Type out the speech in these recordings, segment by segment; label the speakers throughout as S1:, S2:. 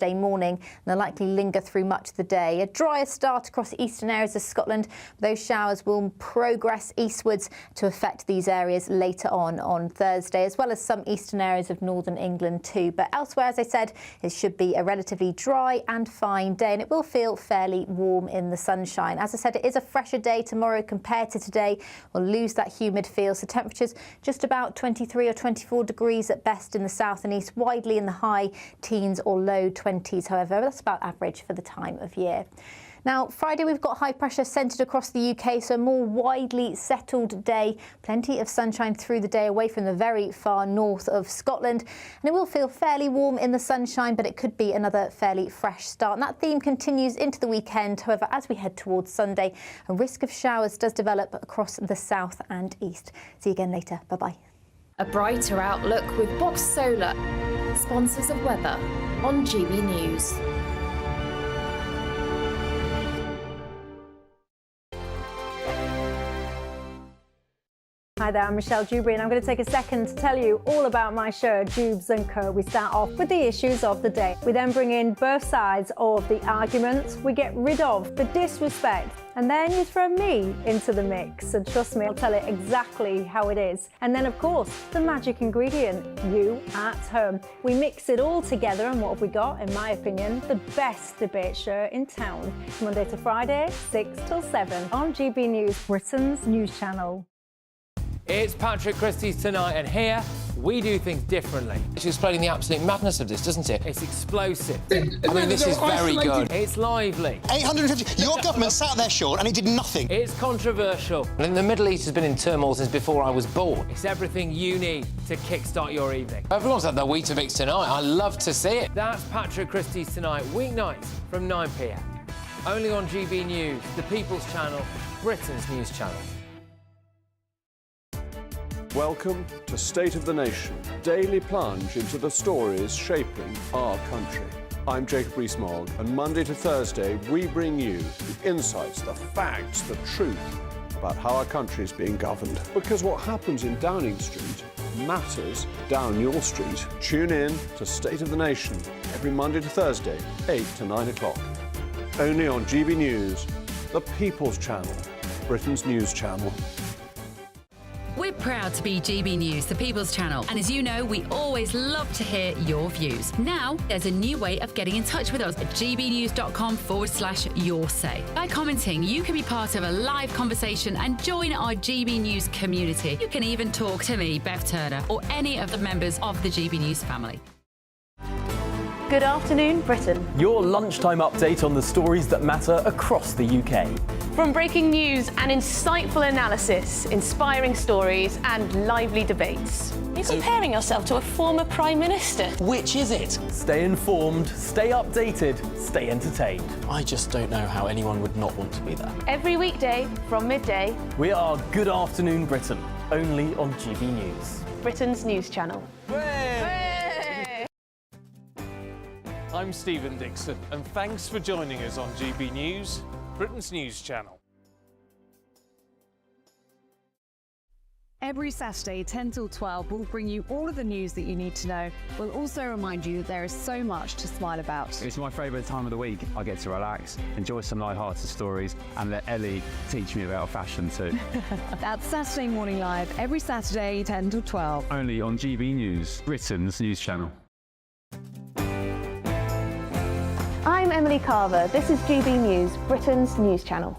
S1: Day morning, and they'll likely linger through much of the day. A drier start across the eastern areas of Scotland. Those showers will progress eastwards to affect these areas later on Thursday, as well as some eastern areas of northern England too. But elsewhere, as I said, it should be a relatively dry and fine day, and it will feel fairly warm in the sunshine. As I said, it is a fresher day tomorrow compared to today. We'll lose that humid feel, so temperatures just about 23 or 24 degrees at best in the south and east, widely in the high teens or low 20s. However, that's about average for the time of year. Now, Friday, we've got high pressure centred across the UK, so a more widely settled day. Plenty of sunshine through the day away from the very far north of Scotland. And it will feel fairly warm in the sunshine, but it could be another fairly fresh start. And that theme continues into the weekend. However, as we head towards Sunday, a risk of showers does develop across the south and east. See you again later. Bye-bye.
S2: A brighter outlook with Box Solar, sponsors of weather on GB News.
S3: Hi there, I'm Michelle Dewberry, and I'm going to take a second to tell you all about my show, Dubes & Co. We start off with the issues of the day. We then bring in both sides of the arguments. We get rid of the disrespect, and then you throw me into the mix. And trust me, I'll tell it exactly how it is. And then, of course, the magic ingredient, you at home. We mix it all together, and what have we got? In my opinion, the best debate show in town. Monday to Friday, 6 till 7 on GB News, Britain's news channel.
S4: It's Patrick Christie's Tonight, and here we do things differently.
S5: It's explaining the absolute madness of this, doesn't it?
S4: It's explosive.
S5: I mean, this is very good.
S4: It's lively.
S6: 850. Your government sat there, Sean, and it did nothing.
S4: It's controversial.
S5: And the Middle East has been in turmoil since before I was born.
S4: It's everything you need to kickstart your evening.
S5: Everyone's had their Weetabix tonight. I love to see it.
S4: That's Patrick Christie's Tonight, weeknights from 9 p.m. Only on GB News, the People's Channel, Britain's news channel.
S7: Welcome to State of the Nation, daily plunge into the stories shaping our country. I'm Jacob Rees-Mogg, and Monday to Thursday we bring you the insights, the facts, the truth about how our country is being governed. Because what happens in Downing Street matters down your street. Tune in to State of the Nation every Monday to Thursday, 8 to 9 o'clock. Only on GB News, the People's Channel, Britain's news channel.
S8: We're proud to be GB News, the People's Channel, and as you know, we always love to hear your views. Now, there's a new way of getting in touch with us at gbnews.com/yoursay. By commenting, you can be part of a live conversation and join our GB News community. You can even talk to me, Bev Turner, or any of the members of the GB News family.
S3: Good afternoon, Britain.
S9: Your lunchtime update on the stories that matter across the UK.
S10: From breaking news and insightful analysis, inspiring stories and lively debates. You're comparing yourself to a former Prime Minister.
S5: Which is it?
S9: Stay informed, stay updated, stay entertained.
S5: I just don't know how anyone would not want to be there.
S10: Every weekday from midday.
S9: We are Good Afternoon Britain, only on GB News,
S10: Britain's news channel.
S11: I'm Stephen Dixon, and thanks for joining us on GB News, Britain's news channel.
S12: Every Saturday, 10 till 12, we'll bring you all of the news that you need to know. We'll also remind you that there is so much to smile about.
S13: It's my favourite time of the week. I get to relax, enjoy some light-hearted stories, and let Ellie teach me about fashion too.
S12: That's Saturday Morning Live, every Saturday, 10 till 12.
S13: Only on GB News, Britain's news channel.
S10: I'm Emily Carver. This is GB News, Britain's news channel.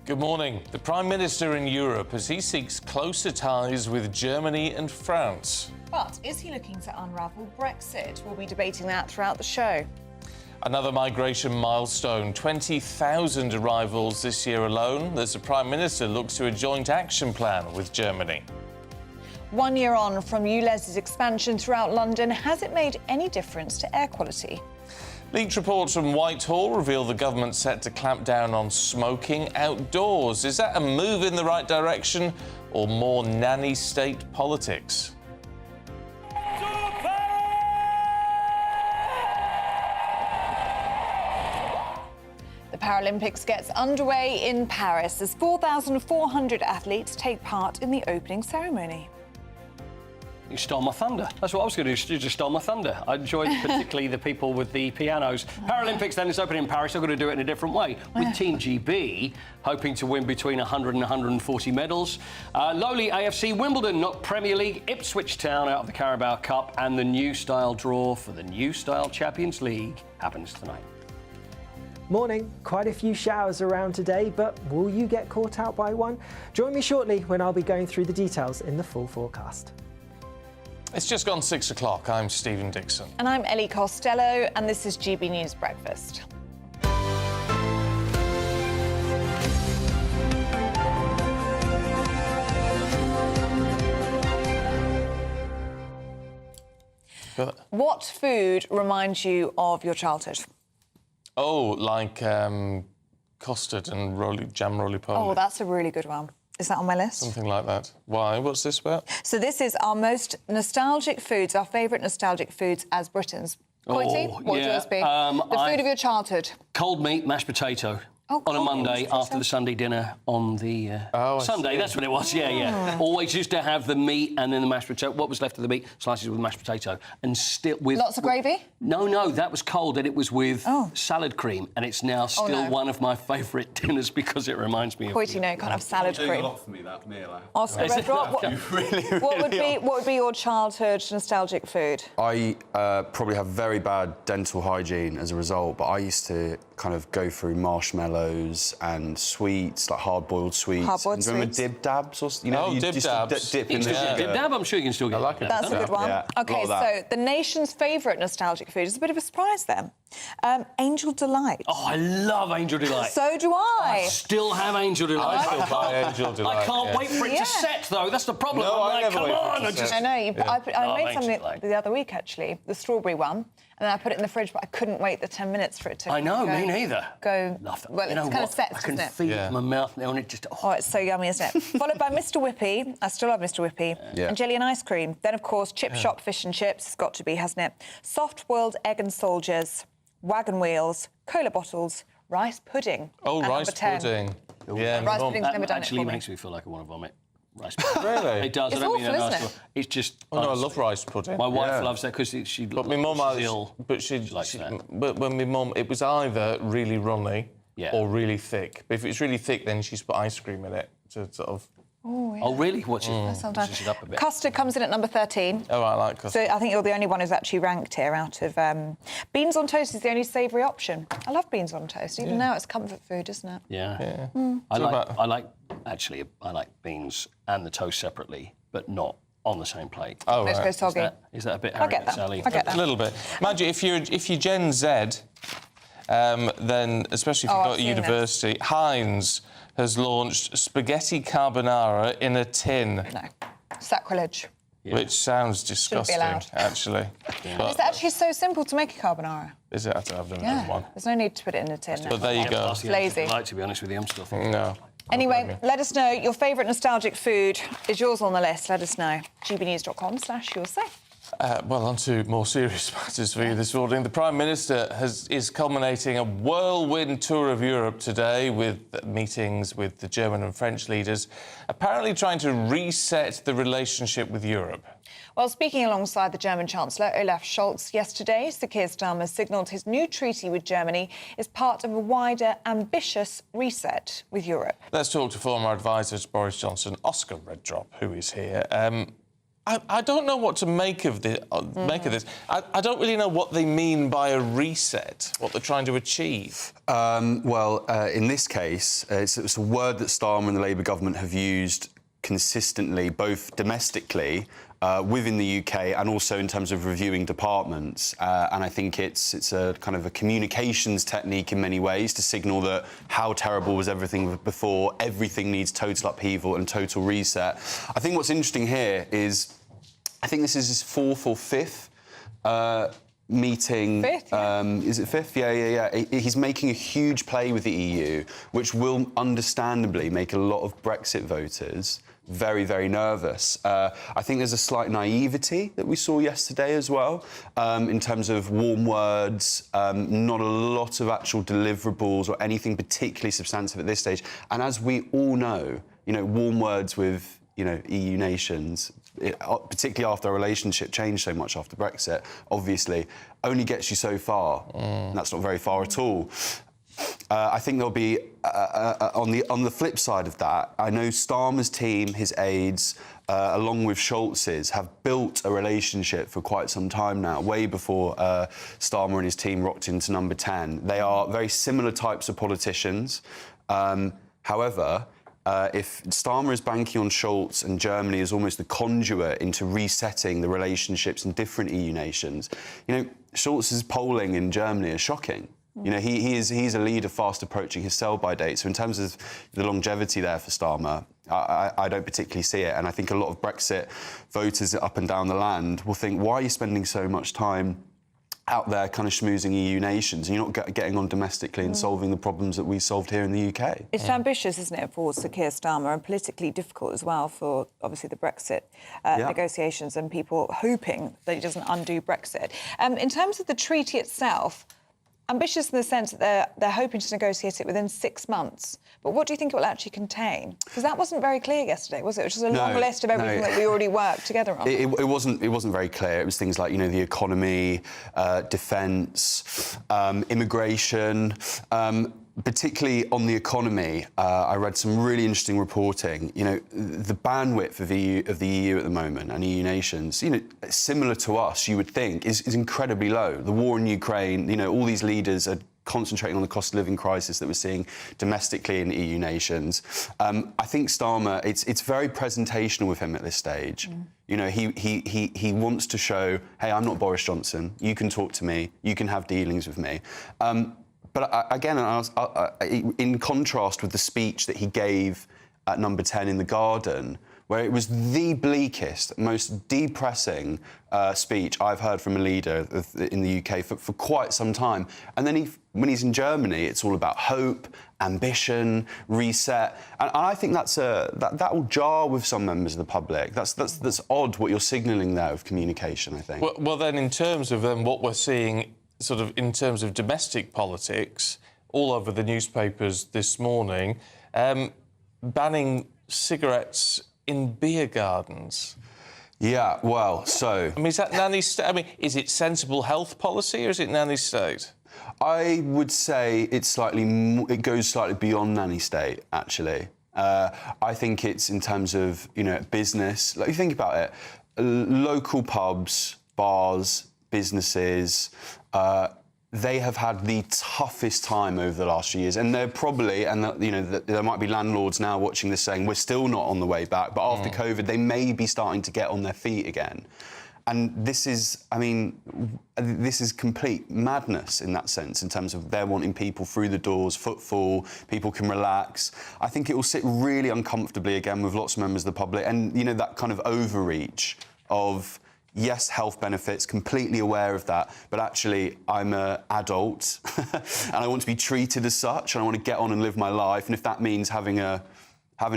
S11: Good morning. The Prime Minister in Europe as he seeks closer ties with Germany and France.
S14: But is he looking to unravel Brexit? We'll be debating that throughout the show.
S11: Another migration milestone, 20,000 arrivals this year alone, as the Prime Minister looks to a joint action plan with Germany.
S14: 1 year on from ULEZ's expansion throughout London, has it made any difference to air quality?
S11: Leaked reports from Whitehall reveal the government set to clamp down on smoking outdoors. Is that a move in the right direction or more nanny state politics?
S14: The Paralympics gets underway in Paris as 4,400 athletes take part in the opening ceremony.
S15: You stole my thunder. That's what I was going to do. You just stole my thunder. I enjoyed particularly the people with the pianos. Paralympics then is opening in Paris. I'm going to do it in a different way with Team GB, hoping to win between 100 and 140 medals. Lowly AFC Wimbledon knocked Premier League Ipswich Town out of the Carabao Cup, and the new style draw for the new style Champions League happens tonight.
S16: Morning. Quite a few showers around today, but will you get caught out by one? Join me shortly when I'll be going through the details in the full forecast.
S11: It's just gone 6 o'clock. I'm Stephen Dixon.
S14: And I'm Ellie Costello, and this is GB News Breakfast. What food reminds you of your childhood?
S11: Oh, like custard and jam roly-poly.
S14: Oh, that's a really good one. Is that on my list?
S11: Something like that. Why? What's this about?
S14: So this is our most nostalgic foods, our favourite nostalgic foods as Britons. Quinty, what would yours be? The food of your childhood.
S15: Cold meat, mashed potato. On a Monday after the Sunday dinner on the Sunday, that's what it was, yeah. Always used to have the meat and then the mashed potato. What was left of the meat, slices with mashed potato. And still with...
S14: Lots of gravy?
S15: No, that was cold and it was with salad cream. And it's now still one of my favourite dinners because it reminds me of...
S14: Quinty, no, you can't have salad cream.
S17: Doing a lot for me, that meal.
S14: Oscar Redrop, what would be your childhood nostalgic food?
S18: I probably have very bad dental hygiene as a result, but I used to kind of go through marshmallows and sweets, like hard-boiled sweets.
S14: Hard-boiled
S18: sweets. Remember dib dabs? Or, you know,
S11: dib dabs.
S18: Dip in the
S15: dib dab, I'm sure you can still get. I like it.
S14: That's a good one.
S18: Yeah,
S14: OK, so the nation's favourite nostalgic food is a bit of a surprise then. Angel Delight.
S15: Oh, I love Angel Delight.
S14: So do I.
S15: I still have Angel Delight.
S11: I still buy Angel Delight.
S15: I can't wait for it to set, though. That's the problem.
S11: No,
S15: I'm
S11: I
S15: like,
S11: never
S15: come
S11: wait for
S15: on.
S11: it to set.
S14: I know. I made something
S15: Delight.
S14: the other week, actually, the strawberry one. And then I put it in the fridge, but I couldn't wait the 10 minutes for it to
S15: I know, me neither.
S14: Go.
S15: Love that.
S14: Well,
S15: you
S14: it's
S15: know
S14: kind
S15: what?
S14: of set,
S15: I can
S14: isn't it?
S15: feel it in my mouth now, and it just...
S14: Oh, it's so yummy, isn't it? Followed by Mr Whippy. I still love Mr Whippy. And jelly and ice cream. Then, of course, chip shop fish and chips. It's got to be, hasn't it? Soft-boiled egg and soldiers, wagon wheels, cola bottles, rice pudding.
S11: Oh,
S14: at
S11: rice
S14: number 10.
S11: pudding. Yeah,
S14: rice pudding's
S15: That
S14: never done
S15: actually
S14: it for me.
S15: makes me feel like I want to vomit. Rice pudding.
S11: Really?
S15: It does.
S14: It's
S15: I don't mean
S14: awful,
S15: that
S14: isn't
S15: nice.
S14: it?
S15: It's just...
S11: Oh, no, I love rice pudding.
S15: My wife loves that because she...
S11: But my mum
S15: she's ill.
S11: But she
S15: likes that.
S11: But when my mum, it was either really runny or really thick. But if it's really thick, then she's put ice cream in it to sort of...
S14: Oh, yeah.
S15: Oh, really? What's it?
S14: Sometimes.
S15: Switch it up a bit.
S14: Custard comes in at number 13.
S11: Oh, I like custard.
S14: So I think you're the only one who's actually ranked here out of... beans on toast is the only savoury option. I love beans on toast. Even now it's comfort food, isn't it?
S15: Yeah.
S14: Mm.
S15: I like beans and the toast separately, but not on the same plate.
S11: Oh,
S14: Let's go soggy.
S15: Is that a bit
S14: I get
S15: arrogant,
S14: that.
S15: Sally?
S14: I get that.
S11: A little bit. Mind you, if you're Gen Z, then especially if you've
S14: I've
S11: got a
S14: seen
S11: university, Heinz has launched spaghetti carbonara in a tin.
S14: No. Sacrilege.
S11: Which sounds disgusting,
S14: allowed.
S11: actually. But
S14: It's actually so simple to make a carbonara.
S11: is it? I don't have
S14: Yeah.
S11: one.
S14: There's no need to put it in a tin.
S11: But there you go.
S14: It's lazy.
S15: I like, to be honest with you, I'm still thinking.
S11: No.
S14: Anyway, let us know your favourite nostalgic food. Is yours on the list? Let us know. gbnews.com/you'll-say.
S11: Well, on to more serious matters for you this morning. The Prime Minister is culminating a whirlwind tour of Europe today with meetings with the German and French leaders, apparently trying to reset the relationship with Europe.
S14: Well, speaking alongside the German Chancellor Olaf Scholz yesterday, Sir Keir Starmer signalled his new treaty with Germany is part of a wider, ambitious reset with Europe.
S11: Let's talk to former advisor to Boris Johnson, Oscar Redrop, who is here. I don't know what to make of this. I don't really know what they mean by a reset, what they're trying to achieve.
S18: In this case, it's a word that Starmer and the Labour government have used consistently, both domestically, within the UK, and also in terms of reviewing departments. And I think it's a kind of a communications technique in many ways to signal that how terrible was everything before, everything needs total upheaval and total reset. I think what's interesting here is, I think this is his 4th or 5th meeting.
S14: 5th, yeah.
S18: Is it 5th? Yeah. He's making a huge play with the EU, which will understandably make a lot of Brexit voters very, very nervous. I think there's a slight naivety that we saw yesterday as well, in terms of warm words, not a lot of actual deliverables or anything particularly substantive at this stage. And as we all know, warm words with, EU nations, particularly after our relationship changed so much after Brexit, obviously, only gets you so far. And that's not very far at all. I think there'll be, on the flip side of that, I know Starmer's team, his aides, along with Scholz's, have built a relationship for quite some time now, way before Starmer and his team rocked into number 10. They are very similar types of politicians. However, if Starmer is banking on Scholz and Germany as almost the conduit into resetting the relationships in different EU nations, Scholz's polling in Germany is shocking. He's a leader fast approaching his sell-by date. So in terms of the longevity there for Starmer, I don't particularly see it. And I think a lot of Brexit voters up and down the land will think, why are you spending so much time out there kind of schmoozing EU nations, and you're not getting on domestically and solving the problems that we solved here in the UK?
S14: It's ambitious, isn't it, for Sir Keir Starmer, and politically difficult as well for, obviously, the Brexit negotiations and people hoping that he doesn't undo Brexit. In terms of the treaty itself, ambitious in the sense that they're hoping to negotiate it within 6 months. But what do you think it will actually contain? Because that wasn't very clear yesterday, was it? It was just a long list of everything that we already worked together on.
S18: It wasn't very clear. It was things like, the economy, defence, immigration. Particularly on the economy, I read some really interesting reporting. The bandwidth of the EU at the moment and EU nations, similar to us, you would think, is incredibly low. The war in Ukraine, all these leaders are concentrating on the cost of living crisis that we're seeing domestically in EU nations. I think Starmer, it's very presentational with him at this stage. He wants to show, hey, I'm not Boris Johnson. You can talk to me. You can have dealings with me. But again, in contrast with the speech that he gave at number 10 in the Garden, where it was the bleakest, most depressing speech I've heard from a leader in the UK for quite some time. And then when he's in Germany, it's all about hope, ambition, reset. And I think that will jar with some members of the public. That's odd what you're signalling there with communication, I think.
S11: Well, then, in terms of what we're seeing sort of in terms of domestic politics, all over the newspapers this morning, banning cigarettes in beer gardens.
S18: Yeah, well, so...
S11: I mean, is that nanny state? I mean, is it sensible health policy or is it nanny state?
S18: I would say it goes slightly beyond nanny state, actually. I think it's in terms of, business. Like, you think about it, local pubs, bars, businesses, they have had the toughest time over the last few years, and they're probably, there might be landlords now watching this saying we're still not on the way back, but after COVID they may be starting to get on their feet again. And this is complete madness in that sense, in terms of they're wanting people through the doors, footfall, people can relax. I think it will sit really uncomfortably again with lots of members of the public, and that kind of overreach of, yes, health benefits, completely aware of that, but actually I'm an adult and I want to be treated as such, and I want to get on and live my life. And if that means having a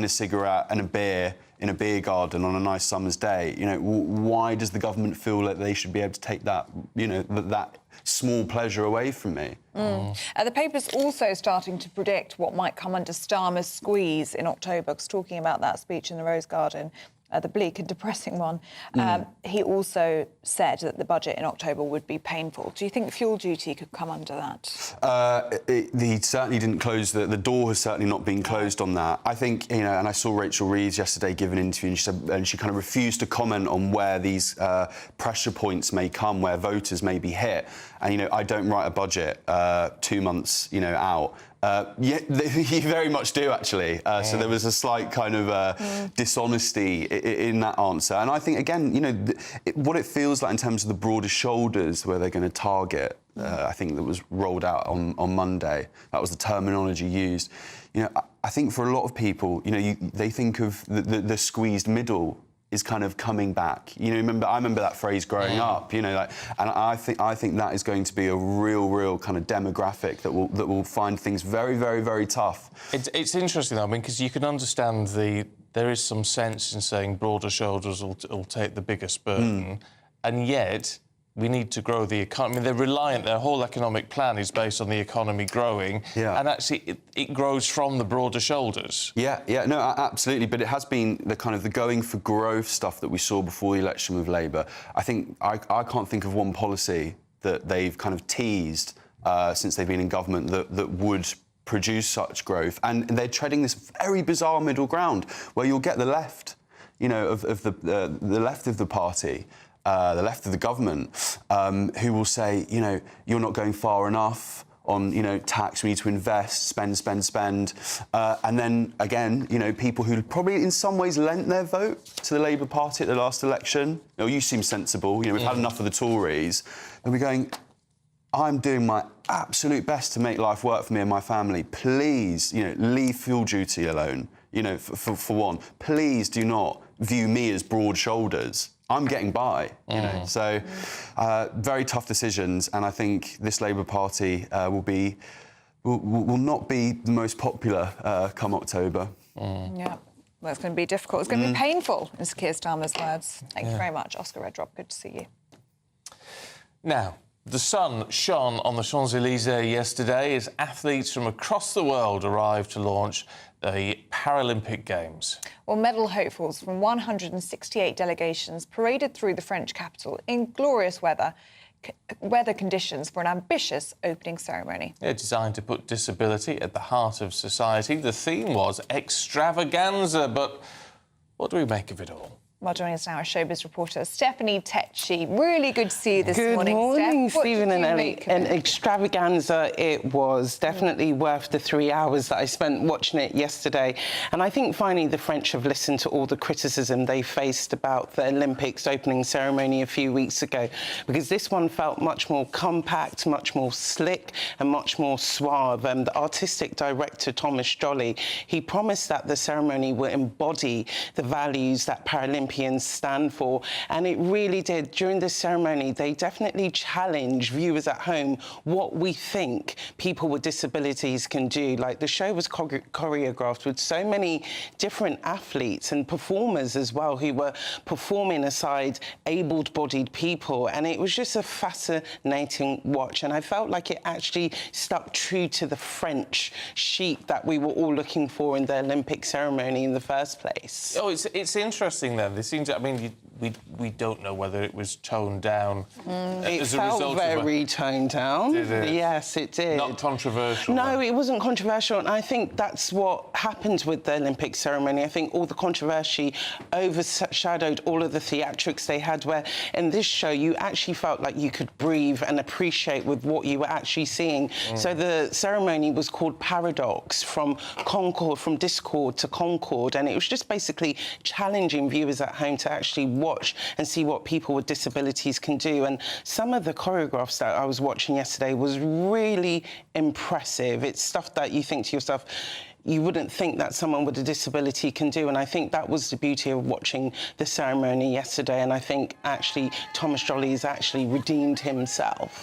S18: cigarette and a beer in a beer garden on a nice summer's day, why does the government feel that they should be able to take that, that small pleasure away from me?
S14: The paper's also starting to predict what might come under Starmer's squeeze in October, because talking about that speech in the Rose Garden, the bleak and depressing one. He also said that the budget in October would be painful. Do you think fuel duty could come under that?
S18: He certainly didn't close the door. Has certainly not been closed on that. I think, you know, and I saw Rachel Reeves yesterday give an interview, and she said, and she kind of refused to comment on where these pressure points may come, where voters may be hit. And, you know, I don't write a budget 2 months, you know, out. Yeah, you very much do, actually. So there was a slight kind of dishonesty in that answer. And I think, again, you know, what it feels like in terms of the broader shoulders where they're going to target, I think that was rolled out on Monday. That was the terminology used. You know, I think for a lot of people, you know, they think of the squeezed middle is kind of coming back. You know, I remember that phrase growing up, you know, like, and I think that is going to be a real kind of demographic that will find things very, very, very tough.
S11: It's interesting, though, I mean, because you can understand there is some sense in saying broader shoulders will take the biggest burden, and yet we need to grow the economy. I mean, they're reliant, their whole economic plan is based on the economy growing, and actually it grows from the broader shoulders.
S18: Yeah, no, absolutely. But it has been the kind of the going for growth stuff that we saw before the election with Labour. I think I can't think of one policy that they've kind of teased since they've been in government that would produce such growth. And they're treading this very bizarre middle ground where you'll get the left, you know, of the left of the party, the left of the government, who will say, you know, you're not going far enough on, you know, tax, we need to invest, spend. And then, again, you know, people who probably in some ways lent their vote to the Labour Party at the last election. You know, you seem sensible, you know, we've had enough of the Tories. And we're going, I'm doing my absolute best to make life work for me and my family. Please, you know, leave fuel duty alone, you know, for one. Please do not view me as broad shoulders. I'm getting by, you know. So, very tough decisions, and I think this Labour Party will not be the most popular come October.
S14: Yeah, well, it's going to be difficult. It's going to be painful, in Keir Starmer's words. Thank you very much, Oscar Redrop. Good to see you.
S11: Now, the sun shone on the Champs-Élysées yesterday as athletes from across the world arrived to launch the Paralympic Games.
S14: Well, medal hopefuls from 168 delegations paraded through the French capital in glorious weather conditions for an ambitious opening ceremony.
S11: Yeah, designed to put disability at the heart of society. The theme was extravaganza, but what do we make of it all?
S14: Well, joining us now, our showbiz reporter Stephanie Tetchy. Really good to see you this morning.
S17: Good morning,
S14: Steph.
S17: Stephen and Ellie. An extravaganza it was. Definitely worth the 3 hours that I spent watching it yesterday. And I think finally the French have listened to all the criticism they faced about the Olympics opening ceremony a few weeks ago, because this one felt much more compact, much more slick and much more suave. The artistic director, Thomas Jolly, he promised that the ceremony will embody the values that Paralympics stand for, and it really did. During this ceremony, they definitely challenge viewers at home what we think people with disabilities can do. Like, the show was choreographed with so many different athletes and performers as well who were performing aside able-bodied people, and it was just a fascinating watch, and I felt like it actually stuck true to the French chic that we were all looking for in the Olympic ceremony in the first place.
S11: Oh, it's interesting then. It seems, I mean, we don't know whether it was toned down as a result of...
S17: It felt very toned down.
S11: Did it?
S17: Yes, it did.
S11: Not controversial?
S17: No,
S11: then?
S17: It wasn't controversial, and I think that's what happened with the Olympic ceremony. I think all the controversy overshadowed all of the theatrics they had, where in this show you actually felt like you could breathe and appreciate with what you were actually seeing. So the ceremony was called Paradox, from discord to concord, and it was just basically challenging viewers at home to actually watch and see what people with disabilities can do. And some of the choreographs that I was watching yesterday was really impressive. It's stuff that you think to yourself, you wouldn't think that someone with a disability can do, and I think that was the beauty of watching the ceremony yesterday, and I think actually Thomas Jolly has actually redeemed himself.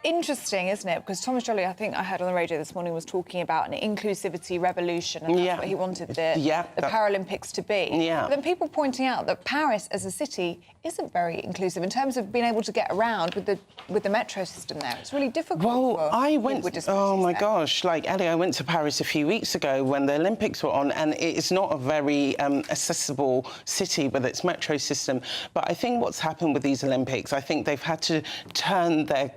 S14: interesting, isn't it? Because Thomas Joly, I think I heard on the radio this morning, was talking about an inclusivity revolution, and that's what he wanted the Paralympics to be.
S17: Yeah.
S14: But then people pointing out that Paris as a city isn't very inclusive in terms of being able to get around with the metro system there. It's really difficult.
S17: Well, I went. Oh my gosh! Like Ellie, I went to Paris a few weeks ago when the Olympics were on, and it's not a very accessible city with its metro system. But I think what's happened with these Olympics, I think they've had to turn their,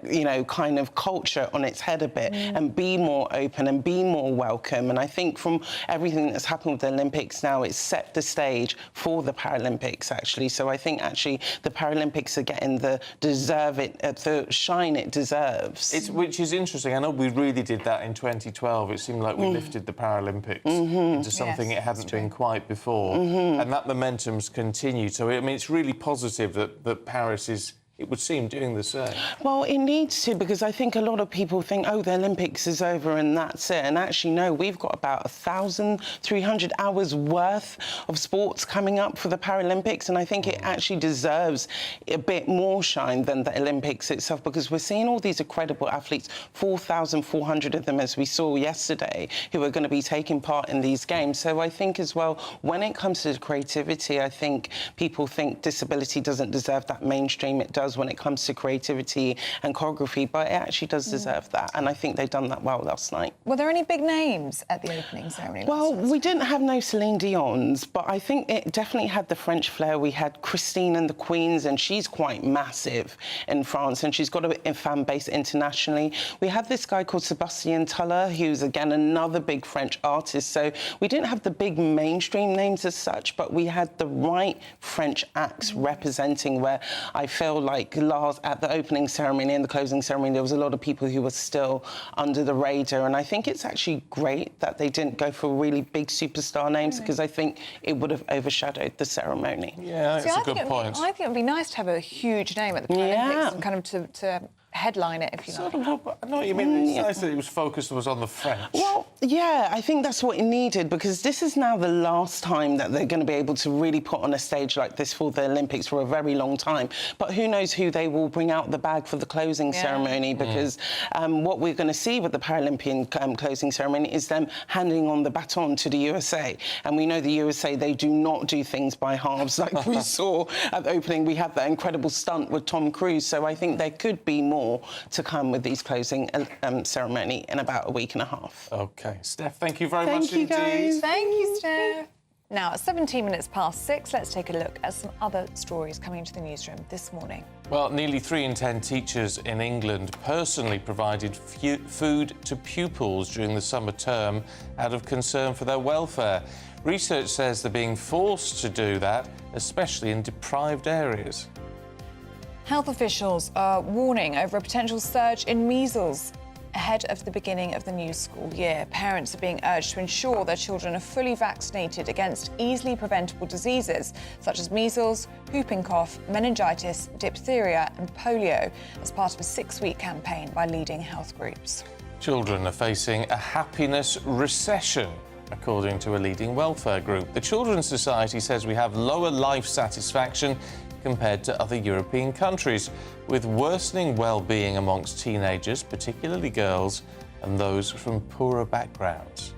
S17: kind of culture on its head a bit and be more open and be more welcome. And I think from everything that's happened with the Olympics now, it's set the stage for the Paralympics, actually. So I think, actually, the Paralympics are getting the shine it deserves.
S11: Which is interesting. I know we really did that in 2012. It seemed like we lifted the Paralympics into something it hadn't been quite before. And that momentum's continued. So, I mean, it's really positive that Paris is, it would seem, doing the same.
S17: Well, it needs to, because I think a lot of people think, oh, the Olympics is over and that's it. And actually, no, we've got about 1,300 hours worth of sports coming up for the Paralympics. And I think it actually deserves a bit more shine than the Olympics itself, because we're seeing all these incredible athletes, 4,400 of them, as we saw yesterday, who are going to be taking part in these games. So I think as well, when it comes to creativity, I think people think disability doesn't deserve that mainstream. It does when it comes to creativity and choreography, but it actually does deserve that, and I think they've done that well last night.
S14: Were there any big names at the opening ceremony?
S17: Well, we didn't have no Celine Dion's, but I think it definitely had the French flair. We had Christine and the Queens, and she's quite massive in France, and she's got a fan base internationally. We had this guy called Sébastien Tuller, who's, again, another big French artist, so we didn't have the big mainstream names as such, but we had the right French acts representing, where I feel like at the opening ceremony and the closing ceremony, there was a lot of people who were still under the radar. And I think it's actually great that they didn't go for really big superstar names, because I think it would have overshadowed the ceremony.
S11: Yeah, that's a good point.
S14: I think it would be nice to have a huge name at the Paralympics and kind of to headline it, if you like.
S11: I know what you mean. It's nice that it was focused was on the French.
S17: Well, yeah, I think that's what it needed, because this is now the last time that they're going to be able to really put on a stage like this for the Olympics for a very long time. But who knows who they will bring out the bag for the closing ceremony, because what we're going to see with the Paralympian closing ceremony is them handing on the baton to the USA. And we know the USA, they do not do things by halves. Like we saw at the opening, we had that incredible stunt with Tom Cruise. So I think there could be more to come with these closing ceremony in about a week and a half.
S11: OK. Steph, thank you very much
S17: indeed.
S14: Guys. Thank you, Steph. Now, at 17 minutes past 6, let's take a look at some other stories coming into the newsroom this morning.
S11: Well, nearly 3 in 10 teachers in England personally provided food to pupils during the summer term out of concern for their welfare. Research says they're being forced to do that, especially in deprived areas.
S14: Health officials are warning over a potential surge in measles ahead of the beginning of the new school year. Parents are being urged to ensure their children are fully vaccinated against easily preventable diseases such as measles, whooping cough, meningitis, diphtheria and polio as part of a 6-week campaign by leading health groups.
S11: Children are facing a happiness recession, according to a leading welfare group. The Children's Society says we have lower life satisfaction compared to other European countries, with worsening well-being amongst teenagers, particularly girls, and those from poorer backgrounds.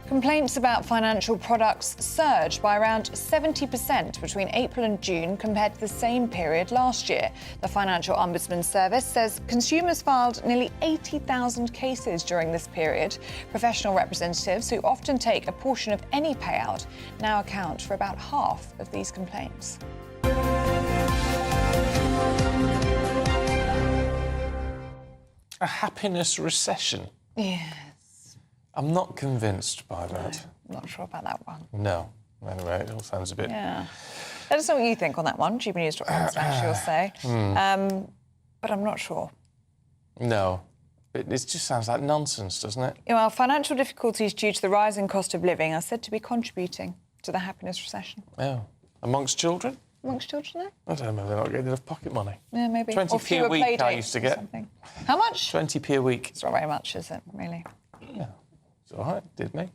S14: Complaints about financial products surged by around 70% between April and June compared to the same period last year. The Financial Ombudsman Service says consumers filed nearly 80,000 cases during this period. Professional representatives, who often take a portion of any payout, now account for about half of these complaints.
S11: A happiness recession?
S14: Yes.
S11: I'm not convinced by that.
S14: I'm not sure about that one.
S11: No. Anyway, it all sounds a bit...
S14: Yeah. Let us know what you think on that one. gbnews.com/, you'll say. But I'm not sure.
S11: No. It just sounds like nonsense, doesn't it?
S14: Well, financial difficulties due to the rising cost of living are said to be contributing to the happiness recession.
S11: Oh. Amongst children?
S14: Amongst children,
S11: I don't know, they're not getting enough pocket money.
S14: Yeah, maybe.
S11: 20p a week I used to get.
S14: How much?
S11: 20p a week.
S14: It's not very much, is it, really?
S11: Yeah. It's all right, did me.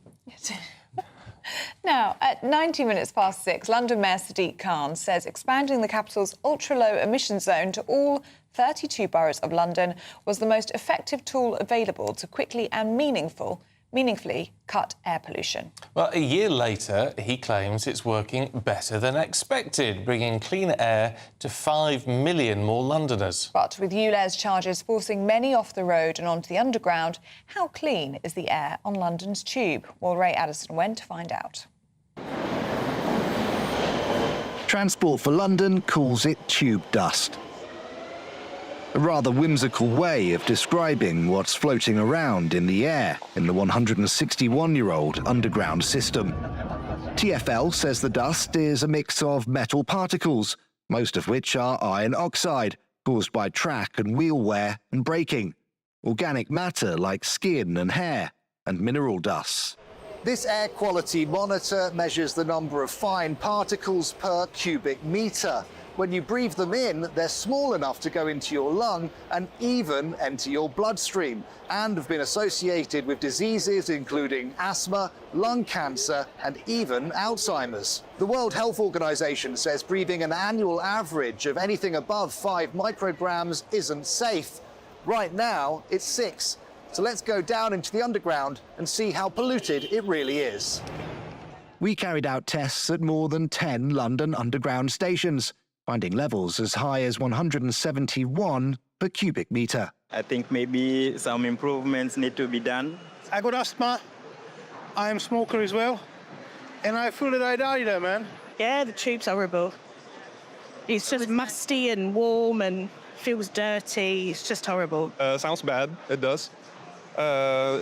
S14: Now, at 90 minutes past 6, London Mayor Sadiq Khan says expanding the capital's ultra-low emission zone to all 32 boroughs of London was the most effective tool available to quickly and meaningfully cut air pollution.
S11: Well, a year later, he claims it's working better than expected, bringing cleaner air to 5 million more Londoners.
S14: But with ULEZ charges forcing many off the road and onto the underground, how clean is the air on London's tube? Well, Ray Addison went to find out.
S19: Transport for London calls it tube dust. A rather whimsical way of describing what's floating around in the air in the 161-year-old underground system. TfL says the dust is a mix of metal particles, most of which are iron oxide, caused by track and wheel wear and braking, organic matter like skin and hair, and mineral dusts.
S20: This air quality monitor measures the number of fine particles per cubic metre. When you breathe them in, they're small enough to go into your lung and even enter your bloodstream, and have been associated with diseases including asthma, lung cancer, and even Alzheimer's. The World Health Organization says breathing an annual average of anything above 5 micrograms isn't safe. Right now, it's 6. So let's go down into the underground and see how polluted it really is.
S19: We carried out tests at more than 10 London Underground stations, finding levels as high as 171 per cubic metre.
S21: I think maybe some improvements need to be done.
S22: I got asthma, I am a smoker as well, and I feel that I die there, man.
S23: Yeah, the tube's horrible. It's just musty and warm and feels dirty. It's just horrible.
S24: Sounds bad, it does.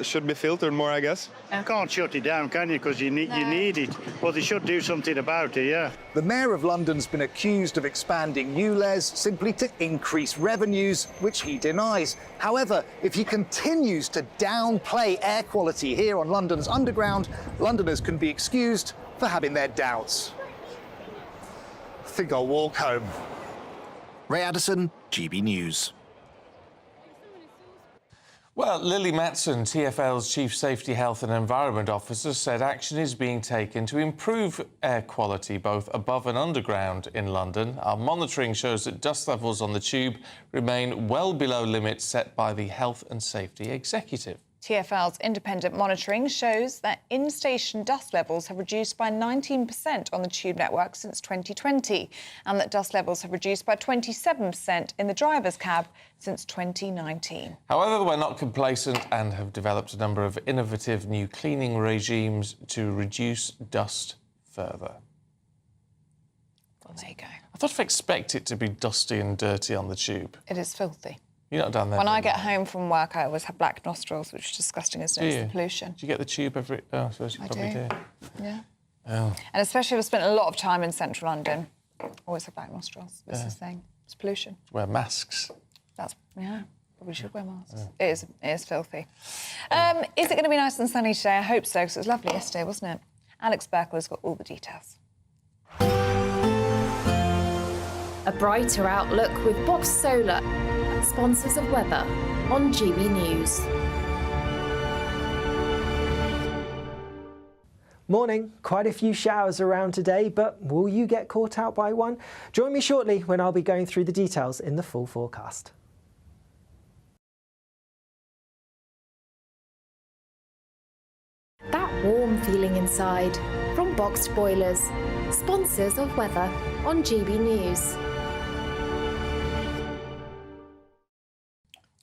S24: Should be filtered more, I guess.
S22: You can't shut it down, can you? Because you need it. Well, they should do something about it, yeah.
S20: The Mayor of London's been accused of expanding ULEZ simply to increase revenues, which he denies. However, if he continues to downplay air quality here on London's Underground, Londoners can be excused for having their doubts. I think I'll walk home.
S19: Ray Addison, GB News.
S11: Well, Lily Matson, TfL's Chief Safety, Health and Environment Officer, said action is being taken to improve air quality both above and underground in London. Our monitoring shows that dust levels on the tube remain well below limits set by the Health and Safety Executive.
S14: TfL's independent monitoring shows that in-station dust levels have reduced by 19% on the tube network since 2020, and that dust levels have reduced by 27% in the driver's cab since 2019.
S11: However, we're not complacent and have developed a number of innovative new cleaning regimes to reduce dust further.
S14: Well, there you go.
S11: I thought I'd expect it to be dusty and dirty on the tube.
S14: It is filthy.
S11: You're not down there.
S14: When I get home from work, I always have black nostrils, which is disgusting, isn't it? It's the pollution.
S11: Do you get the tube every... Oh, I suppose you probably do.
S14: Yeah.
S11: Oh.
S14: And especially if I've spent a lot of time in central London, always have black nostrils. It's the thing. It's pollution.
S11: Wear masks.
S14: Yeah, probably should wear masks. Yeah. It is filthy. Is it going to be nice and sunny today? I hope so, because it was lovely yesterday, wasn't it? Alex Berkel has got all the details.
S2: A brighter outlook with Box Solar, sponsors of weather on GB News.
S16: Morning. Quite a few showers around today, but will you get caught out by one? Join me shortly when I'll be going through the details in the full forecast.
S2: That warm feeling inside from Boxed Boilers, sponsors of weather on GB News.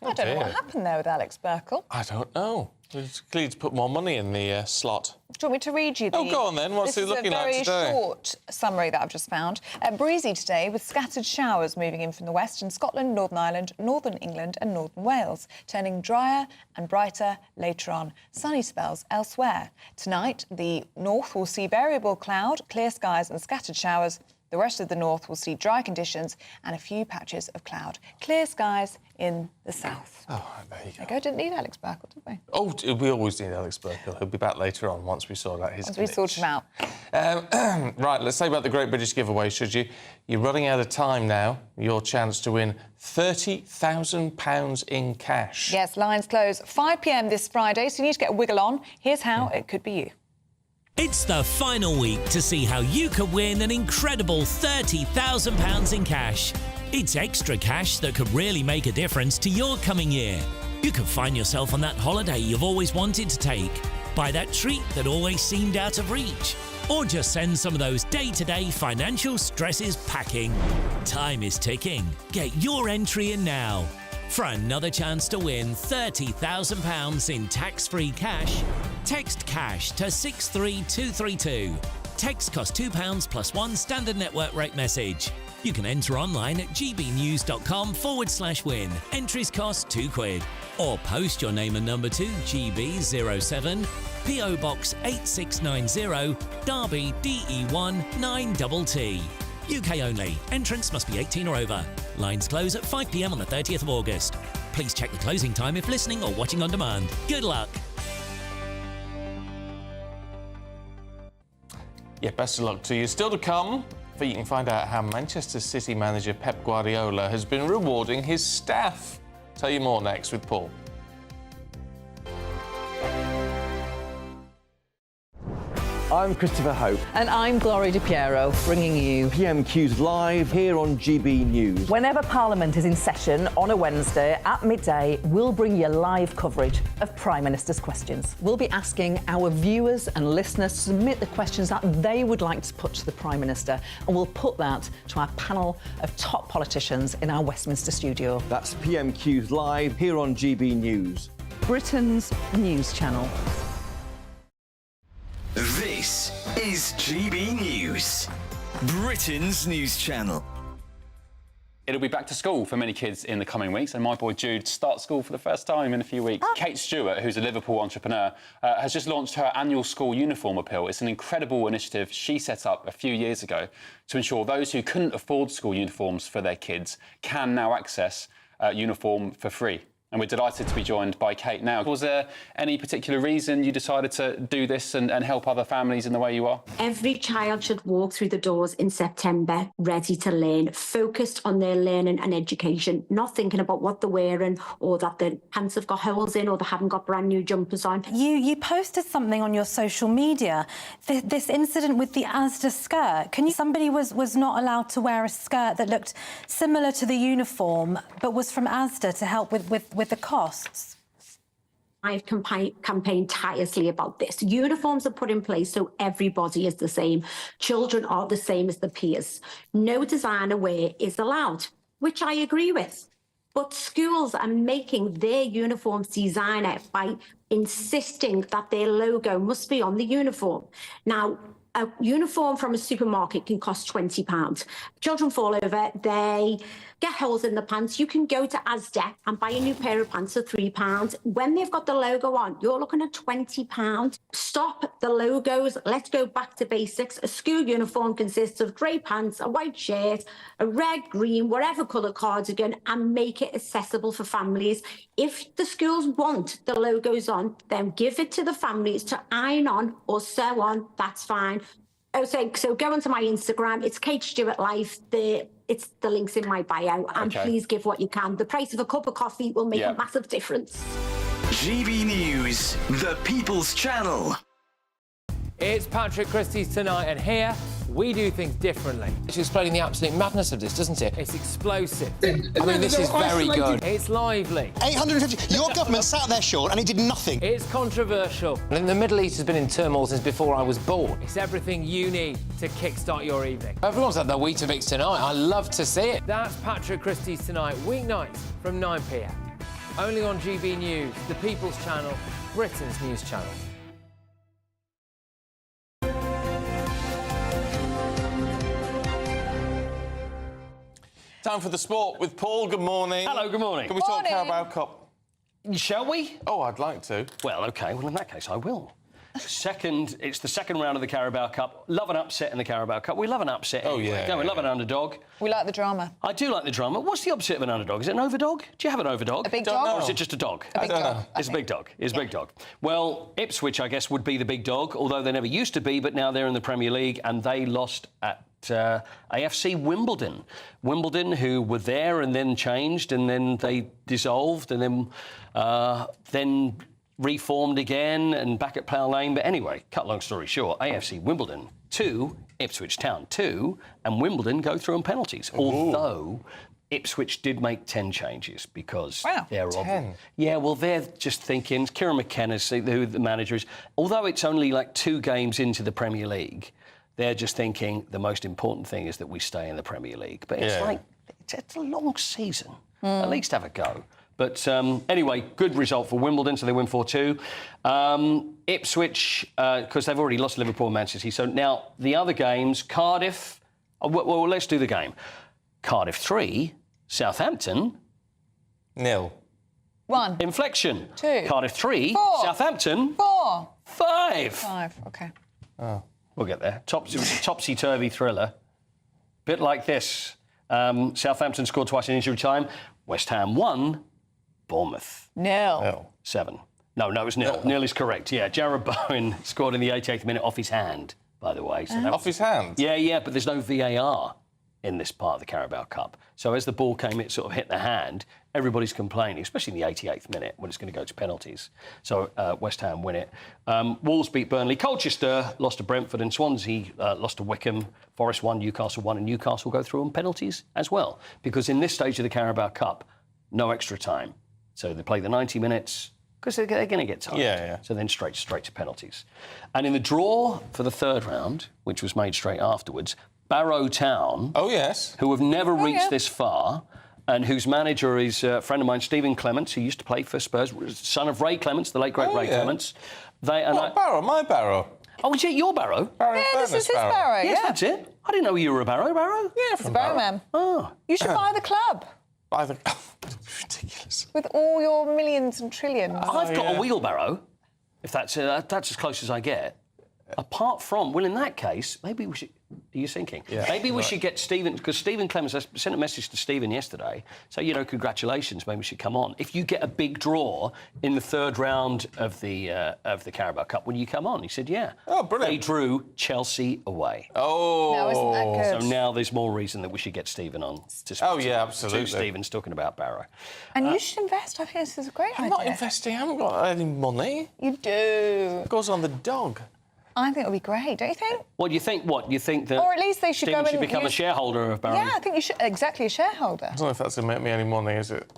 S14: I don't know what happened there with Alex Berkel.
S11: I don't know. We need to put more money in the slot.
S14: Do you want me to read you the...
S11: Oh, go on then. What's it looking like today?
S14: This is a very short summary that I've just found. Breezy today with scattered showers moving in from the west in Scotland, Northern Ireland, Northern England and Northern Wales, turning drier and brighter later on. Sunny spells elsewhere. Tonight, the north will see variable cloud, clear skies and scattered showers. The rest of the north will see dry conditions and a few patches of cloud. Clear skies in the south.
S11: Oh, there you go.
S14: There you go. Didn't need Alex Berkel, did we?
S11: Oh, we always need Alex Berkel. He'll be back later on once we sort out his
S14: Once we sort him out.
S11: Right, let's say about the Great British Giveaway, should you? You're running out of time now. Your chance to win £30,000 in cash.
S14: Yes, lines close 5 p.m. this Friday, so you need to get a wiggle on. Here's how it could be you.
S25: It's the final week to see how you could win an incredible £30,000 in cash.
S1: It's extra cash that could really make a difference to your coming year. You could find yourself on that holiday you've always wanted to take, buy that treat that always seemed out of reach, or just send some of those day-to-day financial stresses packing. Time is ticking. Get your entry in now. For another chance to win £30,000 in tax-free cash, text CASH to 63232. Text costs £2 plus one standard network rate message. You can enter online at gbnews.com/win. Entries cost £2. Or post your name and number to GB07, PO Box 8690, Derby DE1 9TT. UK only. Entrance must be 18 or over. Lines close at 5 p.m. on the 30th of August. Please check the closing time if listening or watching on demand. Good luck.
S11: Yeah, best of luck to you. Still to come, but you can find out how Manchester City manager Pep Guardiola has been rewarding his staff. Tell you more next with Paul.
S4: I'm Christopher Hope.
S6: And I'm Gloria Di Piero, bringing you
S4: PMQ's live here on GB News.
S6: Whenever Parliament is in session on a Wednesday at midday, we'll bring you live coverage of Prime Minister's questions. We'll be asking our viewers and listeners to submit the questions that they would like to put to the Prime Minister, and we'll put that to our panel of top politicians in our Westminster studio.
S4: That's PMQ's live here on GB News.
S6: Britain's news channel.
S7: This is GB News, Britain's news channel.
S25: It'll be back to school for many kids in the coming weeks, and my boy Jude starts school for the first time in a few weeks. Kate Stewart, who's a Liverpool entrepreneur, has just launched her annual school uniform appeal. It's an incredible initiative she set up a few years ago to ensure those who couldn't afford school uniforms for their kids can now access uniform for free. And we're delighted to be joined by Kate now. Was there any particular reason you decided to do this and help other families in the way you are?
S26: Every child should walk through the doors in September ready to learn, focused on their learning and education, not thinking about what they're wearing or that their pants have got holes in or they haven't got brand new jumpers on.
S27: You posted something on your social media, this incident with the Asda skirt. Somebody was not allowed to wear a skirt that looked similar to the uniform but was from Asda to help with the costs.
S26: I've campaigned tirelessly about this. Uniforms are put in place so everybody is the same. Children are the same as their peers. No designer wear is allowed, which I agree with. But schools are making their uniforms designer by insisting that their logo must be on the uniform. Now, a uniform from a supermarket can cost £20. Children fall over, they get holes in the pants. You can go to Asda and buy a new pair of pants for £3. When they've got the logo on, you're looking at £20. Stop the logos. Let's go back to basics. A school uniform consists of grey pants, a white shirt, a red, green, whatever colour cardigan, and make it accessible for families. If the schools want the logos on, then give it to the families to iron on or sew on. That's fine. So go onto my Instagram. It's Kate Stewart Life. The link's in my bio. And please give what you can. The price of a cup of coffee will make a massive difference.
S7: GB News, the People's Channel.
S5: It's Patrick Christie's Tonight, and here we do things differently. It's explaining the absolute madness of this, doesn't it? It's explosive. I mean, this is very good. It's lively.
S28: 850. Your government sat there, Sean, and it did nothing.
S5: It's controversial. And the Middle East has been in turmoil since before I was born. It's everything you need to kickstart your evening. Everyone's had their Weetabix tonight. I love to see it. That's Patrick Christie's Tonight, weeknights from 9 p.m. Only on GB News, the People's Channel, Britain's news channel.
S11: Time for the sport with Paul. Good morning.
S15: Hello, good morning.
S11: Can we talk Carabao Cup?
S15: Shall we?
S11: Oh, I'd like to.
S15: Well, OK. Well, in that case, I will. It's the second round of the Carabao Cup. Love an upset in the Carabao Cup. We love an upset.
S11: Oh,
S15: anyway.
S11: yeah.
S15: We love an underdog.
S14: We like the drama.
S15: I do like the drama. What's the opposite of an underdog? Is it an overdog? Do you have an overdog?
S14: A big dog?
S15: Or is it just a dog?
S14: A big dog.
S15: It's a big dog. It's a big dog. Well, Ipswich, I guess, would be the big dog, although they never used to be, but now they're in the Premier League, and they lost at AFC Wimbledon. Wimbledon, who were there and then changed, and then they dissolved, and then reformed again and back at Plough Lane. But anyway, cut long story short, AFC Wimbledon 2, Ipswich Town 2, and Wimbledon go through on penalties. Although Ipswich did make 10 changes because they're
S14: 10.
S15: Yeah, well, they're just thinking. Kieran McKenna's who the manager is. Although it's only like 2 games into the Premier League, they're just thinking the most important thing is that we stay in the Premier League. But it's like it's a long season. At least have a go. But anyway, good result for Wimbledon, so they win 4-2. Ipswich, because they've already lost Liverpool and Manchester City. So now the other games, Cardiff. Well, let's do the game. Cardiff 3, Southampton
S11: 0.
S14: 1.
S15: Inflection.
S14: 2.
S15: Cardiff 3,
S14: 4.
S15: Southampton
S14: 4.
S15: 5.
S14: 5. OK.
S15: Oh, we'll get there. Topsy-turvy thriller. Bit like this. Southampton scored twice in injury time. West Ham 1, Bournemouth
S14: 0.
S15: 7. No, it was 0. Nil is correct. Yeah, Jarrod Bowen scored in the 88th minute off his hand, by the way. So
S11: off his hand?
S15: Yeah, but there's no VAR in this part of the Carabao Cup. So as the ball came, it sort of hit the hand. Everybody's complaining, especially in the 88th minute when it's going to go to penalties. So West Ham win it. Wolves beat Burnley. Colchester lost to Brentford, and Swansea lost to Wickham. Forest 1, Newcastle 1, and Newcastle go through on penalties as well. Because in this stage of the Carabao Cup, no extra time. So they play the 90 minutes because they're going to get tired.
S11: Yeah.
S15: So then straight to penalties. And in the draw for the third round, which was made straight afterwards, Barrow Town, who have never reached this far, and whose manager is a friend of mine, Stephen Clements, who used to play for Spurs, son of Ray Clements, the late great Ray Clements.
S11: Barrow, my Barrow.
S15: Oh, is it your Barrow?
S14: This is his Barrow.
S15: Yes, that's it. I didn't know you were a Barrow.
S14: Yeah, from Barrow man.
S15: Oh,
S14: you should buy the club.
S11: Buy the club. Ridiculous.
S14: With all your millions and trillions.
S15: I've got a wheelbarrow. If that's as close as I get. Apart from, well, in that case, maybe we should. Are you thinking?
S11: Yeah,
S15: maybe we should get Stephen, because Stephen Clements, I sent a message to Stephen yesterday, so, congratulations, maybe we should come on. If you get a big draw in the third round of the Carabao Cup, will you come on? He said, yeah.
S11: Oh, brilliant.
S15: They drew Chelsea away.
S11: Oh.
S14: Now, isn't that good?
S15: So now there's more reason that we should get Stephen on to speak.
S11: Oh, yeah, absolutely.
S15: To Stephen's talking about Barrow.
S14: And you should invest. I think this is a great idea.
S11: I'm not investing. I haven't got any money.
S14: You do.
S11: It goes on the dog.
S14: I think it would be great, don't you think?
S15: Well, you think what? You think that...
S14: Or at least they should
S15: Stephen
S14: go
S15: should become a shareholder of Barrow?
S14: Yeah, I think you should. Exactly, a shareholder.
S11: I don't know if that's going to make me any money, is it?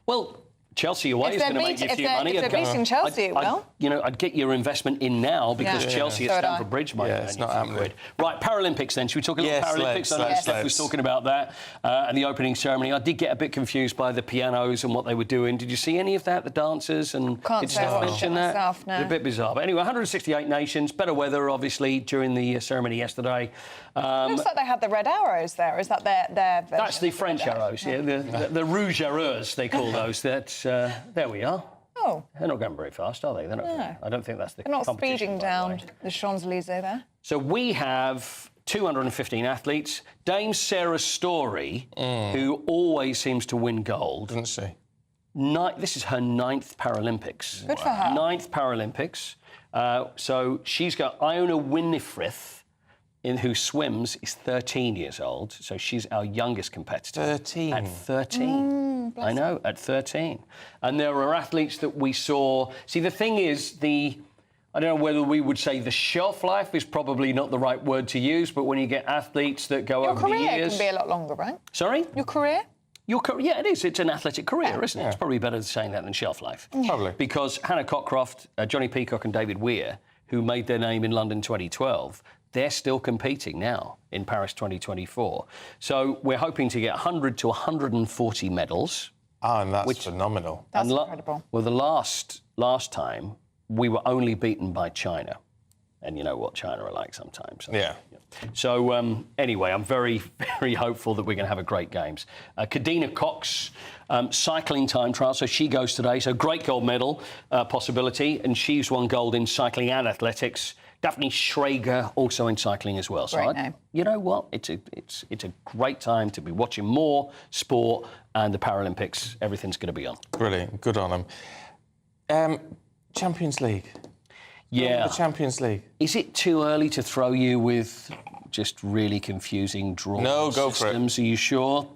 S15: Well, Chelsea away is going to make you a few money.
S14: If they're beating Chelsea, it will.
S15: I'd get your investment in now because Chelsea at Stamford Bridge might
S11: it's not happening.
S15: Right, Paralympics then. Should we talk about Paralympics? I know Steph was talking about that and the opening ceremony. I did get a bit confused by the pianos and what they were doing. Did you see any of that, the dancers? And
S14: can't say I watched it myself, no.
S15: It's a bit bizarre. But anyway, 168 nations, better weather, obviously, during the ceremony yesterday.
S14: Looks like they had the red arrows there. Is that their
S15: That's the French arrows, the rouge arrows, they call those. There we are.
S14: Oh.
S15: They're not going very fast, are they? They're not.
S14: No.
S15: I don't think that's the
S14: They're not
S15: competition,
S14: speeding down the Champs-Elysees there.
S15: So we have 215 athletes. Dame Sarah Storey, who always seems to win gold.
S11: Doesn't she?
S15: This is her 9th Paralympics.
S14: Good for her.
S15: 9th Paralympics. So she's got Iona Winifred, who swims, is 13 years old. So she's our youngest competitor.
S11: 13?
S15: At 13. I know, at 13. And there are athletes that we saw... See, the thing is, I don't know whether we would say the shelf life is probably not the right word to use, but when you get athletes that go over the years...
S14: Your career can be a lot longer, right?
S15: Sorry?
S14: Your career?
S15: Yeah, it is. It's an athletic career, isn't it? It's probably better saying that than shelf life.
S11: Probably.
S15: Because Hannah Cockcroft, Johnny Peacock and David Weir, who made their name in London 2012... They're still competing now in Paris 2024. So we're hoping to get 100 to 140 medals.
S11: Oh, and that's phenomenal.
S14: That's incredible.
S15: Well, the last time, we were only beaten by China. And you know what China are like sometimes.
S11: Yeah.
S15: So, anyway, I'm very, very hopeful that we're going to have a great Games. Kadina Cox, cycling time trial, so she goes today. So great gold medal possibility, and she's won gold in cycling and athletics. Daphne Schrager also in cycling as well. So you know what? It's a great time to be watching more sport, and the Paralympics. Everything's going to be on.
S11: Brilliant. Good on them. Champions League.
S15: Yeah.
S11: The Champions League.
S15: Is it too early to throw you with just really confusing draw
S11: No, go
S15: systems?
S11: for it.
S15: Are you sure?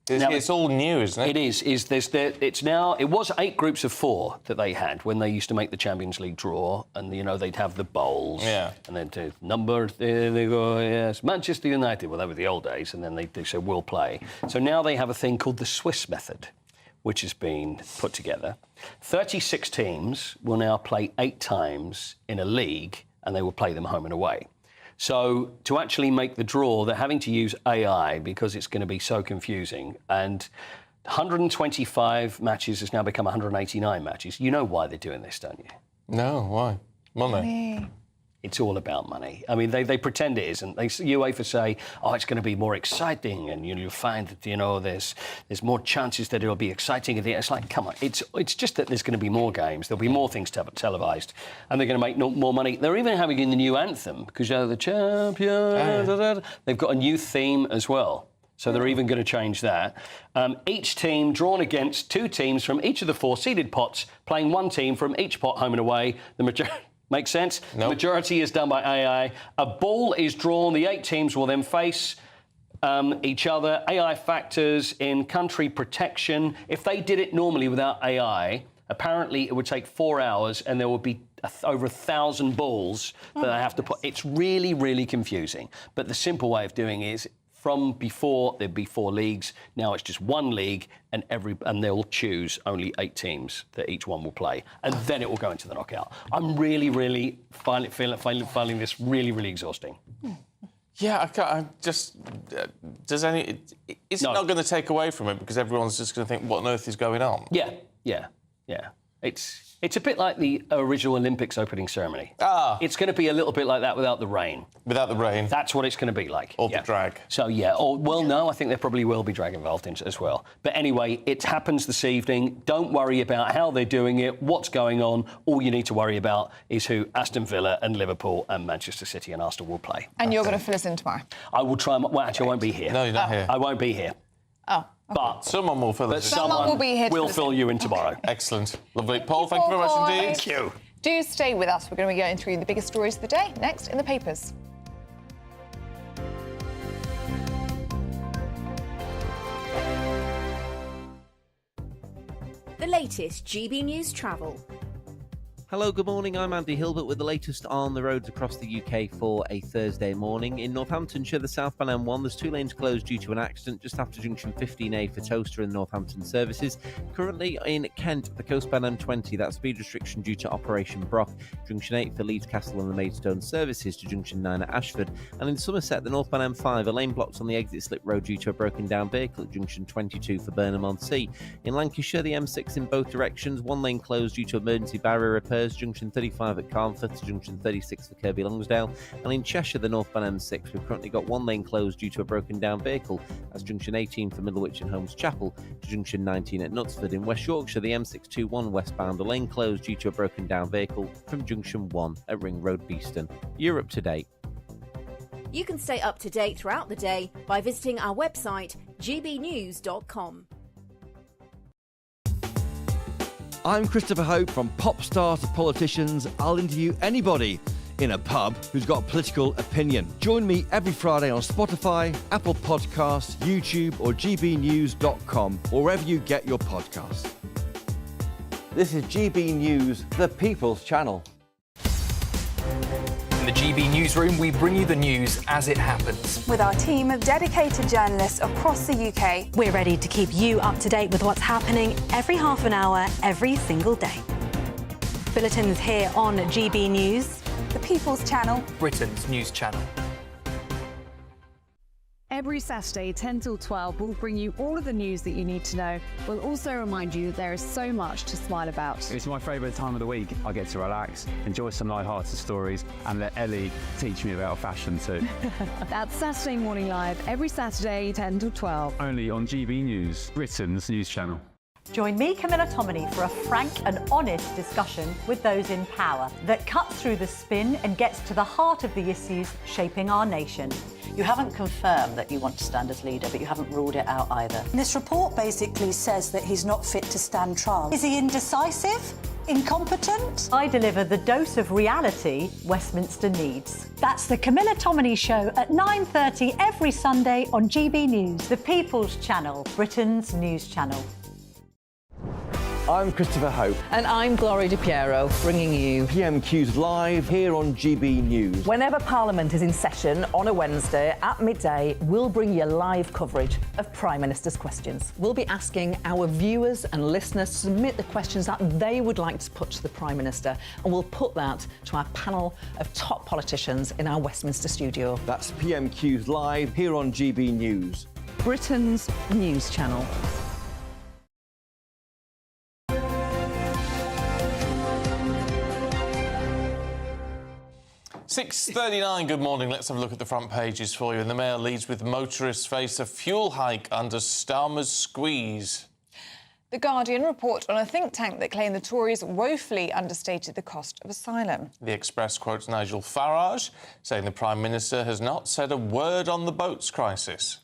S11: It's all new, isn't it?
S15: It is. It was 8 groups of 4 that they had when they used to make the Champions League draw, and they'd have the bowls, and then to number there they go. Yes, Manchester United. Well, that was the old days, and then they say we'll play. So now they have a thing called the Swiss method, which has been put together. 36 teams will now play 8 times in a league, and they will play them home and away. So to actually make the draw, they're having to use AI because it's going to be so confusing. And 125 matches has now become 189 matches. You know why they're doing this, don't you?
S11: No, why? Money.
S15: It's all about money. I mean, they pretend it isn't. UEFA say, oh, it's going to be more exciting, and you'll find that, there's more chances that it'll be exciting. It's like, come on, it's just that there's going to be more games, there'll be more things televised, and they're going to make more money. They're even having in the new anthem, because you're the champion. They've got a new theme as well. So they're even going to change that. Each team drawn against 2 teams from each of the 4 seeded pots, playing 1 team from each pot home and away. The majority... Makes sense? Nope. The majority is done by AI. A ball is drawn. The 8 teams will then face each other. AI factors in country protection. If they did it normally without AI, apparently it would take 4 hours and there would be over 1,000 balls that they have to put. It's really, really confusing. But the simple way of doing it is from before, there'd be 4 leagues. Now it's just 1 league, and they'll choose only 8 teams that each one will play, and then it will go into the knockout. I'm really, really finding this really, really exhausting.
S11: Yeah, it's not going to take away from it because everyone's just going to think, what on earth is going on?
S15: Yeah. It's a bit like the original Olympics opening ceremony. It's going to be a little bit like that without the rain.
S11: Without the rain?
S15: That's what it's going to be like.
S11: Or the drag.
S15: So, no, I think there probably will be drag involved in as well. But anyway, it happens this evening. Don't worry about how they're doing it, what's going on. All you need to worry about is who Aston Villa and Liverpool and Manchester City and Arsenal will play.
S14: And you're going to fill us in tomorrow?
S15: I will try. Well, actually, I won't be here.
S11: No, you're not here.
S15: I won't be here.
S14: Oh.
S15: But
S11: someone will fill us in.
S14: Someone will be here
S15: will fill you in tomorrow.
S11: Excellent. Lovely. Paul, thank you very much indeed.
S15: Thank you.
S14: Do stay with us. We're going to be going through the biggest stories of the day next in the papers.
S3: The latest GB News travel.
S8: Hello, good morning. I'm Andy Hilbert with the latest on the roads across the UK for a Thursday morning. In Northamptonshire, the southbound M1, there's 2 lanes closed due to an accident just after junction 15A for Toaster and Northampton services. Currently in Kent, the coastbound M20, that speed restriction due to Operation Brock. Junction 8 for Leeds Castle and the Maidstone services to junction 9 at Ashford. And in Somerset, the northbound M5, a lane blocked on the exit slip road due to a broken down vehicle at junction 22 for Burnham-on-Sea. In Lancashire, the M6 in both directions, 1 lane closed due to emergency barrier repairs. Junction 35 at Carnforth to junction 36 for Kirby Longsdale, and in Cheshire the northbound M6 we've currently got 1 lane closed due to a broken down vehicle. That's junction 18 for Middlewich and Holmes Chapel to junction 19 at Knutsford. In West Yorkshire the M621 westbound, a lane closed due to a broken down vehicle from junction 1 at Ring Road Beeston. You're up to date.
S3: You can stay up to date throughout the day by visiting our website gbnews.com.
S4: I'm Christopher Hope. From pop stars to politicians, I'll interview anybody in a pub who's got a political opinion. Join me every Friday on Spotify, Apple Podcasts, YouTube or gbnews.com, or wherever you get your podcasts. This is GB News, the People's Channel.
S9: In the GB Newsroom, we bring you the news as it happens.
S10: With our team of dedicated journalists across the UK,
S27: we're ready to keep you up to date with what's happening every half an hour, every single day. Bulletins here on GB News.
S10: The People's Channel.
S9: Britain's news channel.
S12: Every Saturday, 10 till 12, we'll bring you all of the news that you need to know. We'll also remind you there is so much to smile about.
S13: It's my favourite time of the week. I get to relax, enjoy some light-hearted stories, and let Ellie teach me about fashion too.
S12: That's Saturday Morning Live, every Saturday, 10 till 12.
S13: Only on GB News, Britain's news channel.
S17: Join me, Camilla Tominey, for a frank and honest discussion with those in power that cuts through the spin and gets to the heart of the issues shaping our nation.
S18: You haven't confirmed that you want to stand as leader, but you haven't ruled it out either.
S17: This report basically says that he's not fit to stand trial. Is he indecisive? Incompetent? I deliver the dose of reality Westminster needs. That's the Camilla Tominey Show at 9:30 every Sunday on GB News, the People's Channel, Britain's news channel.
S4: I'm Christopher Hope.
S6: And I'm Gloria Di Piero, bringing you
S4: PMQs live here on GB News.
S6: Whenever Parliament is in session on a Wednesday at midday, we'll bring you live coverage of Prime Minister's questions. We'll be asking our viewers and listeners to submit the questions that they would like to put to the Prime Minister, and we'll put that to our panel of top politicians in our Westminster studio.
S4: That's PMQs live here on GB News,
S6: Britain's news channel.
S11: 6:39, good morning. Let's have a look at the front pages for you. And the Mail leads with motorists face a fuel hike under Starmer's squeeze.
S14: The Guardian report on a think tank that claimed the Tories woefully understated the cost of asylum.
S11: The Express quotes Nigel Farage, saying the Prime Minister has not said a word on the boats crisis.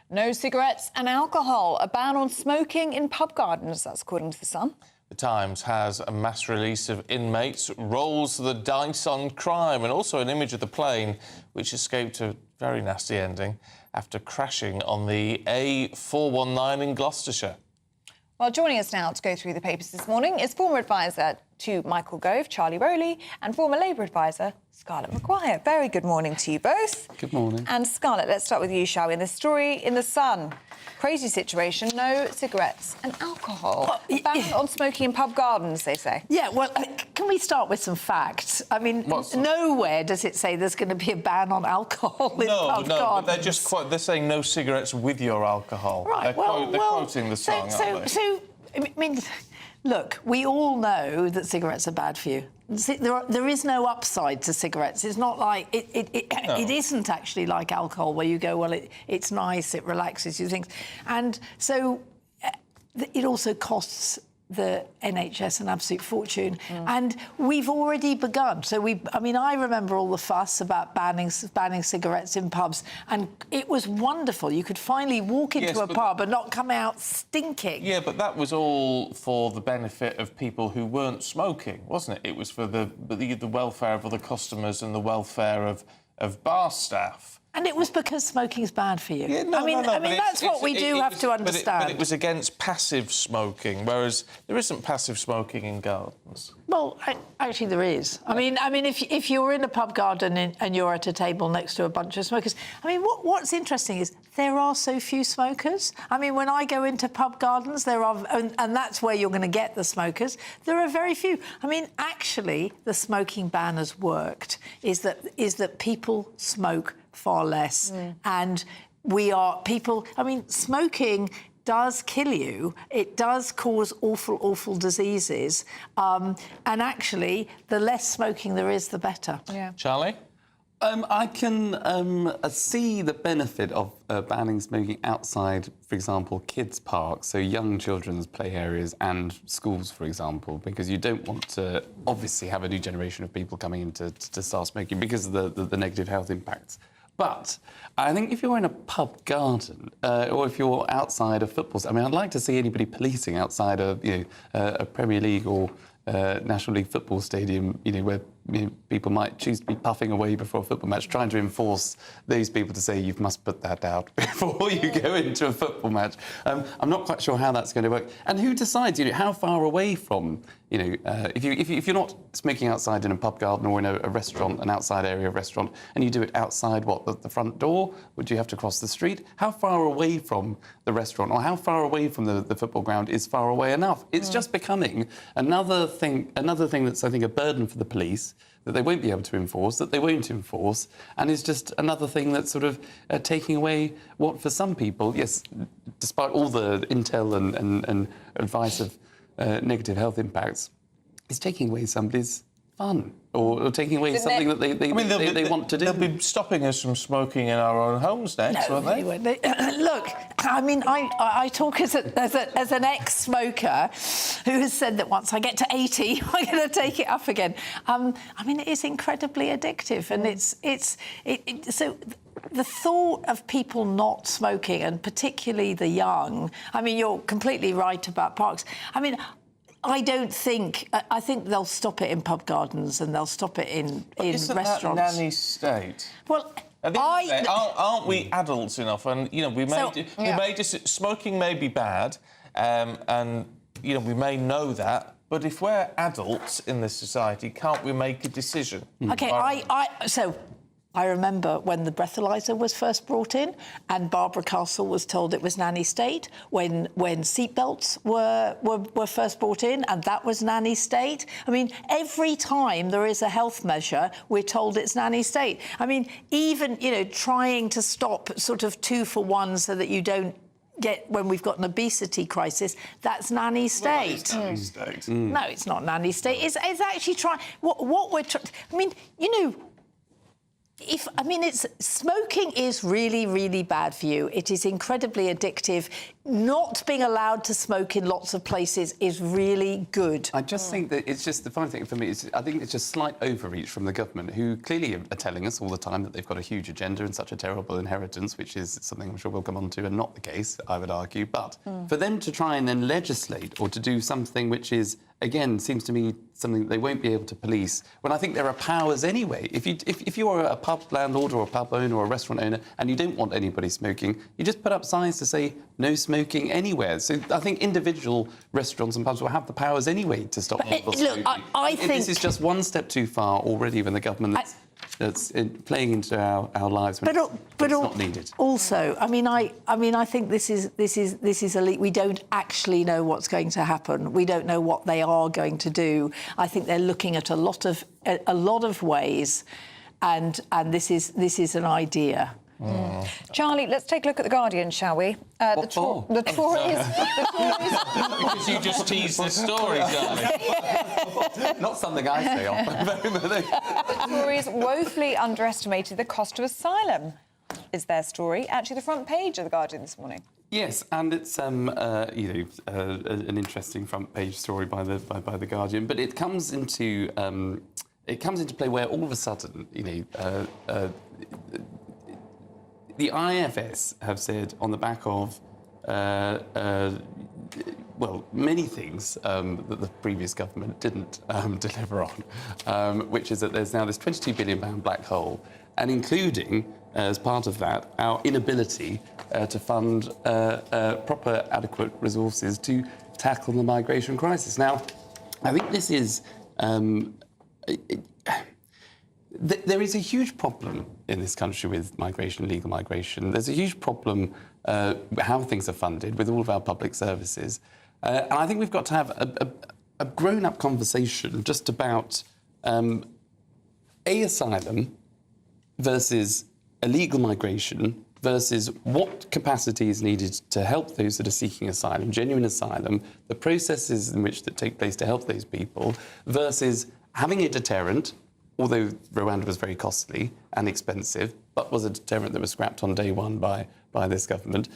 S14: No cigarettes and alcohol. A ban on smoking in pub gardens, that's according to The Sun.
S11: The Times has a mass release of inmates, rolls the dice on crime, and also an image of the plane, which escaped a very nasty ending after crashing on the A419 in Gloucestershire.
S14: Well, joining us now to go through the papers this morning is former advisor to Michael Gove, Charlie Rowley, and former Labour advisor, Scarlett Maguire. Very good morning to you both.
S2: Good morning.
S14: And Scarlett, let's start with you, shall we? In the story in The Sun, crazy situation, no cigarettes and alcohol. Ban on smoking in pub gardens, they say.
S16: Yeah, well, can we start with some facts? I mean, nowhere does it say there's going to be a ban on alcohol in pub gardens.
S11: But they're saying no cigarettes with your alcohol.
S16: Right,
S11: They're quoting the song, aren't they?
S16: So, I mean, look, we all know that cigarettes are bad for you. There is no upside to cigarettes. It's not like... It isn't actually like alcohol, where you go, well, it's nice, it relaxes you, things. And so it also costs the NHS an absolute fortune. And we've already begun. So I remember all the fuss about banning cigarettes in pubs, and it was wonderful. You could finally walk into a pub and not come out stinking.
S11: Yeah, but that was all for the benefit of people who weren't smoking, wasn't it? It was for the welfare of other customers and the welfare of bar staff.
S16: And it was because smoking's bad for you.
S11: Yeah,
S16: that's what we do have to understand.
S11: But it was against passive smoking, whereas there isn't passive smoking in gardens.
S16: Well, actually there is. I mean, if you're in a pub garden and you're at a table next to a bunch of smokers, I mean, what's interesting is there are so few smokers. I mean, when I go into pub gardens, there are, and that's where you're going to get the smokers, there are very few. I mean, actually, the smoking ban has worked, is that people smoke far less. And smoking does kill you. It does cause awful, awful diseases. And actually, the less smoking there is, the better.
S14: Yeah.
S11: Charlie?
S2: I can see the benefit of banning smoking outside, for example, kids' parks, so young children's play areas and schools, for example, because you don't want to obviously have a new generation of people coming in to start smoking because of the negative health impacts. But I think if you're in a pub garden or if you're outside a football... I'd like to see anybody policing outside a Premier League or National League football stadium, where people might choose to be puffing away before a football match, trying to enforce those people to say you must put that out before you go into a football match. I'm not quite sure how that's going to work. And who decides, how far away from, if you're not smoking outside in a pub garden or in a restaurant, an outside area restaurant, and you do it outside, the front door? Would you have to cross the street? How far away from the restaurant or how far away from the football ground is far away enough? It's just becoming another thing that's, I think, a burden for the police, that they won't be able to enforce, that they won't enforce, and is just another thing that's sort of taking away what, for some people, yes, despite all the intel and advice of negative health impacts, is taking away somebody's fun or taking away something that they want to do.
S11: They'll be stopping us from smoking in our own homes next, won't they?
S16: Look, I talk as an ex-smoker who has said that once I get to 80, I'm going to take it up again. It is incredibly addictive, and so the thought of people not smoking, and particularly the young. You're completely right about parks. I don't think... I think they'll stop it in pub gardens and they'll stop it in restaurants.
S11: Isn't that nanny state?
S16: Well,
S11: aren't we adults enough? And, you know, we may just... Smoking may be bad, and, you know, we may know that, but if we're adults in this society, can't we make a decision?
S16: OK, I remember when the breathalyzer was first brought in and Barbara Castle was told it was nanny state, when seatbelts were first brought in and that was nanny state. I mean, every time there is a health measure, we're told it's nanny state. I mean, even, you know, trying to stop sort of 2-for-1 so that you don't get when we've got an obesity crisis, that's nanny state.
S11: Well, nanny state.
S16: No, it's not nanny state. It's actually trying... What we're trying... I mean, you know... smoking is really, really bad for you. It is incredibly addictive. Not being allowed to smoke in lots of places is really good.
S2: I just think that it's just the funny thing for me is I think it's just slight overreach from the government, who clearly are telling us all the time that they've got a huge agenda and such a terrible inheritance, which is something I'm sure we'll come on to, and not the case, I would argue. But for them to try and then legislate or to do something which is, again, seems to me something that they won't be able to police, when I think there are powers anyway. If you are a pub landlord or a pub owner or a restaurant owner and you don't want anybody smoking, you just put up signs to say no smoking anywhere. So I think individual restaurants and pubs will have the powers anyway to stop people smoking.
S16: Look, I think...
S2: This is just one step too far already when the government... that's playing into our lives when it's not needed.
S16: Also, I mean, I think this is elite. We don't actually know what's going to happen. We don't know what they are going to do. I think they're looking at a lot of ways, and this is an idea.
S14: Charlie, let's take a look at The Guardian, shall we? The Tories...
S11: Because you just teased the story, darling.
S2: Not something I say often.
S14: The Tories woefully underestimated the cost of asylum, is their story. Actually, the front page of The Guardian this morning.
S2: Yes, and it's an interesting front page story by the Guardian, but it comes into play where all of a sudden, the IFS have said on the back of, many things that the previous government didn't deliver on, which is that there's now this £22 billion black hole, and including, as part of that, our inability to fund proper, adequate resources to tackle the migration crisis. Now, I think this is... There is a huge problem in this country with migration, legal migration. There's a huge problem how things are funded with all of our public services. And I think we've got to have a grown-up conversation just about asylum versus illegal migration versus what capacity is needed to help those that are seeking asylum, genuine asylum, the processes in which that take place to help those people, versus having a deterrent, although Rwanda was very costly and expensive, but was a deterrent that was scrapped on day one by this government.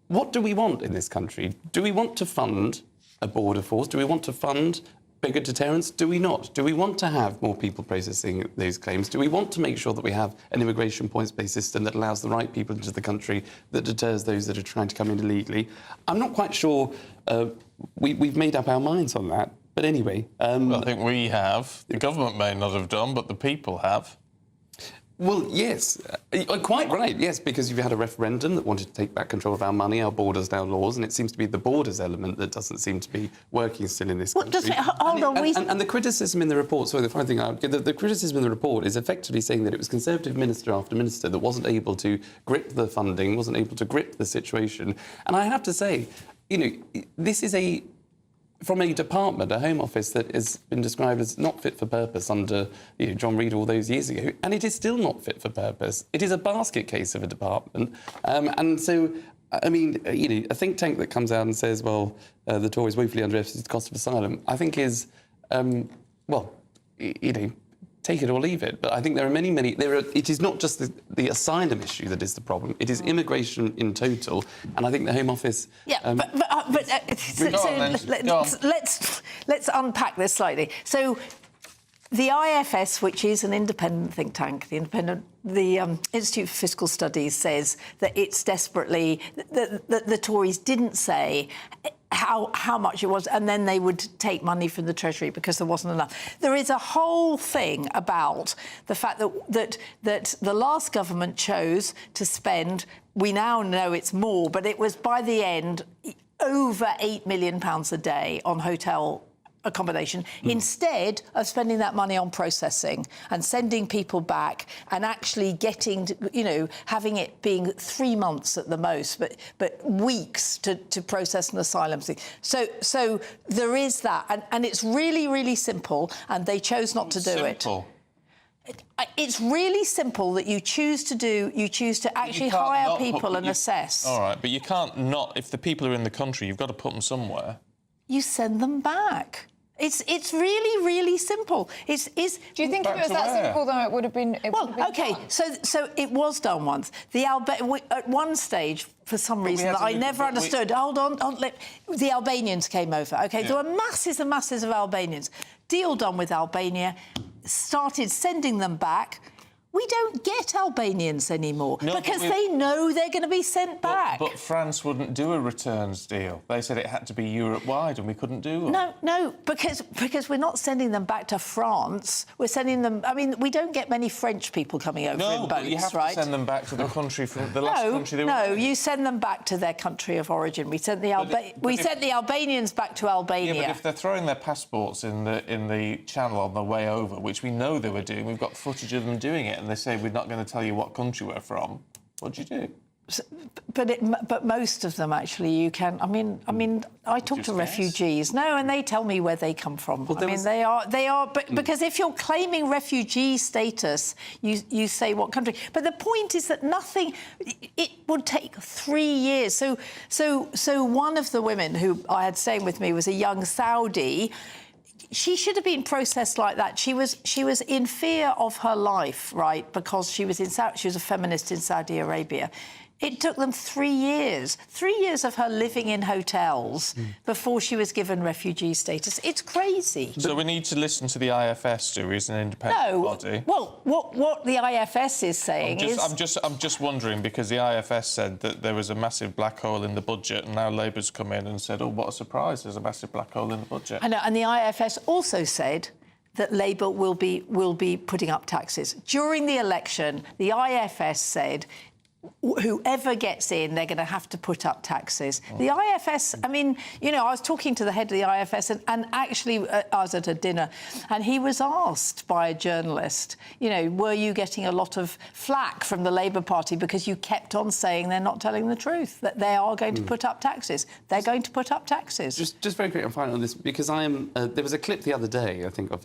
S2: What do we want in this country? Do we want to fund a border force? Do we want to fund bigger deterrents? Do we not? Do we want to have more people processing those claims? Do we want to make sure that we have an immigration points-based system that allows the right people into the country, that deters those that are trying to come in illegally? I'm not quite sure we've made up our minds on that. But anyway...
S11: I think we have. The government may not have done, but the people have.
S2: Well, yes. Quite right, yes, because you've had a referendum that wanted to take back control of our money, our borders, our laws, and it seems to be the borders element that doesn't seem to be working still in this country. And the criticism in the report... Sorry, the final thing... The criticism in the report is effectively saying that it was Conservative minister after minister that wasn't able to grip the funding, wasn't able to grip the situation. And I have to say, this is from a department, a Home Office that has been described as not fit for purpose under John Reid all those years ago, and it is still not fit for purpose. It is a basket case of a department. And so, I mean, a think tank that comes out and says, well, the Tories woefully underestimated the cost of asylum, I think is, take it or leave it. But I think there are many... It is not just the asylum issue that is the problem. It is immigration in total. And I think the Home Office...
S16: Let's unpack this slightly. So the IFS, which is an independent think tank, the Institute for Fiscal Studies says that it's desperately... that the Tories didn't say... how much it was, and then they would take money from the Treasury because there wasn't enough. There is a whole thing about the fact that the last government chose to spend, we now know it's more, but it was by the end over £8 million a day on hotel accommodation, instead of spending that money on processing and sending people back and actually getting, having it being 3 months at the most, but weeks to process an asylum thing. So there is that, and it's really, really simple, and they chose not to do it. It's really simple that you choose to actually hire people and assess.
S11: All right, but you can't not, if the people are in the country, you've got to put them somewhere.
S16: You send them back. It's really, really simple.
S14: Do you think if it was that simple, though, it would have been...
S16: OK, so it was done once. At one stage, for some reason that I never understood... Hold on, the Albanians came over, OK? There were masses and masses of Albanians. Deal done with Albania, started sending them back. We don't get Albanians anymore because they know they're going to be sent back.
S11: But France wouldn't do a returns deal. They said it had to be Europe-wide and we couldn't do one.
S16: No, because we're not sending them back to France. We're sending them... I mean, we don't get many French people coming over in boats, right?
S11: No, but you have to send them back to the country from the last country they were in.
S16: No, you send them back to their country of origin. We sent the Albanians back to Albania.
S11: Yeah, but if they're throwing their passports in the channel on the way over, which we know they were doing, we've got footage of them doing it, and they say we're not going to tell you what country we're from, what do you do?
S16: But most of them actually you can. I mean, I talk to refugees, and they tell me where they come from. They are. But because if you're claiming refugee status, you say what country. But the point is that nothing. It would take 3 years. So one of the women who I had staying with me was a young Saudi. She should have been processed like that. She was in fear of her life, right? Because she was a feminist in Saudi Arabia. It took them 3 years. 3 years of her living in hotels before she was given refugee status. It's crazy.
S11: So we need to listen to the IFS, who is an independent body.
S16: Well, what the IFS is saying is...
S11: I'm just wondering, because the IFS said that there was a massive black hole in the budget, and now Labour's come in and said, oh, what a surprise, there's a massive black hole in the budget.
S16: I know, and the IFS also said that Labour will be putting up taxes. During the election, the IFS said... whoever gets in, they're going to have to put up taxes. The IFS, I was talking to the head of the IFS and actually I was at a dinner and he was asked by a journalist, were you getting a lot of flack from the Labour Party because you kept on saying they're not telling the truth, that they are going to put up taxes. They're going to put up taxes.
S2: Just very quick, I'm final on this, because there was a clip the other day, I think, of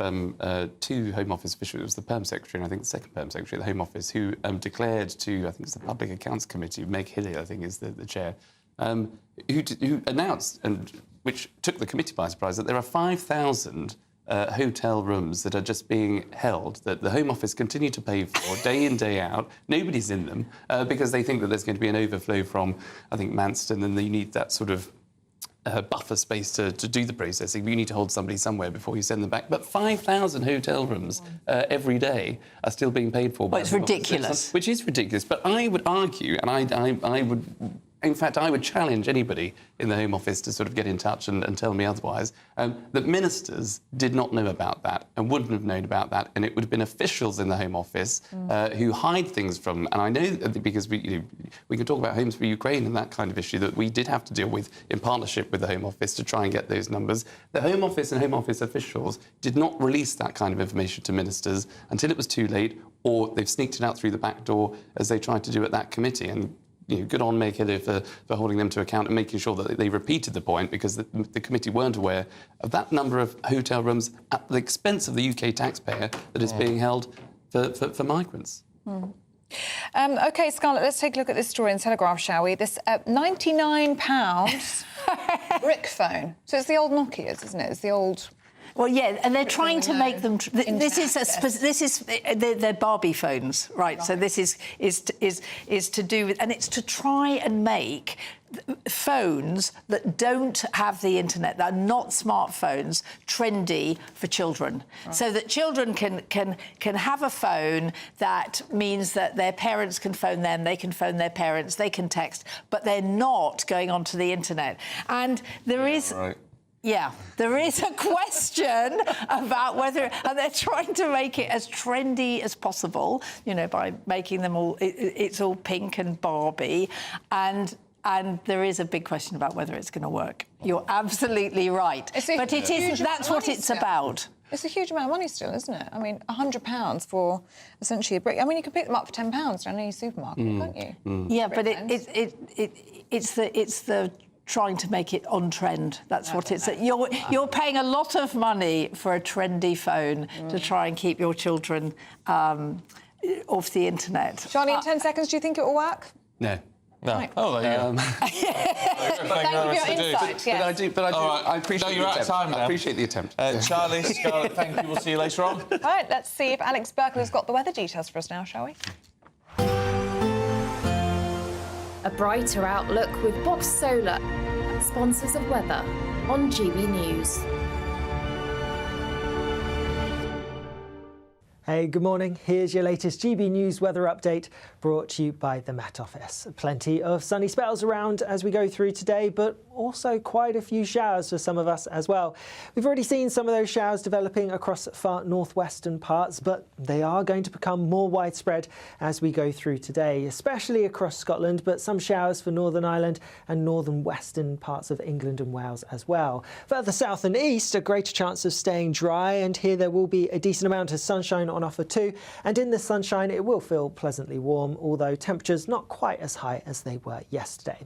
S2: two Home Office officials. It was the Perm Secretary and I think the second Perm Secretary of the Home Office who declared to, I think it's the Public Accounts Committee, Meg Hilly, I think, is the chair, who announced, and which took the committee by surprise, that there are 5,000 hotel rooms that are just being held, that the Home Office continue to pay for day in, day out. Nobody's in them because they think that there's going to be an overflow from, I think, Manston, and you need that sort of buffer space to do the processing. You need to hold somebody somewhere before you send them back. But 5,000 hotel rooms every day are still being paid for.
S16: Well, it's ridiculous.
S2: Which is ridiculous. But I would argue, and I would... In fact, I would challenge anybody in the Home Office to sort of get in touch and tell me otherwise, that ministers did not know about that and wouldn't have known about that, and it would have been officials in the Home Office who hide things from... And I know that because we can talk about Homes for Ukraine and that kind of issue that we did have to deal with in partnership with the Home Office to try and get those numbers. The Home Office and Home Office officials did not release that kind of information to ministers until it was too late, or they've sneaked it out through the back door as they tried to do at that committee. And good on Meg Hilly for holding them to account and making sure that they repeated the point, because the committee weren't aware of that number of hotel rooms at the expense of the UK taxpayer that is being held for migrants.
S14: OK, Scarlett, let's take a look at this story in Telegraph, shall we? This £99 brick phone. So it's the old Nokias, isn't it? It's the old...
S16: Well, yeah, and they're trying to make them... They're Barbie phones, right? So this is to do with... And it's to try and make phones that don't have the internet, that are not smartphones, trendy for children. Right. So that children can have a phone that means that their parents can phone them, they can phone their parents, they can text, but they're not going onto the internet. And there is...
S11: Right.
S16: Yeah, there is a question about whether... And they're trying to make it as trendy as possible, you know, by making them all... It's all pink and Barbie. And there is a big question about whether it's going to work. You're absolutely right. But it is... That's what it's about.
S14: It's a huge amount of money still, isn't it? I mean, £100 for essentially a brick. I mean, you can pick them up for £10 down any supermarket, can't you?
S16: Yeah, but it's the trying to make it on trend. That's what it's. You're paying a lot of money for a trendy phone to try and keep your children off the internet.
S14: Charlie, in 10 seconds, do you think it will work?
S2: No.
S11: No.
S14: Right.
S11: Oh, there you go.
S14: Thank you for your insight. Yes.
S2: But I appreciate
S11: you're out of time now.
S2: I appreciate the attempt.
S11: Charlie, Scarlett, thank you. We'll see you later on.
S14: All right, let's see if Alex Berkeley has got the weather details for us now, shall we?
S1: A brighter outlook with Box Solar, sponsors of weather on GB News.
S19: Hey, good morning. Here's your latest GB News weather update brought to you by the Met Office. Plenty of sunny spells around as we go through today, but also quite a few showers for some of us as well. We've already seen some of those showers developing across far northwestern parts, but they are going to become more widespread as we go through today, especially across Scotland, but some showers for Northern Ireland and northern western parts of England and Wales as well. Further south and east, a greater chance of staying dry, and here there will be a decent amount of sunshine on offer too, and in the sunshine it will feel pleasantly warm, although temperatures not quite as high as they were yesterday.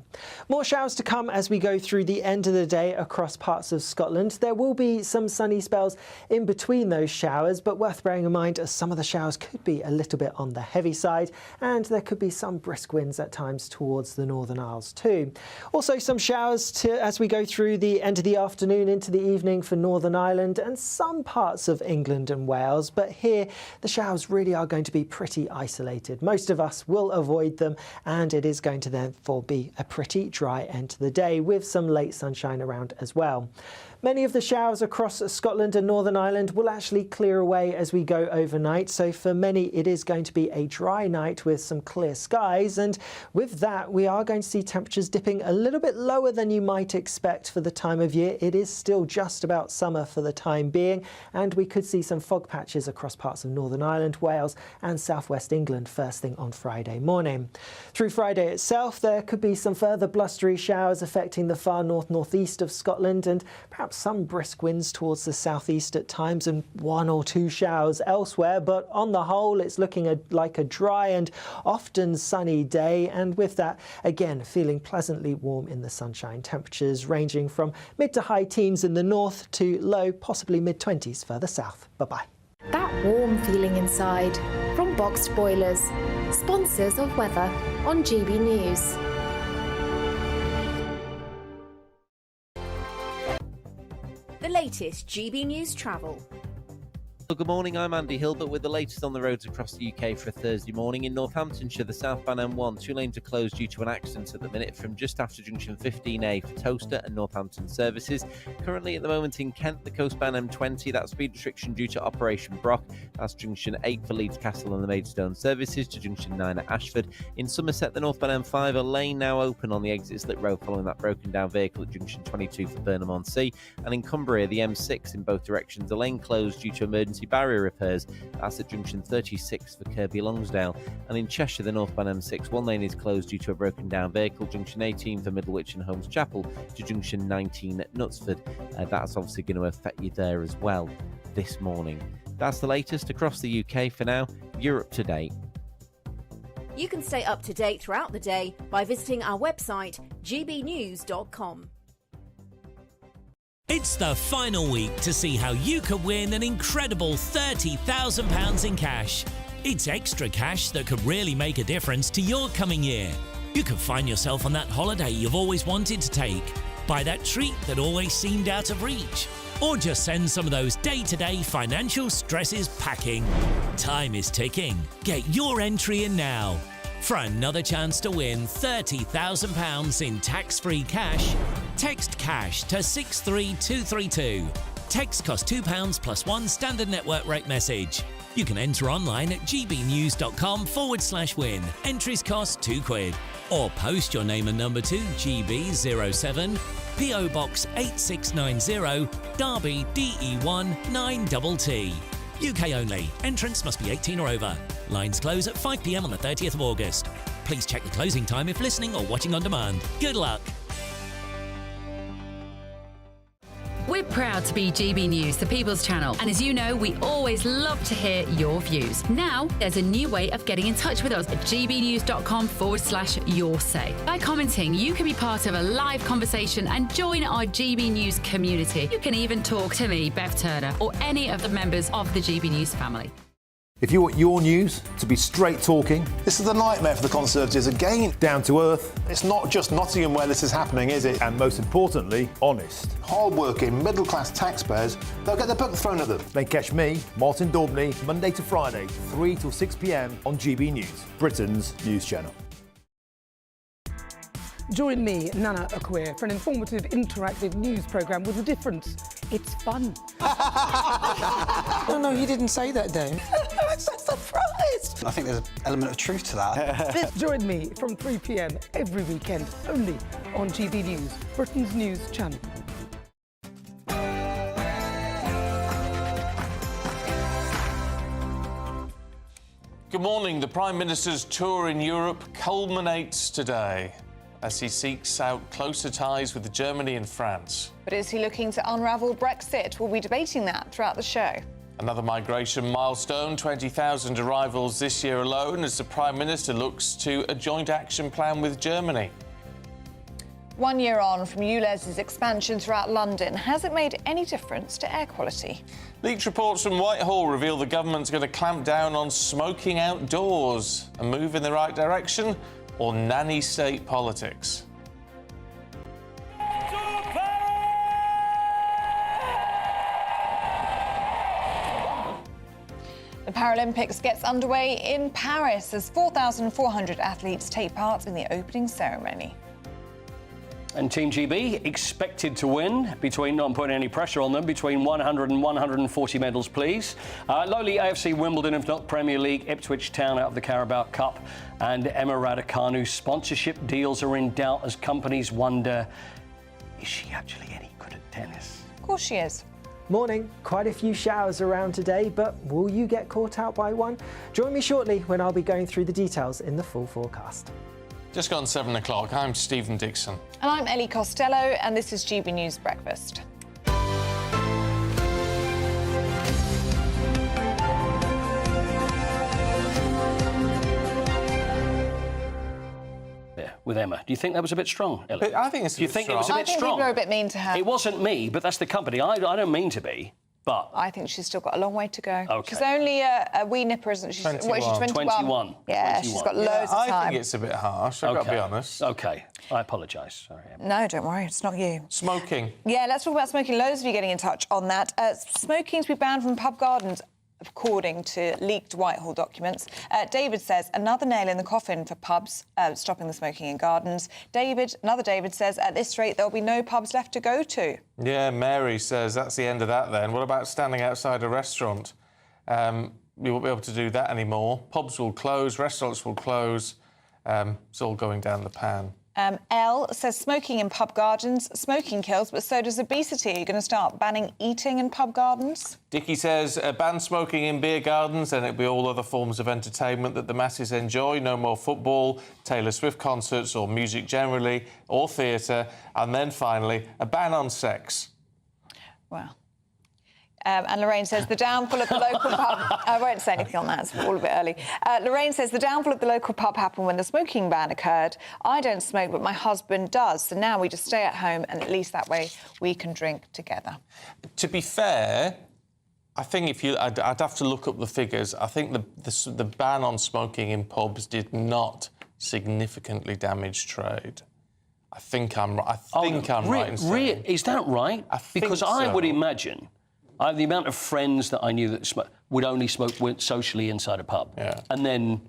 S19: More showers to come as we go through the end of the day across parts of Scotland. There will be some sunny spells in between those showers, but worth bearing in mind as some of the showers could be a little bit on the heavy side, and there could be some brisk winds at times towards the Northern Isles too. Also some showers as we go through the end of the afternoon into the evening for Northern Ireland and some parts of England and Wales, but here the showers really are going to be pretty isolated. Most of us will avoid them, and it is going to therefore be a pretty dry end to the day with some late sunshine around as well. Many of the showers across Scotland and Northern Ireland will actually clear away as we go overnight, so for many it is going to be a dry night with some clear skies, and with that we are going to see temperatures dipping a little bit lower than you might expect for the time of year. It is still just about summer for the time being, and we could see some fog patches across parts of Northern Ireland, Wales and southwest England first thing on Friday morning. Through Friday itself there could be some further blustery showers affecting the far northeast of Scotland, and perhaps some brisk winds towards the southeast at times and one or two showers elsewhere, but on the whole it's looking like a dry and often sunny day, and with that again feeling pleasantly warm in the sunshine, temperatures ranging from mid to high teens in the north to low possibly mid-20s further south. Bye-bye.
S1: That warm feeling inside from Boxed Boilers, sponsors of weather on GB News.
S3: The latest GB News travel.
S8: Good morning, I'm Andy Hilbert with the latest on the roads across the UK for a Thursday morning. In Northamptonshire, the southbound M1, two lanes are closed due to an accident at the minute from just after junction 15A for Towcester and Northampton services. Currently at the moment in Kent, the coastbound M20, that speed restriction due to Operation Brock. That's junction 8 for Leeds Castle and the Maidstone services to junction 9 at Ashford. In Somerset, the northbound M5, a lane now open on the exit Slip Road following that broken down vehicle at junction 22 for Burnham-on-Sea. And in Cumbria, the M6 in both directions, a lane closed due to emergency barrier repairs. That's at junction 36 for Kirby Longsdale. And in Cheshire, the northbound M6, one lane is closed due to a broken down vehicle, junction 18 for Middlewich and Holmes Chapel to junction 19 at Knutsford. That's obviously going to affect you there as well this morning. That's the latest across the UK. For now, you're up to date.
S3: You can stay up to date throughout the day by visiting our website gbnews.com.
S20: It's the final week to see how you could win an incredible £30,000 in cash. It's extra cash that could really make a difference to your coming year. You could find yourself on that holiday you've always wanted to take, buy that treat that always seemed out of reach, or just send some of those day-to-day financial stresses packing. Time is ticking. Get your entry in now. For another chance to win £30,000 in tax-free cash, text CASH to 63232. Text costs £2 plus one standard network rate message. You can enter online at gbnews.com/win. Entries cost £2. Or post your name and number to GB07, PO Box 8690, Derby DE1 9TT. UK only. Entrants must be 18 or over. Lines close at 5 p.m. on the 30th of August. Please check the closing time if listening or watching on demand. Good luck.
S7: We're proud to be GB News, the People's Channel. And as you know, we always love to hear your views. Now, there's a new way of getting in touch with us at gbnews.com/your-say. By commenting, you can be part of a live conversation and join our GB News community. You can even talk to me, Bev Turner, or any of the members of the GB News family. If you want your news to be straight talking...
S21: This is a nightmare for the Conservatives again.
S7: Down to earth.
S21: It's not just Nottingham where this is happening, is it?
S7: And most importantly, honest.
S21: Hard-working, middle-class taxpayers, they'll get their book thrown at them.
S7: Then catch me, Martin Daubney, Monday to Friday, 3 till 6 p.m. on GB News, Britain's news channel.
S22: Join me, Nana Akwe, for an informative, interactive news programme with a difference. It's fun.
S23: No, he didn't say that, Dave.
S22: I'm so surprised.
S23: I think there's an element of truth to that.
S22: Join me from 3 p.m. every weekend, only on GB News, Britain's news channel.
S11: Good morning. The Prime Minister's tour in Europe culminates today as he seeks out closer ties with Germany and France.
S14: But is he looking to unravel Brexit? We'll be debating that throughout the show.
S11: Another migration milestone, 20,000 arrivals this year alone, as the Prime Minister looks to a joint action plan with Germany.
S14: 1 year on from ULEZ's expansion throughout London, has it made any difference to air quality?
S11: Leaked reports from Whitehall reveal the government's going to clamp down on smoking outdoors. A move in the right direction, or nanny state politics?
S14: The Paralympics gets underway in Paris as 4,400 athletes take part in the opening ceremony.
S15: And Team GB expected to win, not putting any pressure on them, between 100 and 140 medals, please. Lowly AFC Wimbledon, if not Premier League, Ipswich Town out of the Carabao Cup, and Emma Raducanu sponsorship deals are in doubt as companies wonder, is she actually any good at tennis?
S14: Of course she is.
S19: Morning. Quite a few showers around today, but will you get caught out by one? Join me shortly when I'll be going through the details in the full forecast.
S11: Just gone 7 o'clock. I'm Stephen Dixon.
S14: And I'm Ellie Costello, and this is GB News Breakfast.
S15: Yeah, with Emma. Do you think that was a bit strong, Ellie?
S11: I think it's a bit strong.
S15: Do you think it was a bit strong?
S14: I think people are a bit mean to her.
S15: It wasn't me, but that's the company. I don't mean to be. But
S14: I think she's still got a long way to go.
S15: Okay.
S14: She's only a wee nipper, isn't she?
S11: 21.
S14: What is she, 21?
S15: 21.
S14: Yeah,
S15: 21.
S14: she's got loads of time.
S11: I think it's a bit harsh, I've got to be honest.
S15: OK, I apologise. Sorry, Emma.
S14: No, don't worry, it's not you.
S11: Smoking.
S14: Yeah, let's talk about smoking. Loads of you getting in touch on that. Smoking to be banned from pub gardens, according to leaked Whitehall documents. David says another nail in the coffin for pubs stopping the smoking in gardens. Another David says at this rate there'll be no pubs left to go to.
S11: Yeah, Mary says that's the end of that then. What about standing outside a restaurant? You won't be able to do that anymore. Pubs will close, restaurants will close. It's all going down the pan.
S14: Elle says smoking in pub gardens. Smoking kills, but so does obesity. Are you going to start banning eating in pub gardens?
S11: Dickie says ban smoking in beer gardens, then it'll be all other forms of entertainment that the masses enjoy. No more football, Taylor Swift concerts or music generally, or theatre. And then finally, a ban on sex.
S14: Wow. And Lorraine says the downfall of the local pub... I won't say anything on that, it's all a bit early. Lorraine says the downfall of the local pub happened when the smoking ban occurred. I don't smoke, but my husband does. So now we just stay at home and at least that way we can drink together.
S11: To be fair, I think I'd have to look up the figures. I think the ban on smoking in pubs did not significantly damage trade. I think I'm right in saying.
S15: Is that right? Because I would imagine... the amount of friends that I knew that would only smoke socially inside a pub.
S11: Yeah.
S15: And then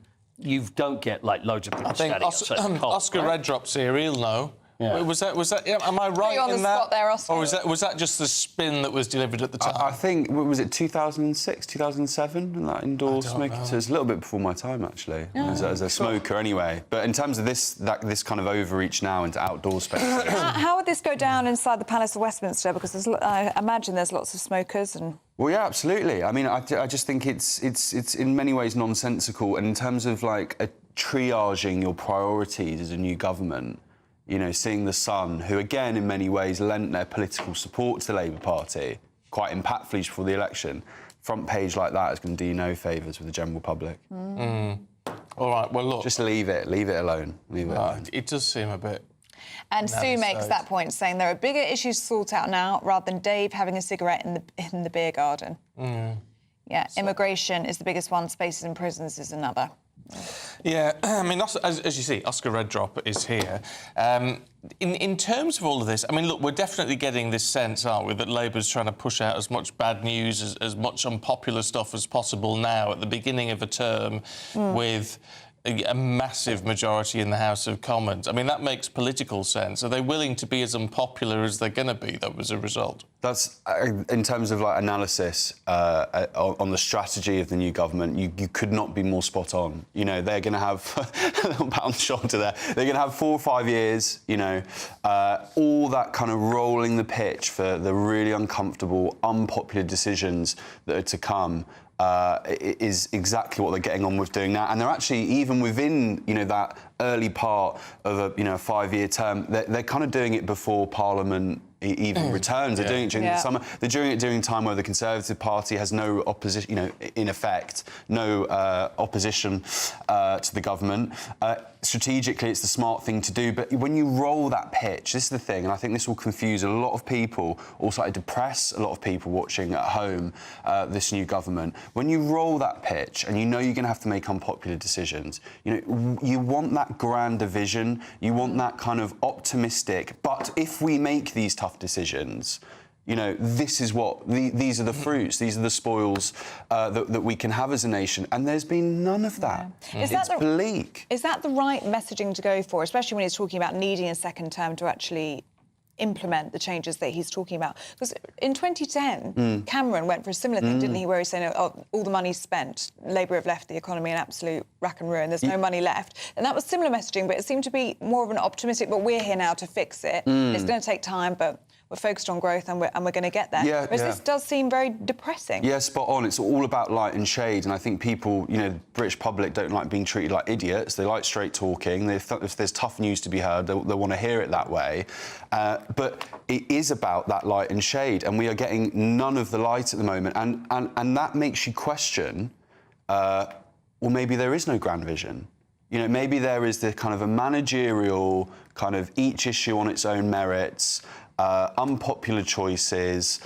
S15: you don't get like loads of people
S11: I think
S15: standing up.
S11: Oscar Reddrop's here. He'll know.
S15: Yeah.
S11: Was that? Yeah, am I right
S14: on
S11: in
S14: the
S11: that?
S14: spot there, Oscar.
S11: Or was that just the spin that was delivered at the time?
S5: I think, was it 2006, 2007, and that indoor smoking? So it's a little bit before my time, actually, as a smoker anyway. But in terms of this kind of overreach now into outdoor spaces...
S14: How would this go down inside the Palace of Westminster? Because I imagine there's lots of smokers and...
S5: Well, yeah, absolutely. I mean, I just think it's in many ways nonsensical. And in terms of, like, triaging your priorities as a new government... You know, seeing the Sun, who again in many ways lent their political support to the Labour Party quite impactfully before the election, front page like that is going to do you no favours with the general public.
S11: All right, well, look...
S5: Just leave it alone.
S11: It does seem a bit...
S14: And Sue makes that point, saying there are bigger issues to sort out now rather than Dave having a cigarette in the beer garden. Yeah, immigration is the biggest one, spaces in prisons is another.
S11: Yeah, I mean, as you see, Oscar Reddrop is here. In terms of all of this, I mean, look, we're definitely getting this sense, aren't we, that Labour's trying to push out as much bad news, as much unpopular stuff as possible now at the beginning of a term with a massive majority in the House of Commons. I mean, that makes political sense. Are they willing to be as unpopular as they're going to be, though, as a result?
S5: That's, in terms of, like, analysis on the strategy of the new government, you could not be more spot on. You know, they're going to have, a little pat on the shoulder there, they're going to have 4 or 5 years, you know, all that kind of rolling the pitch for the really uncomfortable, unpopular decisions that are to come. Is exactly what they're getting on with doing now, and they're actually, even within, you know, that early part of a 5-year term, they're kind of doing it before Parliament even returns. They're doing it during the summer. They're doing it during a time where the Conservative Party has no opposition, you know, in effect, no opposition to the government. Strategically, it's the smart thing to do, but when you roll that pitch, this is the thing, and I think this will confuse a lot of people, also depress a lot of people watching at home this new government. When you roll that pitch and you know you're going to have to make unpopular decisions, you know, you want that grander vision, you want that kind of optimistic, but if we make these tough decisions, you know, this is what... these are the fruits, these are the spoils that we can have as a nation, and there's been none of that. It's bleak.
S14: Is that the right messaging to go for, especially when he's talking about needing a second term to actually implement the changes that he's talking about? Because in 2010, Cameron went for a similar thing, didn't he, where he's saying, oh, all the money's spent, Labour have left the economy in absolute rack and ruin, there's no money left. And that was similar messaging, but it seemed to be more of an optimistic, but we're here now to fix it. It's going to take time, but... we're focused on growth and we're going to get there. Whereas this does seem very depressing.
S5: Yeah, spot on. It's all about light and shade, and I think people, you know, the British public don't like being treated like idiots. They like straight talking. If there's tough news to be heard, they'll want to hear it that way. But it is about that light and shade, and we are getting none of the light at the moment, and that makes you question, well, maybe there is no grand vision. You know, maybe there is the kind of a managerial, kind of each issue on its own merits, unpopular choices,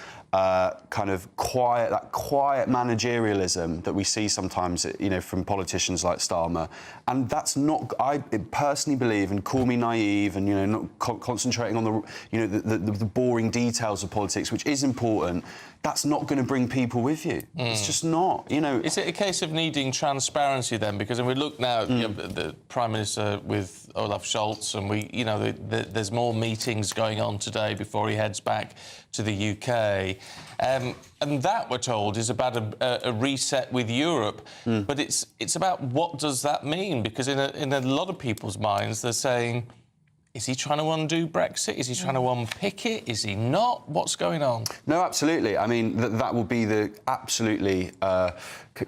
S5: kind of quiet managerialism that we see sometimes, you know, from politicians like Starmer. And that's not, I personally believe, and call me naive and, you know, not concentrating on the, you know, the boring details of politics, which is important, that's not going to bring people with you. It's just not, you know.
S11: Is it a case of needing transparency then? Because when we look now at the Prime Minister with Olaf Scholz, and we, you know, there's more meetings going on today before he heads back to the UK. And that, we're told, is about a reset with Europe. But it's about what does that mean? Because in a lot of people's minds, they're saying, is he trying to undo Brexit? Is he trying to unpick it? Is he not? What's going on?
S5: No, absolutely. I mean, that will be the absolutely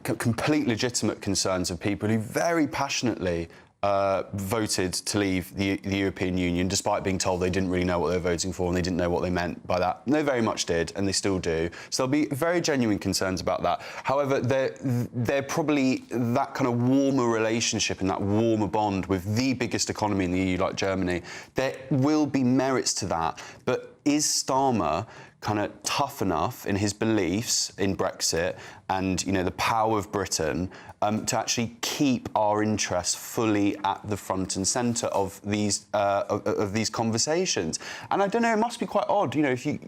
S5: complete legitimate concerns of people who very passionately voted to leave the European Union, despite being told they didn't really know what they were voting for and they didn't know what they meant by that. And they very much did, and they still do. So there'll be very genuine concerns about that. However, they're probably that kind of warmer relationship and that warmer bond with the biggest economy in the EU, like Germany. There will be merits to that, but is Starmer kind of tough enough in his beliefs in Brexit and, you know, the power of Britain to actually keep our interests fully at the front and centre of these conversations. And I don't know, it must be quite odd, you know, if you,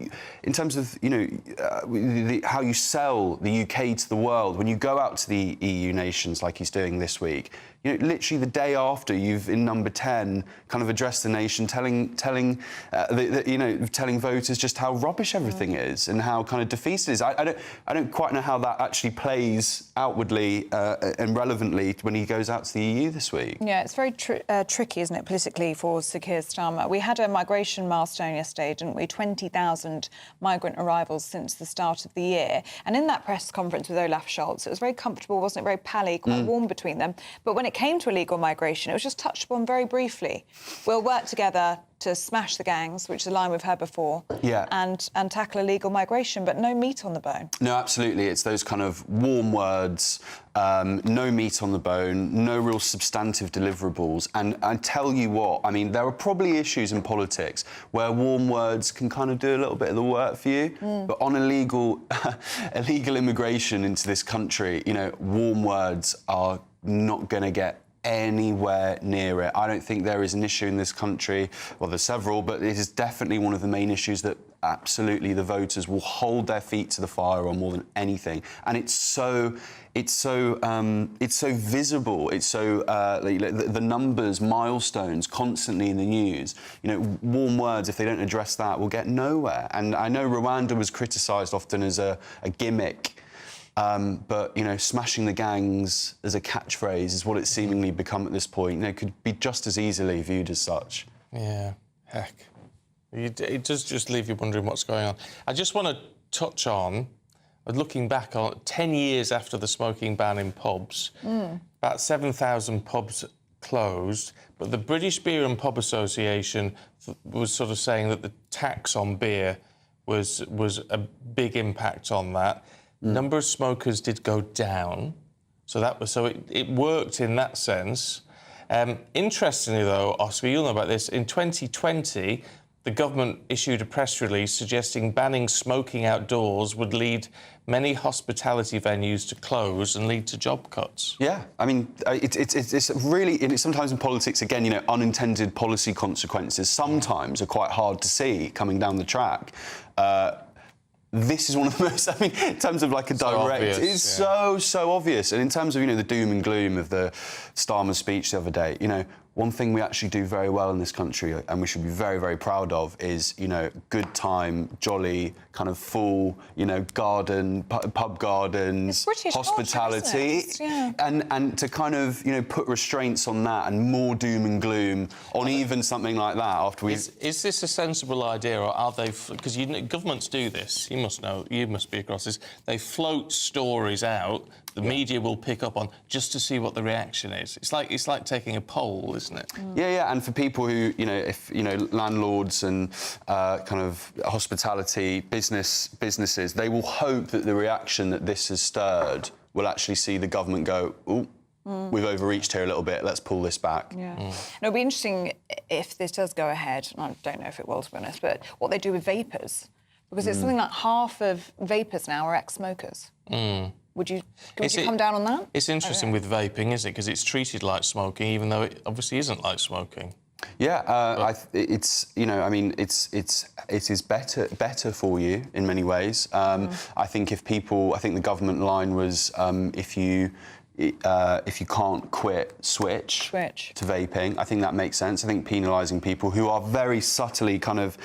S5: in terms of, you know, how you sell the UK to the world, when you go out to the EU nations like he's doing this week, you know, literally the day after you've, in number 10, kind of addressed the nation, telling voters just how rubbish everything is and how kind of defeated it is. I don't quite know how that actually plays outwardly and relevantly when he goes out to the EU this week.
S14: Yeah, it's very tricky, isn't it, politically, for Sir Keir Starmer. We had a migration milestone yesterday, didn't we? 20,000 migrant arrivals since the start of the year. And in that press conference with Olaf Scholz, it was very comfortable, wasn't it? Very pally, quite warm between them. But when it came to illegal migration, it was just touched upon very briefly. We'll work together to smash the gangs, which is a line we've heard before, and tackle illegal migration, but no meat on the bone.
S5: No, absolutely. It's those kind of warm words, no meat on the bone, no real substantive deliverables. And I tell you what, I mean, there are probably issues in politics where warm words can kind of do a little bit of the work for you. But on illegal immigration into this country, you know, warm words are not going to get anywhere near it. I don't think there is an issue in this country, well, there's several, but it is definitely one of the main issues that absolutely the voters will hold their feet to the fire on more than anything. And it's so visible. It's so the numbers, milestones, constantly in the news. You know, warm words, if they don't address that, will get nowhere. And I know Rwanda was criticised often as a gimmick. But, you know, smashing the gangs as a catchphrase is what it's seemingly become at this point. You know, it could be just as easily viewed as such.
S11: Yeah, heck. It does just leave you wondering what's going on. I just want to touch on, looking back on 10 years after the smoking ban in pubs, about 7,000 pubs closed, but the British Beer and Pub Association was sort of saying that the tax on beer was a big impact on that. Number of smokers did go down, so it worked in that sense. Interestingly, though, Oscar, you'll know about this. In 2020, the government issued a press release suggesting banning smoking outdoors would lead many hospitality venues to close and lead to job cuts.
S5: Yeah, I mean, it's really, and sometimes in politics, again, you know, unintended policy consequences sometimes are quite hard to see coming down the track. This is one of the most, I mean, in terms of like a direct, it's so obvious. And in terms of, you know, the doom and gloom of the Starmer speech the other day, you know, one thing we actually do very well in this country, and we should be very, very proud of, is, you know, good time, jolly, kind of full, you know, garden, pub gardens, hospitality. And to kind of, you know, put restraints on that and more doom and gloom on even something like that after we...
S11: Is this a sensible idea, or are they... Because governments do this, you must know, you must be across this. They float stories out, the media will pick up on, just to see what the reaction is. It's like taking a poll, isn't it?
S5: Yeah, and for people who, you know, if, you know, landlords and kind of hospitality businesses, they will hope that the reaction that this has stirred will actually see the government go, ooh, we've overreached here a little bit, let's pull this back.
S14: Yeah. It'll be interesting if this does go ahead, and I don't know if it will, to be honest, but what they do with vapers. Because it's something like half of vapers now are ex-smokers. Would you come down on that?
S11: It's interesting with vaping, isn't it? Because it's treated like smoking, even though it obviously isn't like smoking.
S5: Yeah, it's, you know, I mean, it is better for you in many ways. I think the government line was if you can't quit, switch to vaping. I think that makes sense. I think penalising people who are very subtly kind of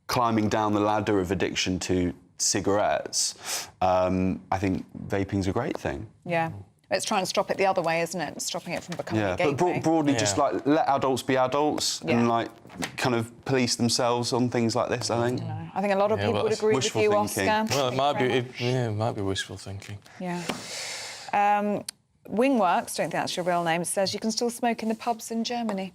S5: climbing down the ladder of addiction to cigarettes, I think vaping's a great thing.
S14: Yeah. Let's try and stop it the other way, isn't it? Stopping it from becoming a gateway.
S5: But broadly, just like let adults be adults and like kind of police themselves on things like this. I think.
S14: I think a lot of people would agree with you, Oscar.
S11: Well, it might be wishful thinking.
S14: Yeah. Wingworks, don't think that's your real name, says you can still smoke in the pubs in Germany.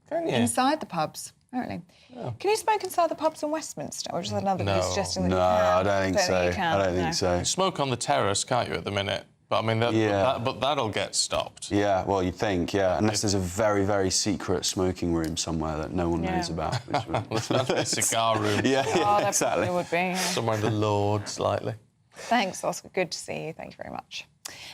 S11: Can you?
S14: Inside the pubs, apparently. Oh. Can you smoke inside the pubs in Westminster? Or just another piece suggesting that you can?
S5: No, I don't think so.
S14: You can.
S5: I don't think so.
S11: You smoke on the terrace, can't you, at the minute? But I mean, but that'll get stopped.
S5: Yeah, well, you'd think, unless there's a very, very secret smoking room somewhere that no one knows about.
S11: A cigar room.
S5: Exactly.
S14: It would be.
S11: Somewhere in the Lords, likely.
S14: Thanks, Oscar. Good to see you. Thank you very much.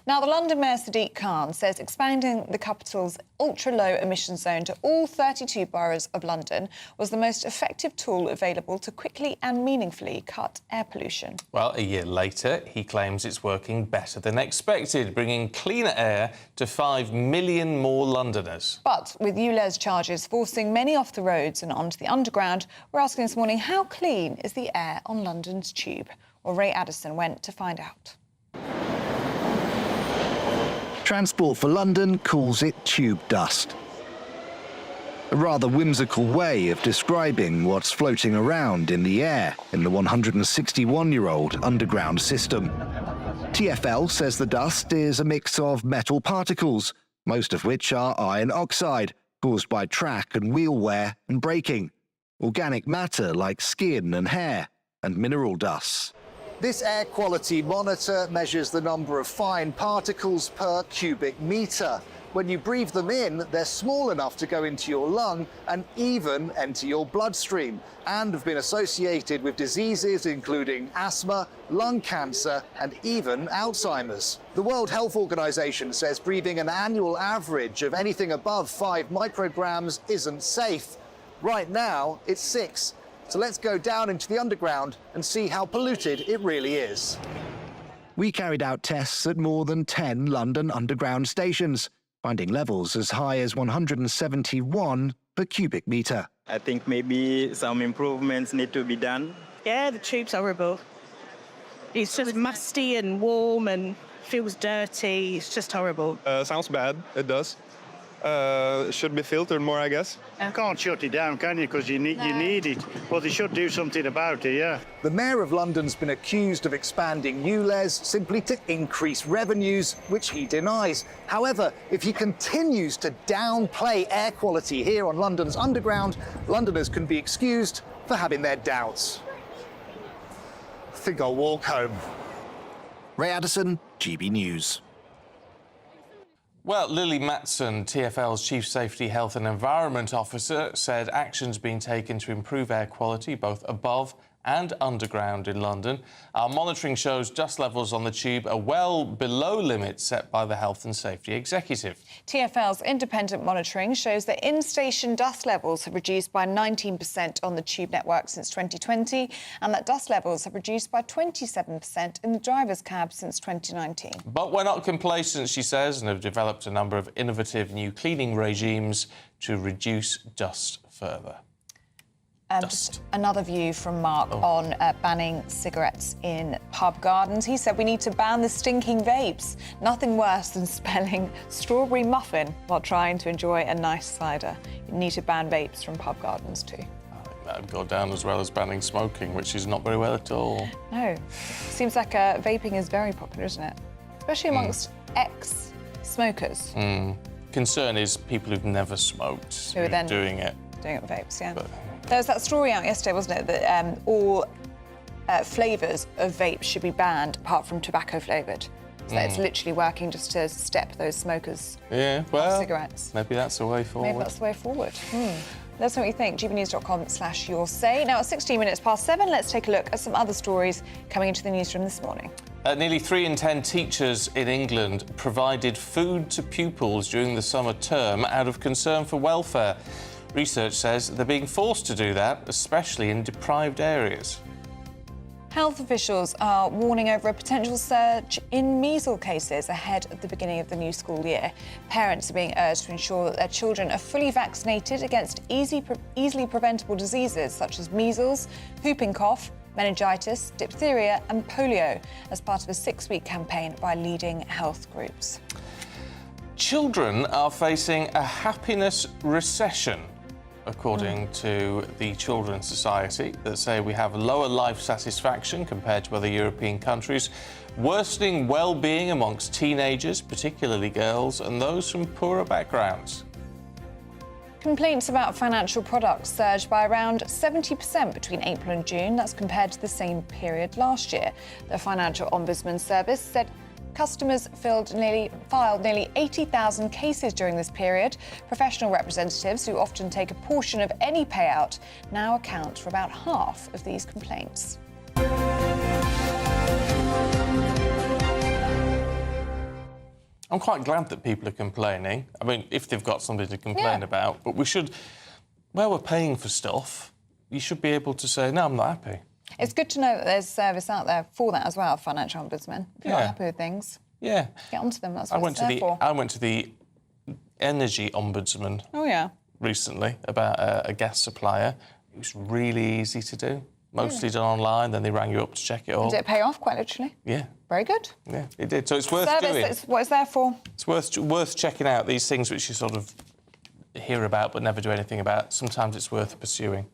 S14: Now, the London Mayor Sadiq Khan says expanding the capital's ultra-low emission zone to all 32 boroughs of London was the most effective tool available to quickly and meaningfully cut air pollution.
S11: Well, a year later, he claims it's working better than expected, bringing cleaner air to 5 million more Londoners.
S14: But with ULEZ charges forcing many off the roads and onto the underground, we're asking this morning, how clean is the air on London's tube? Well, Ray Addison went to find out.
S9: Transport for London calls it tube dust. A rather whimsical way of describing what's floating around in the air in the 161-year-old underground system. TfL says the dust is a mix of metal particles, most of which are iron oxide, caused by track and wheel wear and braking, organic matter like skin and hair, and mineral dusts.
S10: This air quality monitor measures the number of fine particles per cubic metre. When you breathe them in, they're small enough to go into your lung and even enter your bloodstream, and have been associated with diseases including asthma, lung cancer, and even Alzheimer's. The World Health Organization says breathing an annual average of anything above 5 micrograms isn't safe. Right now, it's 6. So let's go down into the underground and see how polluted it really is.
S9: We carried out tests at more than 10 London Underground stations, finding levels as high as 171 per cubic metre.
S12: I think maybe some improvements need to be done.
S24: Yeah, the tube's horrible. It's just musty and warm and feels dirty. It's just horrible.
S25: Sounds bad, it does. Should be filtered more, I guess.
S26: You can't shut it down, can you? Because you need it. But they should do something about it, yeah.
S10: The Mayor of London's been accused of expanding ULEZ simply to increase revenues, which he denies. However, if he continues to downplay air quality here on London's Underground, Londoners can be excused for having their doubts. I think I'll walk home.
S9: Ray Addison, GB News.
S11: Well, Lily Matson, TfL's Chief Safety, Health and Environment Officer, said actions being taken to improve air quality both above and underground in London. Our monitoring shows dust levels on the tube are well below limits set by the Health and Safety Executive.
S14: TfL's independent monitoring shows that in-station dust levels have reduced by 19% on the tube network since 2020, and that dust levels have reduced by 27% in the driver's cab since 2019.
S11: But we're not complacent, she says, and have developed a number of innovative new cleaning regimes to reduce dust further.
S14: Just another view from Mark on banning cigarettes in pub gardens. He said we need to ban the stinking vapes. Nothing worse than smelling strawberry muffin while trying to enjoy a nice cider. You need to ban vapes from pub gardens too.
S11: That would go down as well as banning smoking, which is not very well at all.
S14: No. Seems like vaping is very popular, isn't it? Especially amongst ex-smokers.
S11: Concern is people who've never smoked
S14: who are then
S11: doing it.
S14: Doing it with vapes, yeah. There was that story out yesterday, wasn't it, that all flavours of vapes should be banned apart from tobacco-flavoured. So that it's literally working just to step those smokers off cigarettes.
S11: Maybe that's the way forward.
S14: Maybe that's the way forward. Let us know what you think. gbnews.com/your say. Now, at 16 minutes past 7, let's take a look at some other stories coming into the newsroom this morning.
S11: Nearly 3 in 10 teachers in England provided food to pupils during the summer term out of concern for welfare. Research says they're being forced to do that, especially in deprived areas.
S14: Health officials are warning over a potential surge in measles cases ahead of the beginning of the new school year. Parents are being urged to ensure that their children are fully vaccinated against easily preventable diseases such as measles, whooping cough, meningitis, diphtheria and polio as part of a 6-week campaign by leading health groups.
S11: Children are facing a happiness recession, according to the Children's Society, that say we have lower life satisfaction compared to other European countries, worsening well-being amongst teenagers, particularly girls, and those from poorer backgrounds.
S14: Complaints about financial products surged by around 70% between April and June. That's compared to the same period last year. The Financial Ombudsman Service said Customers filed nearly 80,000 cases during this period. Professional representatives, who often take a portion of any payout, now account for about half of these complaints.
S11: I'm quite glad that people are complaining. I mean, if they've got something to complain about, but we should, where we're paying for stuff, you should be able to say, no, I'm not happy.
S14: It's good to know that there's service out there for that as well, financial ombudsman. If you're not happy with things, get onto them. That's what it's there for.
S11: I went to the energy ombudsman recently about a gas supplier. It was really easy to do. Mostly done online, then they rang you up to check it all.
S14: Did it pay off, quite literally?
S11: Yeah.
S14: Very good.
S11: Yeah, it did. So it's worth doing.
S14: It's what it's there for.
S11: It's worth checking out these things which you sort of hear about but never do anything about. Sometimes it's worth pursuing.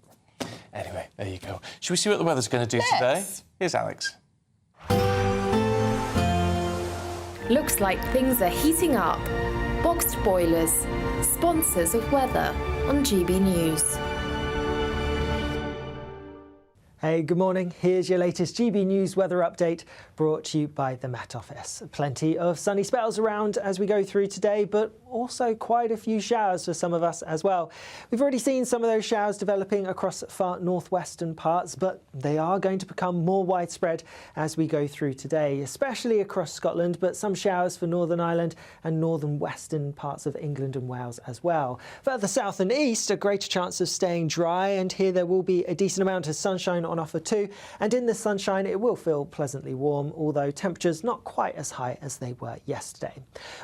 S11: Anyway, there you go. Should we see what the weather's going to do today? Here's Alex.
S1: Looks like things are heating up. Boxed boilers, sponsors of weather on GB News.
S19: Hey, good morning. Here's your latest GB News weather update brought to you by the Met Office. Plenty of sunny spells around as we go through today, but also quite a few showers for some of us as well. We've already seen some of those showers developing across far northwestern parts, but they are going to become more widespread as we go through today, especially across Scotland, but some showers for Northern Ireland and northern western parts of England and Wales as well. Further south and east, a greater chance of staying dry, and here there will be a decent amount of sunshine on offer too, and in the sunshine it will feel pleasantly warm, although temperatures not quite as high as they were yesterday.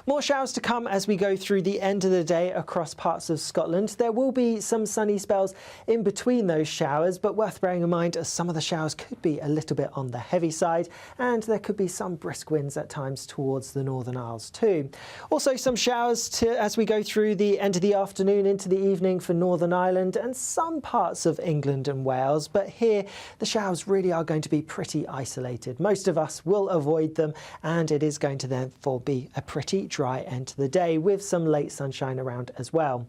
S19: More showers to come as we go through the end of the day across parts of Scotland. There will be some sunny spells in between those showers, but worth bearing in mind as some of the showers could be a little bit on the heavy side, and there could be some brisk winds at times towards the Northern Isles too. Also some showers as we go through the end of the afternoon into the evening for Northern Ireland and some parts of England and Wales, but here the showers really are going to be pretty isolated. Most of us will avoid them, and it is going to therefore be a pretty dry end to the day with some late sunshine around as well.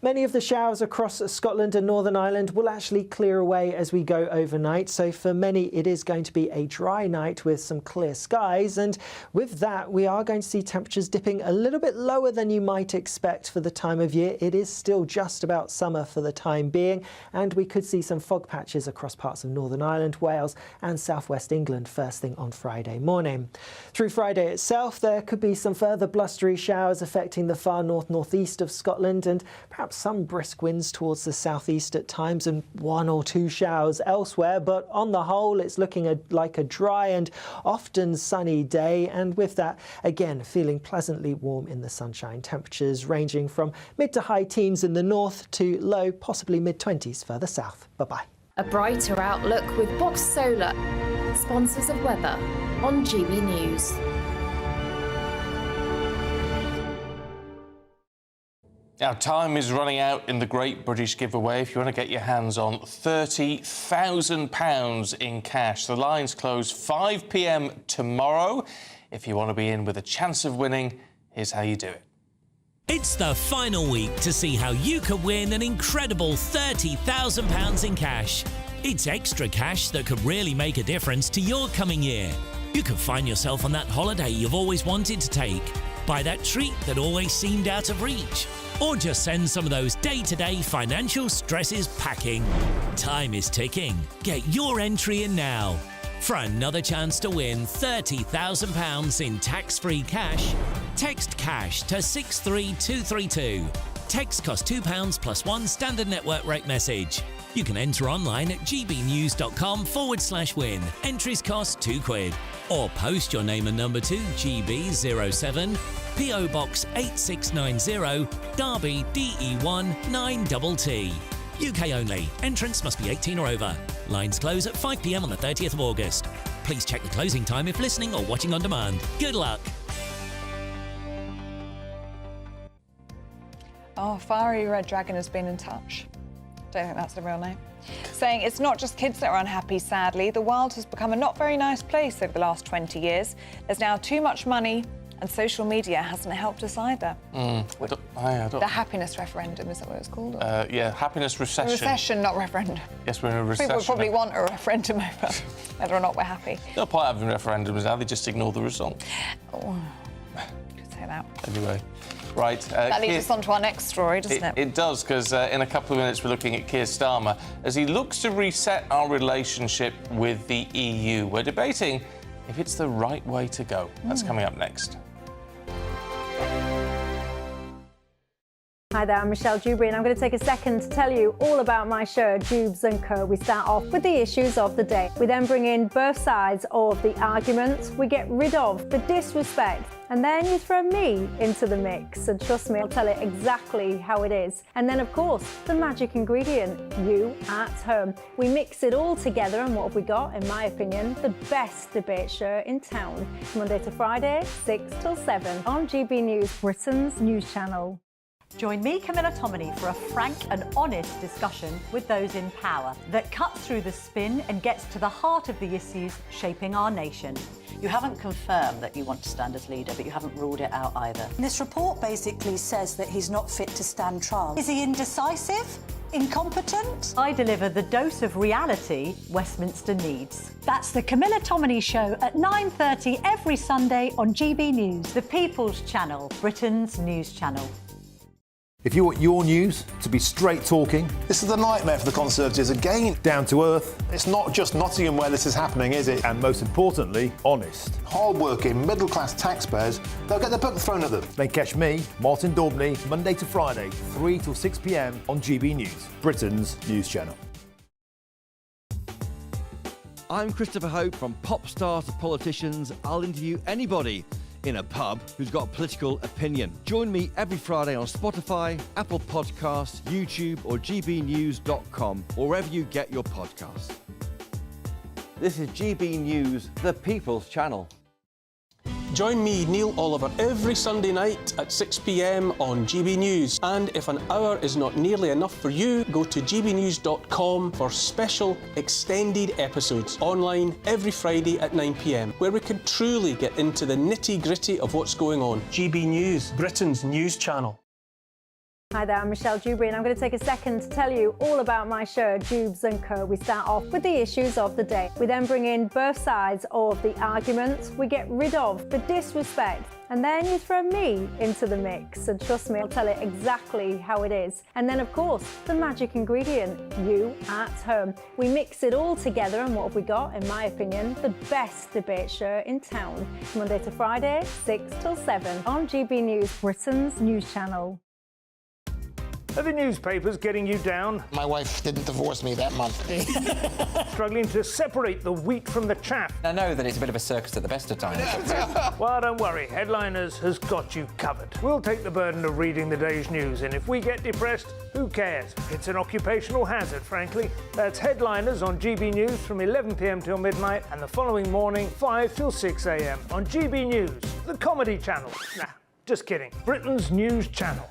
S19: Many of the showers across Scotland and Northern Ireland will actually clear away as we go overnight, so for many it is going to be a dry night with some clear skies, and with that we are going to see temperatures dipping a little bit lower than you might expect for the time of year. It is still just about summer for the time being, and we could see some fog patches across parts of Northern Ireland, Wales and southwest England first thing on Friday morning. Through Friday itself there could be some further blustery showers affecting the far northeast of Scotland, and perhaps some brisk winds towards the southeast at times and one or two showers elsewhere, but on the whole it's looking like a dry and often sunny day, and with that again feeling pleasantly warm in the sunshine. Temperatures ranging from mid to high teens in the north to low possibly mid-20s further south. Bye-bye.
S1: A brighter outlook with Box Solar, sponsors of weather on GB News.
S11: Now, time is running out in the Great British Giveaway. If you want to get your hands on £30,000 in cash, the lines close 5 p.m. tomorrow. If you want to be in with a chance of winning, here's how you do it.
S20: It's the final week to see how you could win an incredible £30,000 in cash. It's extra cash that could really make a difference to your coming year. You could find yourself on that holiday you've always wanted to take, buy that treat that always seemed out of reach, or just send some of those day-to-day financial stresses packing. Time is ticking. Get your entry in now. For another chance to win £30,000 in tax-free cash, text CASH to 63232. Text costs £2 plus one standard network rate message. You can enter online at gbnews.com/win. Entries cost £2. Or post your name and number to GB07, PO Box 8690, Derby DE1 9TT. UK only. Entrance must be 18 or over. Lines close at 5 p.m. on the 30th of August. Please check the closing time if listening or watching on demand. Good luck.
S14: Oh, Fiery Red Dragon has been in touch. Don't think that's the real name. Saying it's not just kids that are unhappy, sadly. The world has become a not very nice place over the last 20 years. There's now too much money And social media hasn't helped us either.
S2: The
S14: happiness referendum, is that what it's called?
S2: yeah, happiness recession.
S14: Recession, not referendum.
S2: Yes, we're in a recession.
S14: People probably want a referendum over whether or not we're happy.
S2: No point having referendums now, they just ignore the result.
S14: Oh, could say that.
S2: Anyway, right.
S14: That leads us on to our next story, doesn't it?
S2: It does, because in a couple of minutes we're looking at Keir Starmer as he looks to reset our relationship with the EU. We're debating if it's the right way to go. That's coming up next.
S4: Hi there, I'm Michelle Dewberry and I'm going to take a second to tell you all about my show, Dubes & Co. We start off with the issues of the day. We then bring in both sides of the arguments. We get rid of the disrespect. And then you throw me into the mix. And trust me, I'll tell it exactly how it is. And then, of course, the magic ingredient, you at home. We mix it all together and what have we got, in my opinion, the best debate show in town. Monday to Friday, 6 till 7 on GB News, Britain's news channel.
S6: Join me, Camilla Tominey, for a frank and honest discussion with those in power that cuts through the spin and gets to the heart of the issues shaping our nation.
S13: You haven't confirmed that you want to stand as leader, but you haven't ruled it out either.
S6: This report basically says that he's not fit to stand trial. Is he indecisive? Incompetent? I deliver the dose of reality Westminster needs. That's the Camilla Tominey Show at 9:30 every Sunday on GB News, the People's Channel, Britain's news channel.
S16: If you want your news to be straight talking...
S21: This is a nightmare for the Conservatives again.
S16: Down to earth.
S21: It's not just Nottingham where this is happening, is it?
S16: And most importantly, honest.
S21: Hard-working, middle-class taxpayers, they'll get the book thrown at them.
S16: Then catch me, Martin Daubney, Monday to Friday, 3 till 6 p.m. on GB News, Britain's news channel.
S17: I'm Christopher Hope. From pop stars to politicians, I'll interview anybody in a pub who's got a political opinion. Join me every Friday on Spotify, Apple Podcasts, YouTube or gbnews.com, or wherever you get your podcasts. This is GB News, the People's Channel.
S18: Join me, Neil Oliver, every Sunday night at 6 p.m. on GB News. And if an hour is not nearly enough for you, go to gbnews.com for special extended episodes online every Friday at 9 p.m, where we can truly get into the nitty-gritty of what's going on. GB News, Britain's news channel.
S4: Hi there, I'm Michelle Dewberry and I'm going to take a second to tell you all about my show, Dubes & Co. We start off with the issues of the day. We then bring in both sides of the arguments. We get rid of the disrespect. And then you throw me into the mix. And trust me, I'll tell it exactly how it is. And then, of course, the magic ingredient, you at home. We mix it all together and what have we got, in my opinion, the best debate show in town. Monday to Friday, 6 till 7 on GB News, Britain's news channel.
S27: Are the newspapers getting you down?
S28: My wife didn't divorce me that month.
S27: Struggling to separate the wheat from the chaff?
S29: I know that it's a bit of a circus at the best of times.
S27: Well, don't worry. Headliners has got you covered. We'll take the burden of reading the day's news, and if we get depressed, who cares? It's an occupational hazard, frankly. That's Headliners on GB News from 11 p.m. till midnight, and the following morning, 5 till 6 a.m. on GB News, the comedy channel. Nah, just kidding. Britain's news channel.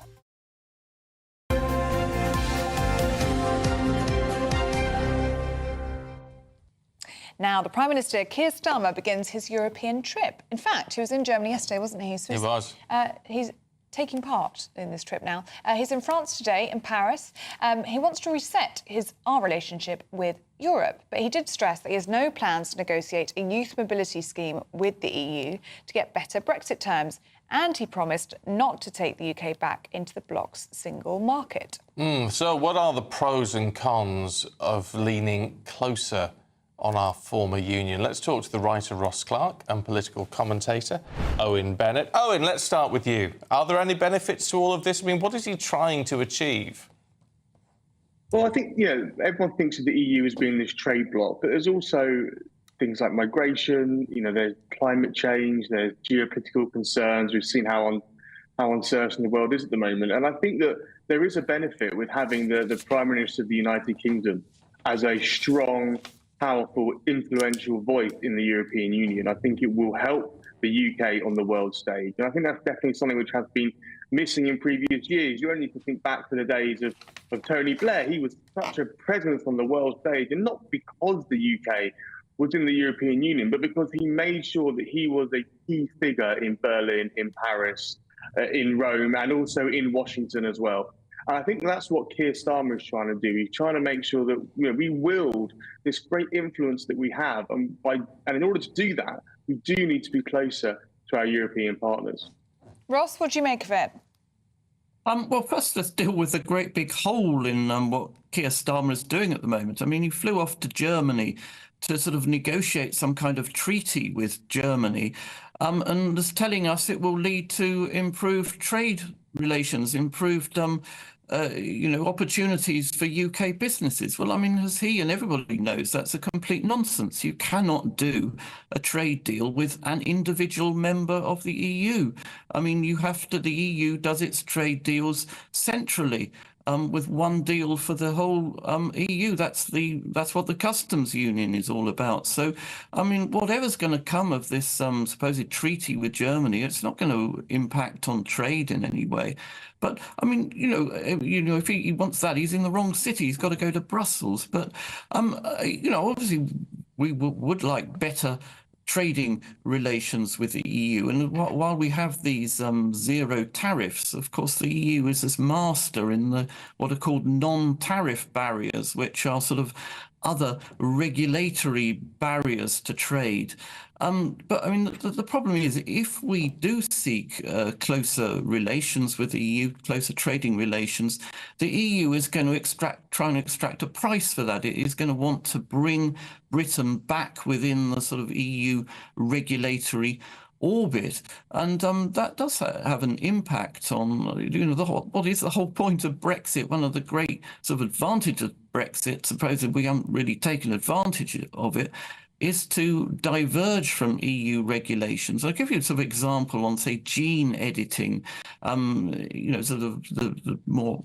S14: Now, the Prime Minister, Keir Starmer, begins his European trip. In fact, he was in Germany yesterday, wasn't he?
S2: He was.
S14: He's taking part in this trip now. He's in France today, in Paris. He wants to reset our relationship with Europe, but he did stress that he has no plans to negotiate a youth mobility scheme with the EU to get better Brexit terms. And he promised not to take the UK back into the bloc's single market.
S11: So what are the pros and cons of leaning closer on our former union? Let's talk to the writer Ross Clark and political commentator Owen Bennett. Owen, let's start with you. Are there any benefits to all of this? I mean, what is he trying to achieve?
S30: Well, I think, everyone thinks of the EU as being this trade bloc, but there's also things like migration, there's climate change, there's geopolitical concerns. We've seen how uncertain the world is at the moment. And I think that there is a benefit with having the Prime Minister of the United Kingdom as a strong, powerful, influential voice in the European Union. I think it will help the UK on the world stage. And I think that's definitely something which has been missing in previous years. You only need to think back to the days of Tony Blair. He was such a presence on the world stage, and not because the UK within the European Union, but because he made sure that he was a key figure in Berlin, in Paris, in Rome, and also in Washington as well. And I think that's what Keir Starmer is trying to do. He's trying to make sure that we wield this great influence that we have, and in order to do that, we do need to be closer to our European partners.
S14: Ross, what do you make of it?
S3: Well, first, let's deal with the great big hole in what Keir Starmer is doing at the moment. I mean, he flew off to Germany to sort of negotiate some kind of treaty with Germany, and is telling us it will lead to improved trade relations, improved opportunities for UK businesses. Well, I mean, as he and everybody knows, that's a complete nonsense. You cannot do a trade deal with an individual member of the EU. I mean, the EU does its trade deals centrally. With one deal for the whole EU. That's what the customs union is all about. So, I mean, whatever's going to come of this supposed treaty with Germany, it's not going to impact on trade in any way. But I mean, if he wants that, he's in the wrong city. He's got to go to Brussels. But obviously, we would like better trading relations with the EU. And while we have these zero tariffs, of course, the EU is this master in what are called non-tariff barriers, which are sort of other regulatory barriers to trade. But I mean, the problem is, if we do seek closer relations with the EU, closer trading relations, the EU is going to try and extract a price for that. It is going to want to bring Britain back within the sort of EU regulatory orbit, and that does have an impact on what is the whole point of Brexit. One of the great sort of advantages of Brexit, supposedly we haven't really taken advantage of it, is to diverge from EU regulations. I'll give you a sort of example on, say, gene editing, sort of the more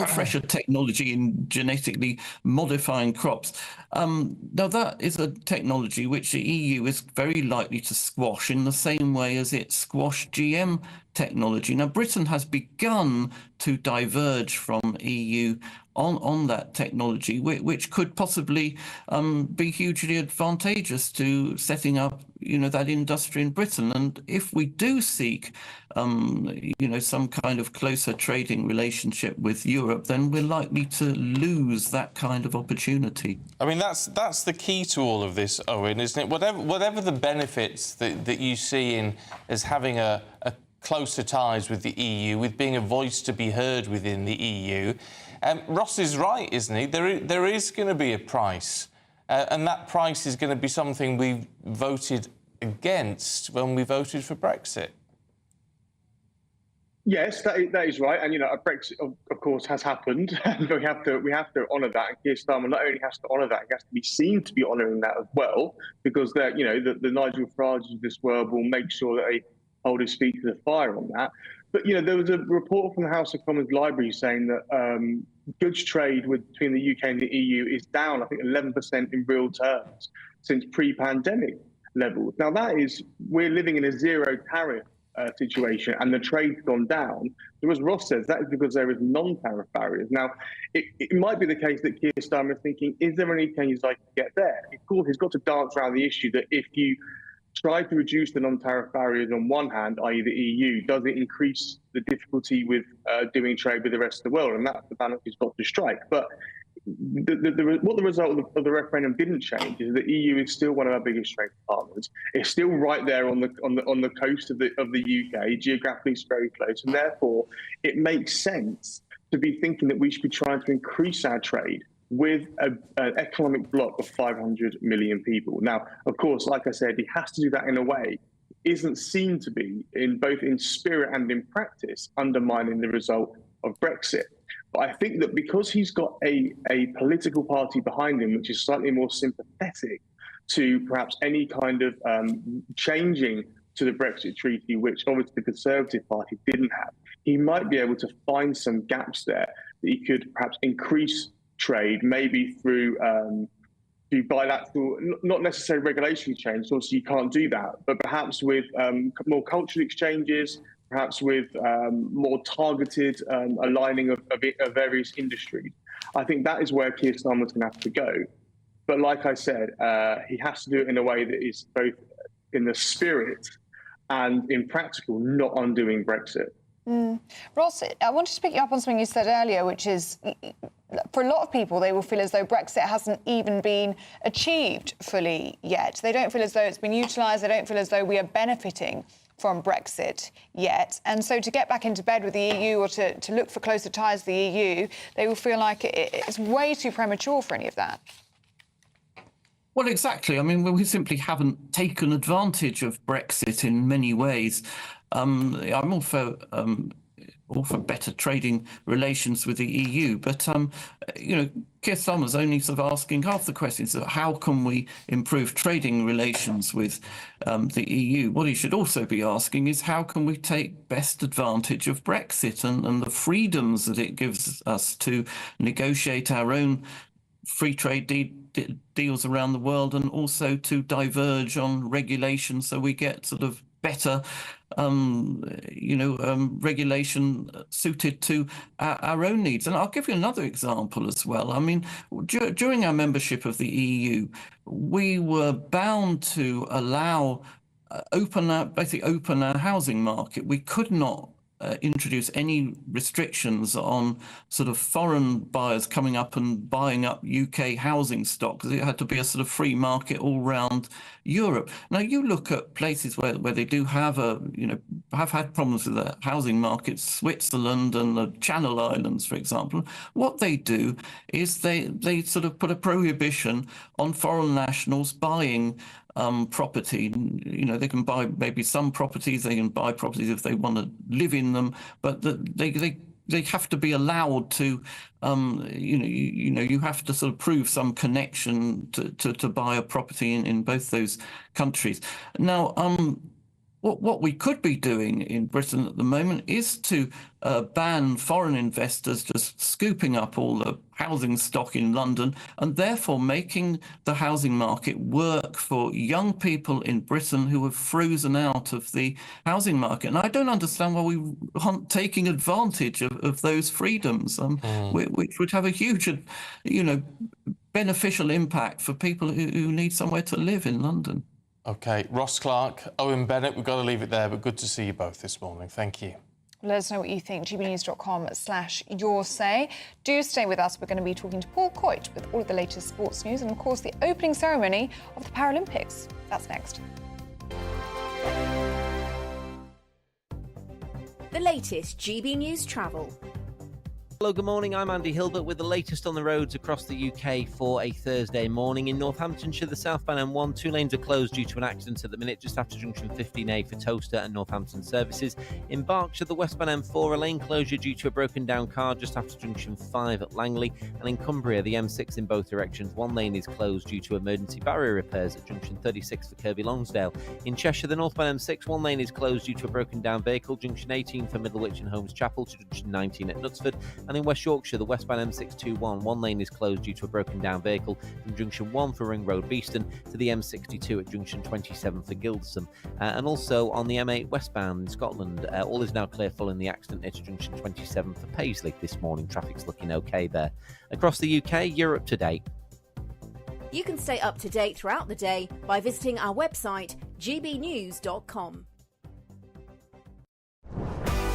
S3: fresher technology in genetically modifying crops. Now, that is a technology which the EU is very likely to squash in the same way as it squashed GM technology. Now, Britain has begun to diverge from EU on that technology, which could possibly be hugely advantageous to setting up, that industry in Britain. And if we do seek, some kind of closer trading relationship with Europe, then we're likely to lose that kind of opportunity.
S11: I mean, that's the key to all of this, Owen, isn't it? Whatever the benefits that you see in as having a closer ties with the EU, with being a voice to be heard within the EU. Ross is right, isn't he? There is going to be a price, and that price is going to be something we voted against when we voted for Brexit.
S30: Yes, that is right, and a Brexit, of course, has happened. we have to honour that, and Keir Starmer not only has to honour that, he has to be seen to be honouring that as well, because the Nigel Farages of this world will make sure that they hold his feet to the fire on that. But there was a report from the House of Commons Library saying that goods trade between the UK and the EU is down, I think, 11% in real terms since pre-pandemic levels. Now, we're living in a zero tariff situation, and the trade's gone down. So as Ross says, that is because there is non-tariff barriers. Now, it might be the case that Keir Starmer is thinking, is there any changes I can get there? Of course, he's got to dance around the issue that if you try to reduce the non-tariff barriers on one hand, i.e. the EU, does it increase the difficulty with doing trade with the rest of the world? And that's the balance he's got to strike. But what the result of the referendum didn't change is the EU is still one of our biggest trade partners. It's still right there on the coast of the UK, geographically it's very close, and therefore it makes sense to be thinking that we should be trying to increase our trade with an economic bloc of 500 million people. Now, of course, like I said, he has to do that in a way isn't seen to be, both in spirit and in practice, undermining the result of Brexit. But I think that because he's got a political party behind him, which is slightly more sympathetic to perhaps any kind of changing to the Brexit treaty, which obviously the Conservative Party didn't have, he might be able to find some gaps there that he could perhaps increase trade, maybe through bilateral, not necessarily regulatory change, obviously you can't do that, but perhaps with more cultural exchanges, perhaps with more targeted aligning of various industries. I think that is where Keir Starmer's going to have to go. But like I said, he has to do it in a way that is both in the spirit and in practical, not undoing Brexit.
S14: Ross, I wanted to pick you up on something you said earlier, which is, for a lot of people, they will feel as though Brexit hasn't even been achieved fully yet. They don't feel as though it's been utilised. They don't feel as though we are benefiting from Brexit yet. And so to get back into bed with the EU or to look for closer ties to the EU, they will feel like it's way too premature for any of that.
S3: Well, exactly. I mean, we simply haven't taken advantage of Brexit in many ways. I'm all for better trading relations with the EU, but Keir Starmer's only sort of asking half the questions of how can we improve trading relations with the EU. What he should also be asking is how can we take best advantage of Brexit and the freedoms that it gives us to negotiate our own free trade deals around the world, and also to diverge on regulation so we get sort of better regulation suited to our own needs. And I'll give you another example as well. I mean, during our membership of the EU, we were bound to allow open our housing market. We could not introduce any restrictions on sort of foreign buyers coming up and buying up UK housing stock, because it had to be a sort of free market all round Europe. Now you look at places where they do have have had problems with the housing market, Switzerland and the Channel Islands, for example. What they do is they sort of put a prohibition on foreign nationals buying property. They can buy maybe some properties, they can buy properties if they want to live in them, but they have to be allowed to, you have to sort of prove some connection to buy a property in both those countries. Now, what we could be doing in Britain at the moment is to ban foreign investors just scooping up all the housing stock in London, and therefore making the housing market work for young people in Britain who have frozen out of the housing market. And I don't understand why we aren't taking advantage of those freedoms, which would have a huge, beneficial impact for people who need somewhere to live in London.
S11: OK, Ross Clark, Owen Bennett, we've got to leave it there, but good to see you both this morning. Thank you.
S14: Let us know what you think. gbnews.com/yoursay. Do stay with us. We're going to be talking to Paul Coit with all of the latest sports news and, of course, the opening ceremony of the Paralympics. That's next.
S5: The latest GB News travel.
S7: Hello, good morning. I'm Andy Hilbert with the latest on the roads across the UK for a Thursday morning. In Northamptonshire, the southbound M1, 2 lanes are closed due to an accident at the minute, just after junction 15A for Towcester and Northampton services. In Berkshire, the westbound M4, a lane closure due to a broken down car just after junction 5 at Langley. And in Cumbria, the M6 in both directions, 1 lane is closed due to emergency barrier repairs at junction 36 for Kirkby Longsdale. In Cheshire, the northbound M6, 1 lane is closed due to a broken down vehicle, junction 18 for Middlewich and Holmes Chapel to junction 19 at Knutsford. And in West Yorkshire, the westbound M621, 1 lane is closed due to a broken down vehicle from junction 1 for Ring Road Beeston to the M62 at junction 27 for Gilderson. And also on the M8 westbound in Scotland, all is now clear following the accident at junction 27 for Paisley this morning. Traffic's looking okay there. Across the UK, you're up to date.
S5: You can stay up to date throughout the day by visiting our website, gbnews.com.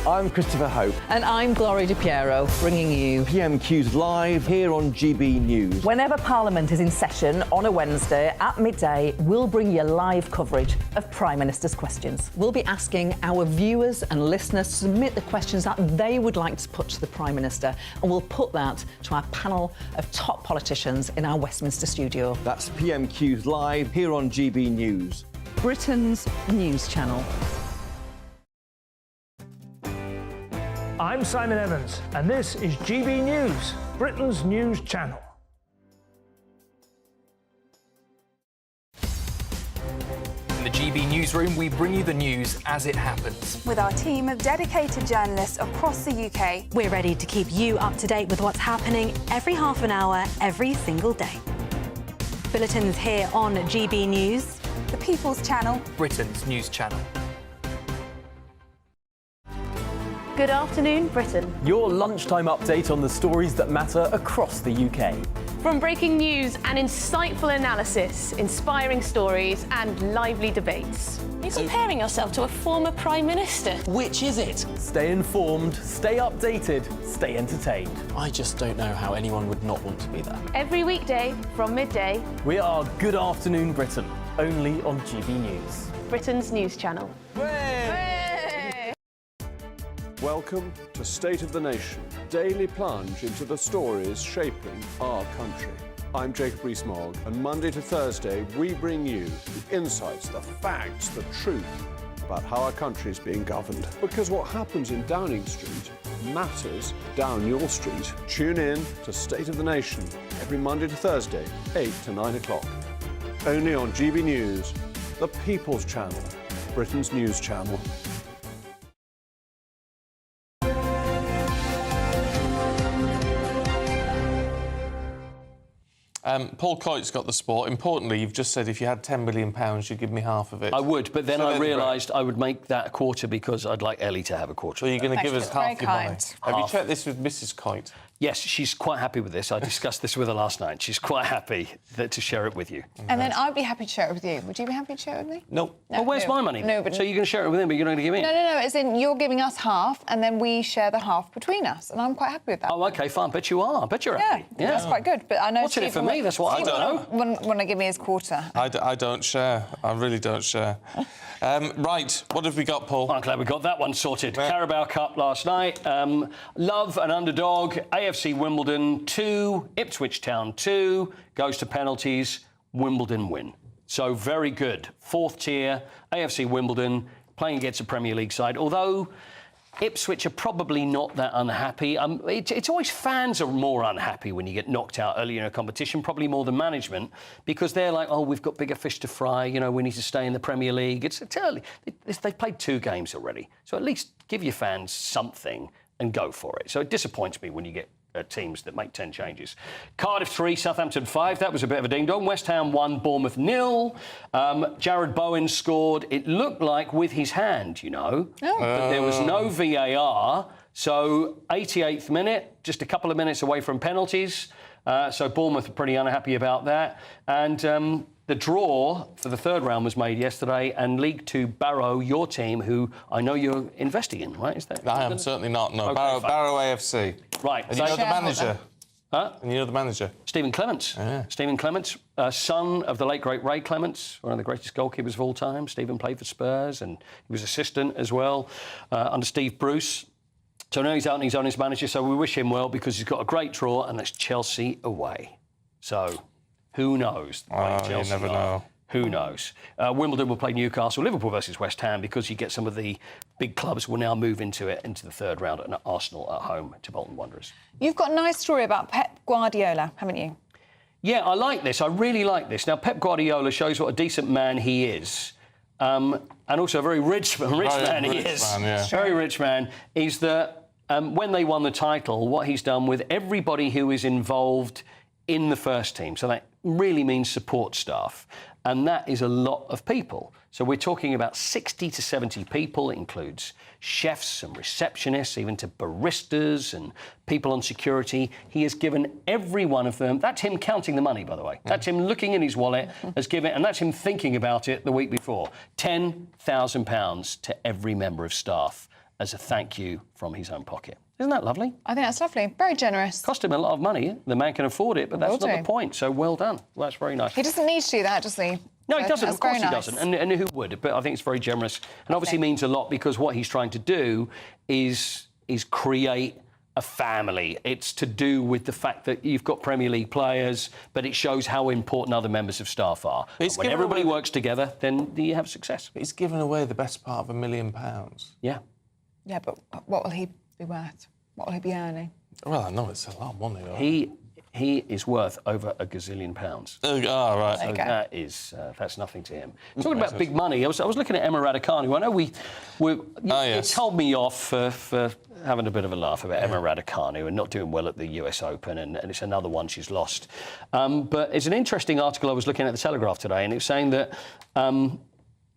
S17: I'm Christopher Hope.
S8: And I'm Gloria Di Piero, bringing you
S17: PMQ's live here on GB News.
S8: Whenever Parliament is in session on a Wednesday at midday, we'll bring you live coverage of Prime Minister's questions. We'll be asking our viewers and listeners to submit the questions that they would like to put to the Prime Minister, and we'll put that to our panel of top politicians in our Westminster studio.
S17: That's PMQ's live here on GB News,
S8: Britain's news channel.
S27: I'm Simon Evans, and this is GB News, Britain's news channel.
S12: In the GB Newsroom, we bring you the news as it happens.
S15: With our team of dedicated journalists across the UK,
S22: we're ready to keep you up to date with what's happening every half an hour, every single day. Bulletins here on GB News,
S15: the People's Channel,
S12: Britain's news channel.
S22: Good afternoon, Britain.
S16: Your lunchtime update on the stories that matter across the UK.
S1: From breaking news and insightful analysis, inspiring stories and lively debates.
S9: You're comparing yourself to a former Prime Minister.
S10: Which is it?
S13: Stay informed, stay updated, stay entertained.
S10: I just don't know how anyone would not want to be there.
S1: Every weekday from midday.
S13: We are Good Afternoon Britain, only on GB News.
S1: Britain's news channel.
S19: Welcome to State of the Nation, daily plunge into the stories shaping our country. I'm Jacob Rees-Mogg, and Monday to Thursday we bring you the insights, the facts, the truth about how our country is being governed. Because what happens in Downing Street matters down your street. Tune in to State of the Nation every Monday to Thursday, 8 to 9 o'clock. Only on GB News, the People's Channel, Britain's news channel.
S11: Paul Coyte's got the sport. Importantly, you've just said if you had £10 million, you'd give me half of it.
S20: I would, but then I realised I would make that a quarter because I'd like Ellie to have a quarter.
S11: So you're going to give us half your money. Have you checked this with Mrs. Coyte?
S20: Yes, she's quite happy with this. I discussed this with her last night. She's quite happy to share it with you.
S14: And then I'd be happy to share it with you. Would you be happy to share it with me?
S20: No. Well, where's my money?
S14: No, but...
S20: So you're going to share it with him, but you're not going to give me?
S14: No, as in you're giving us half and then we share the half between us. And I'm quite happy with that.
S20: Oh, OK, fine. Bet you are. Bet you're happy.
S14: Yeah, that's quite good. But I know...
S20: What's in it for me? That's what I don't know.
S14: Want to give me his quarter.
S11: I don't share. I really don't share. Right, what have we got, Paul?
S20: I'm glad we got that one sorted. Yeah. Carabao Cup last night. Love an underdog. AFC Wimbledon 2, Ipswich Town 2, goes to penalties. Wimbledon win. So very good. Fourth tier, AFC Wimbledon, playing against a Premier League side. Although Ipswich are probably not that unhappy. It's always fans are more unhappy when you get knocked out early in a competition, probably more than management, because they're like, oh, we've got bigger fish to fry, you know, we need to stay in the Premier League. It's early. They've played 2 games already. So at least give your fans something and go for it. So it disappoints me when you get teams that make 10 changes. Cardiff 3, Southampton 5. That was a bit of a ding-dong. West Ham 1, Bournemouth 0. Jared Bowen scored, it looked like with his hand, you know. Oh. But there was no VAR. So 88th minute, just a couple of minutes away from penalties. So Bournemouth are pretty unhappy about that. And the draw for the third round was made yesterday, and League Two Barrow, your team, who I know you're investing in, right? Is that?
S11: I am certainly not. No, okay, Barrow AFC.
S20: Right.
S11: And you know the manager. Huh? And you know the manager.
S20: Stephen Clements. Yeah. Stephen Clements, son of the late great Ray Clements, one of the greatest goalkeepers of all time. Stephen played for Spurs, and he was assistant as well under Steve Bruce. So now he's out and he's on his manager. So we wish him well because he's got a great draw, and that's Chelsea away. So. Who knows?
S11: You never know.
S20: Who knows? Wimbledon will play Newcastle, Liverpool versus West Ham, because you get some of the big clubs will now move into the third round, and Arsenal at home to Bolton Wanderers.
S14: You've got a nice story about Pep Guardiola, haven't you?
S20: Yeah, I like this. I really like this. Now, Pep Guardiola shows what a decent man he is, and also a very rich man he is. Very rich man. Is that when they won the title, what he's done with everybody who is involved in the first team. So that really means support staff. And that is a lot of people. So we're talking about 60 to 70 people. It includes chefs and receptionists, even to baristas and people on security. He has given every one of them... That's him counting the money, by the way. That's him looking in his wallet, has given... And that's him thinking about it the week before. £10,000 to every member of staff as a thank you from his own pocket. Isn't that lovely?
S14: I think that's lovely. Very generous.
S20: Cost him a lot of money. The man can afford it, but that's not the point. So well done. Well, that's very nice.
S14: He doesn't need to do that, does he?
S20: No, he doesn't. Of course he doesn't. And who would? But I think it's very generous. And obviously means a lot because what he's trying to do is create a family. It's to do with the fact that you've got Premier League players, but it shows how important other members of staff are. When everybody works together, then you have success.
S11: But he's given away the best part of £1 million.
S20: Yeah.
S14: Yeah, but what will he be worth? What will he be earning?
S11: Well, I know it's a lot of money, though.
S20: He is worth over £1 gazillion.
S11: Right.
S20: So that is that's nothing to him. Talking about big money, I was looking at Emma Raducanu. I know you told me off for having a bit of a laugh about Emma Raducanu and not doing well at the US Open, and it's another one she's lost. But it's an interesting article I was looking at the Telegraph today, and it was saying that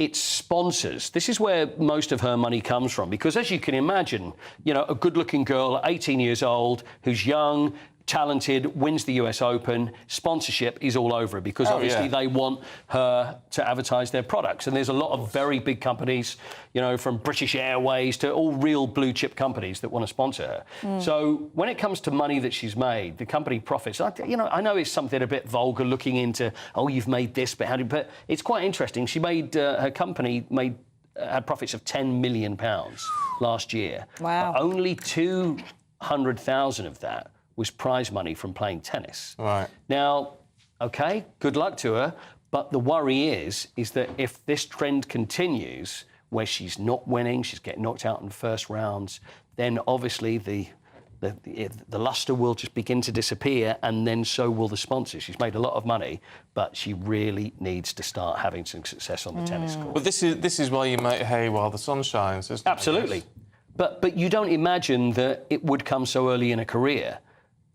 S20: its sponsors. This is where most of her money comes from, because as you can imagine, you know, a good-looking girl, 18 years old, who's young, talented, wins the US Open, sponsorship is all over it because obviously they want her to advertise their products. And there's a lot of very big companies, you know, from British Airways to all real blue chip companies that want to sponsor her. So when it comes to money that she's made, the company profits, you know, I know it's something a bit vulgar looking into, oh, you've made this, but how did, but it's quite interesting. She made, her company had profits of £10 million last year.
S14: Wow.
S20: But only 200,000 of that was prize money from playing tennis.
S11: Right.
S20: Now, OK, good luck to her, but the worry is that if this trend continues, where she's not winning, she's getting knocked out in the first rounds, then obviously the lustre will just begin to disappear, and then so will the sponsors. She's made a lot of money, but she really needs to start having some success on the tennis court.
S11: But this is why you make hay while the sun shines, isn't it?
S20: Absolutely. But you don't imagine that it would come so early in a career.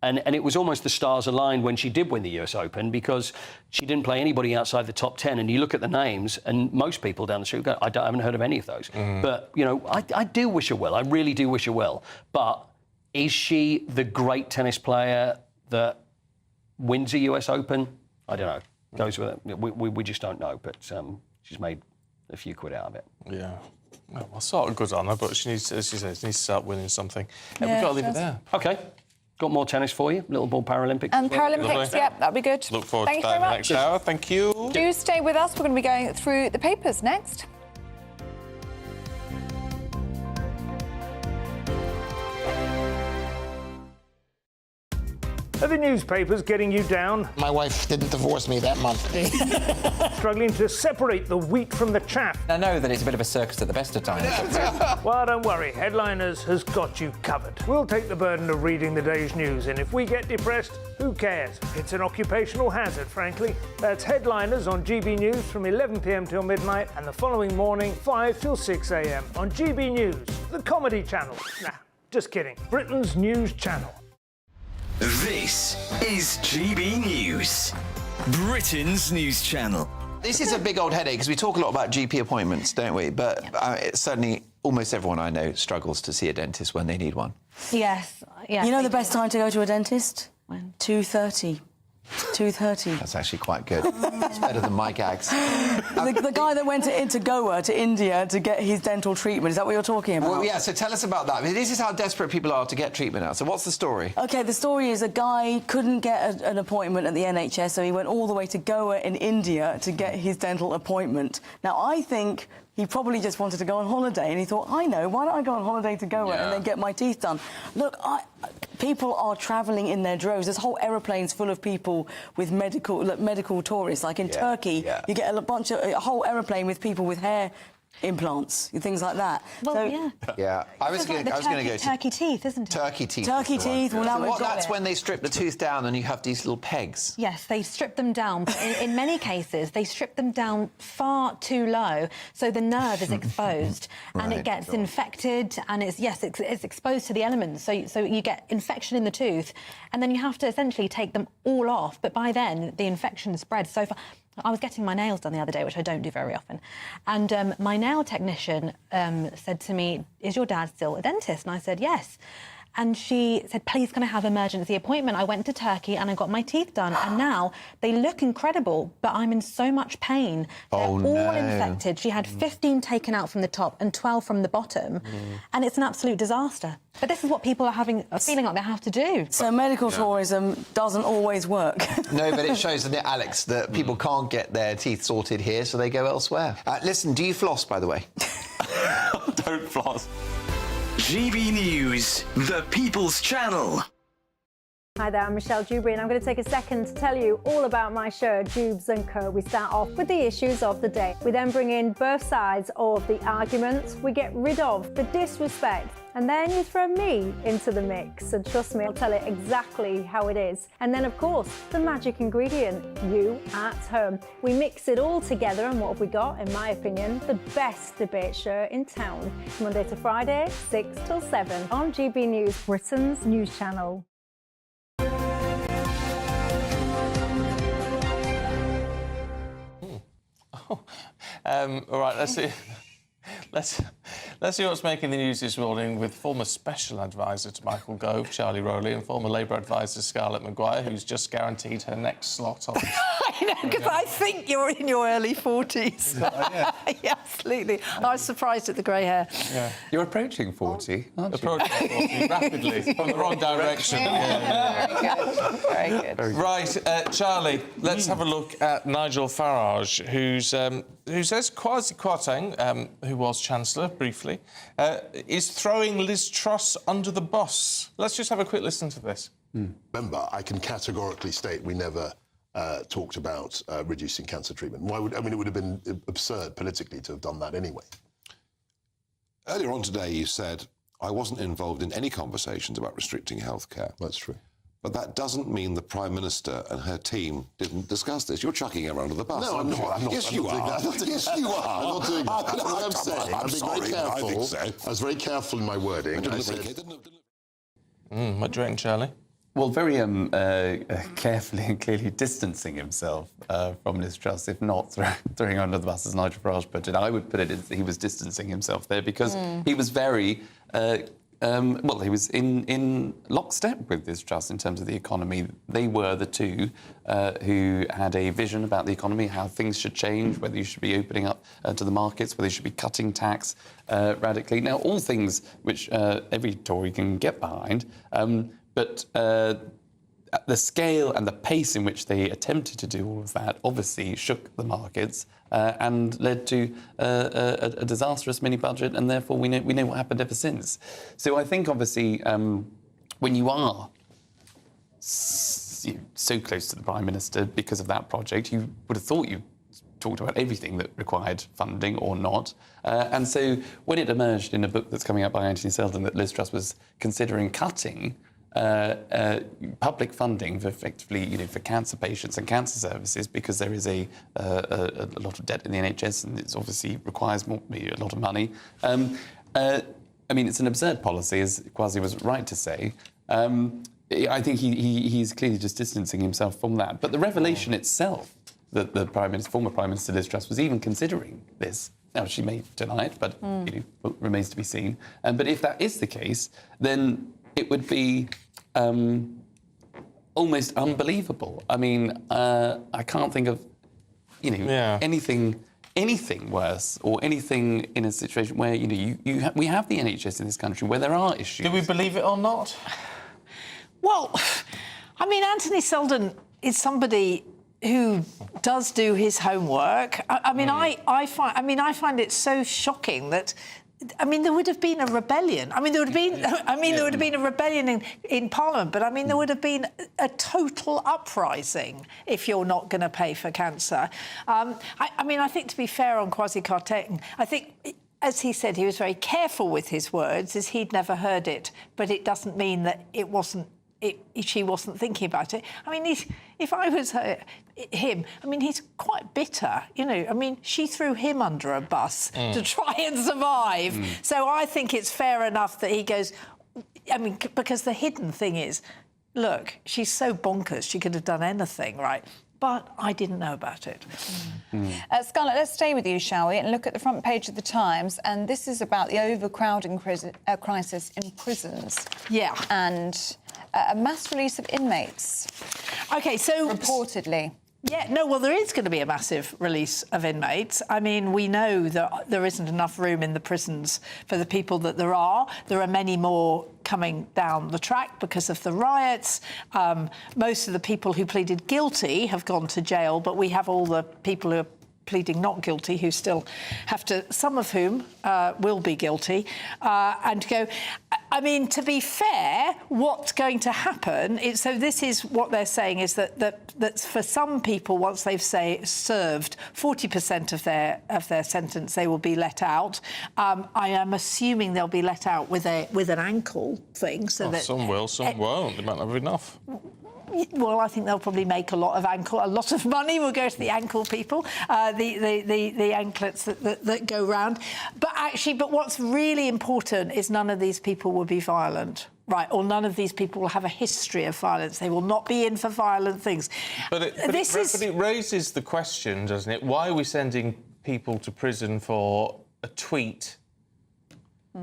S20: And it was almost the stars aligned when she did win the US Open, because she didn't play anybody outside the top 10. And you look at the names, and most people down the street go, I haven't heard of any of those. But, you know, I do wish her well. I really do wish her well. But is she the great tennis player that wins a US Open? I don't know. Goes with it. We just don't know. But she's made a few quid out of it.
S11: Yeah. Well, sort of good on her, but she needs, as she says, needs to start winning something. We've got to leave it there.
S20: OK. Got more tennis for you. Little ball Paralympics.
S14: And Paralympics, yep, that'd be good.
S11: Look forward
S14: Thank
S11: to
S14: you
S11: that in
S14: very
S11: the
S14: much.
S11: next hour. Thank you.
S14: Do stay with us. We're going to be going through the papers next.
S27: Are the newspapers getting you down?
S4: My wife didn't divorce me that month.
S27: Struggling to separate the wheat from the chaff?
S6: I know that it's a bit of a circus at the best of times.
S27: Well, don't worry. Headliners has got you covered. We'll take the burden of reading the day's news, and if we get depressed, who cares? It's an occupational hazard, frankly. That's Headliners on GB News from 11 p.m. till midnight, and the following morning, 5 till 6 a.m. on GB News, the comedy channel. Nah, just kidding. Britain's news channel.
S18: This is GB News, Britain's news channel.
S21: This is a big old headache because we talk a lot about GP appointments, don't we? But certainly almost everyone I know struggles to see a dentist when they need one.
S22: Yes.
S23: You know the best time to go to a dentist? 2:30. 2:30.
S21: That's actually quite good. It's better than my gags.
S23: The guy that went into Goa, to India, to get his dental treatment, is that what you're talking about?
S21: Well, yeah, so tell us about that. I mean, this is how desperate people are to get treatment now. So what's the story?
S23: OK, the story is a guy couldn't get an appointment at the NHS, so he went all the way to Goa in India to get his dental appointment. Now, I think he probably just wanted to go on holiday, and he thought, I know, why don't I go on holiday to Goa and then get my teeth done? Look, people are travelling in their droves. There's whole aeroplanes full of people with medical tourists. Like in Turkey, you get a whole aeroplane with people with hair implants and things like that.
S22: Well,
S21: Yeah, I was going to go to
S22: turkey teeth, isn't it?
S21: Turkey teeth.
S22: Turkey teeth.
S23: Well, now we've got
S21: that's when they strip the tooth down and you have these little pegs.
S22: Yes, they strip them down, but in many cases they strip them down far too low, so the nerve is exposed and it gets infected, and it's exposed to the elements, so you get infection in the tooth, and then you have to essentially take them all off. But by then the infection spreads so far. I was getting my nails done the other day, which I don't do very often, and my nail technician said to me, "Is your dad still a dentist?" And I said, "Yes." And she said, "Please, can I have an emergency appointment?" I went to Turkey and I got my teeth done, and now they look incredible, but I'm in so much pain. They're all infected. She had 15 taken out from the top and 12 from the bottom, and it's an absolute disaster. But this is what people are feeling like they have to do.
S23: So medical tourism doesn't always work.
S21: No, but it shows, doesn't it, Alex, that people can't get their teeth sorted here, so they go elsewhere. Listen, do you floss, by the way?
S11: Don't floss.
S18: GB News, the People's Channel.
S24: Hi there, I'm Michelle Dewberry, and I'm going to take a second to tell you all about my show, Dubes & Co. We start off with the issues of the day. We then bring in both sides of the arguments. We get rid of the disrespect. And then you throw me into the mix. And trust me, I'll tell it exactly how it is. And then, of course, the magic ingredient, you at home. We mix it all together, and what have we got? In my opinion, the best debate show in town. Monday to Friday, 6 till 7 on GB News, Britain's news channel.
S11: All right, let's see. Let's see what's making the news this morning with former special advisor to Michael Gove, Charlie Rowley, and former Labour advisor Scarlett Maguire, who's just guaranteed her next slot on.
S8: I know, because I think you're in your early 40s.
S11: Yeah.
S8: Yeah, absolutely. I was surprised at the grey hair.
S11: Yeah.
S6: You're approaching 40, aren't you?
S11: Approaching 40 rapidly, from the wrong direction.
S14: Very good.
S11: Right, Charlie, let's have a look at Nigel Farage, who says Kwasi Kwarteng, who was Chancellor briefly, is throwing Liz Truss under the bus. Let's just have a quick listen to this.
S2: Remember, I can categorically state we never talked about reducing cancer treatment. Why would, I mean, it would have been absurd politically to have done that anyway.
S3: Earlier on today, you said, I wasn't involved in any conversations about restricting healthcare.
S2: That's true.
S3: But that doesn't mean the Prime Minister and her team didn't discuss this. You're chucking her under the bus.
S2: No, I'm not.
S3: Yes, you are. Yes, you are.
S2: I'm not doing that. That's what I'm saying. I'm being very careful.
S3: I think so.
S2: I was very careful in my wording.
S11: What do you reckon, Charlie?
S5: Well, very carefully and clearly distancing himself from Liz Truss, if not throwing under the bus, as Nigel Farage put it. I would put it as he was distancing himself there because he was very... well, he was in lockstep with Liz Truss in terms of the economy. They were the two who had a vision about the economy, how things should change, whether you should be opening up to the markets, whether you should be cutting tax radically. Now, all things which every Tory can get behind, but the scale and the pace in which they attempted to do all of that obviously shook the markets and led to a disastrous mini-budget, and therefore we know what happened ever since. So I think, obviously, when you are so close to the Prime Minister because of that project, you would have thought you talked about everything that required funding or not. And so when it emerged in a book that's coming out by Anthony Seldon that Liz Truss was considering cutting public funding for effectively, for cancer patients and cancer services, because there is a lot of debt in the NHS and it obviously requires a lot of money. I mean, it's an absurd policy, as Quasi was right to say. I think he's clearly just distancing himself from that. But the revelation itself that the former Prime Minister Liz Truss was even considering this. Now, she may deny it, but remains to be seen. But if that is the case, then it would be almost unbelievable. I mean, I can't think of, anything worse or anything in a situation where, we have the NHS in this country where there are issues.
S11: Do we believe it or not?
S8: Well, I mean, Anthony Seldon is somebody who does do his homework. I find it so shocking that. There would have been a rebellion. There would have been a rebellion in Parliament, but there would have been a total uprising if you're not going to pay for cancer. I think, to be fair on Kwasi Kwarteng, I think, as he said, he was very careful with his words, as he'd never heard it, but it doesn't mean that she wasn't thinking about it. If I was him, he's quite bitter, she threw him under a bus to try and survive. So I think it's fair enough that he goes, because the hidden thing is, look, she's so bonkers, she could have done anything, right? But I didn't know about it.
S14: Scarlett, let's stay with you, shall we, and look at the front page of the Times. And this is about the overcrowding crisis in prisons.
S8: Yeah.
S14: And a mass release of inmates.
S8: OK, so...
S14: Reportedly.
S8: Yeah, no, well, there is going to be a massive release of inmates. We know that there isn't enough room in the prisons for the people that there are. There are many more coming down the track because of the riots. Most of the people who pleaded guilty have gone to jail, but we have all the people who are pleading not guilty who still have to, some of whom will be guilty, and go... to be fair, what's going to happen is, so this is what they're saying, is that for some people, once they've served 40% of their sentence, they will be let out. I am assuming they'll be let out with an ankle thing, so that
S11: some will, some won't. They might not have enough.
S8: Well, I think they'll probably make a lot of money will go to the ankle people, the anklets that go round. But what's really important is none of these people will be violent, right? Or none of these people will have a history of violence. They will not be in for violent things.
S11: But it raises the question, doesn't it? Why are we sending people to prison for a tweet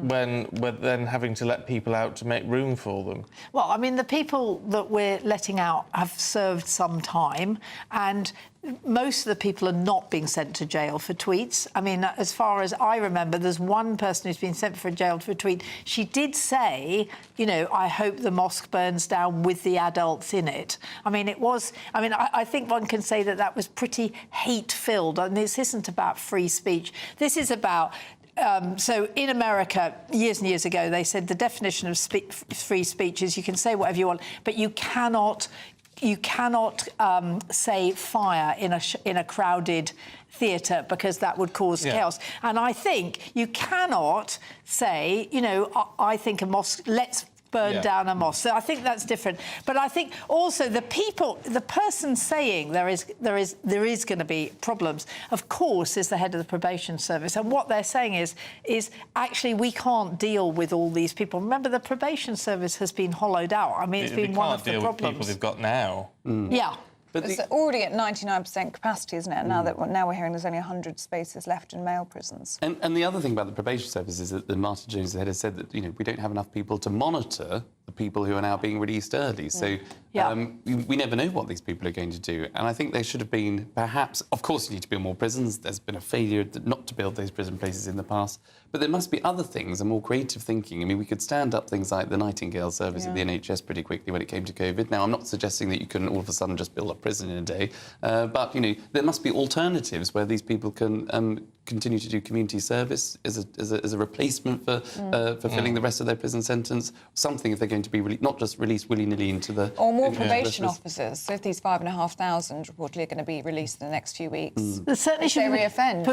S11: when we're then having to let people out to make room for them?
S7: Well, I mean, the people that we're letting out have served some time, and most of the people are not being sent to jail for tweets. I mean, as far as I remember, there's one person who's been sent for jail for a tweet. She did say, you know, I hope the mosque burns down with the adults in it. I mean, I think one can say that that was pretty hate-filled. And this isn't about free speech. This is about... so in America, years and years ago, they said the definition of free speech is you can say whatever you want, but you cannot say fire in a crowded theatre because that would cause chaos. And I think you cannot say, you know, I think a mosque, let's burn down a mosque. So I think that's different. But I think also the person saying there is going to be problems, of course, is the head of the probation service. And what they're saying is actually we can't deal with all these people. Remember, the probation service has been hollowed out. I mean, it's been one of the problems.
S11: With people they've got now.
S7: Yeah.
S14: But it's already at 99% capacity, isn't it? Now we're hearing there's only 100 spaces left in male prisons.
S5: And the other thing about the probation service is that Martin Jones, the head, has said that, you know, we don't have enough people to monitor the people who are now being released early. So we never know what these people are going to do. And I think there should have been, perhaps, of course, you need to build more prisons. There's been a failure not to build those prison places in the past. But there must be other things and more creative thinking. I mean, we could stand up things like the Nightingale service at the NHS pretty quickly when it came to COVID. Now, I'm not suggesting that you can all of a sudden just build a prison in a day. But, you know, there must be alternatives where these people can continue to do community service as a replacement for fulfilling the rest of their prison sentence. Something if they're going to be not just released willy-nilly into the...
S14: Or more probation officers. So if these 5,500 reportedly are going to be released in the next few weeks,
S7: certainly
S14: they reoffend.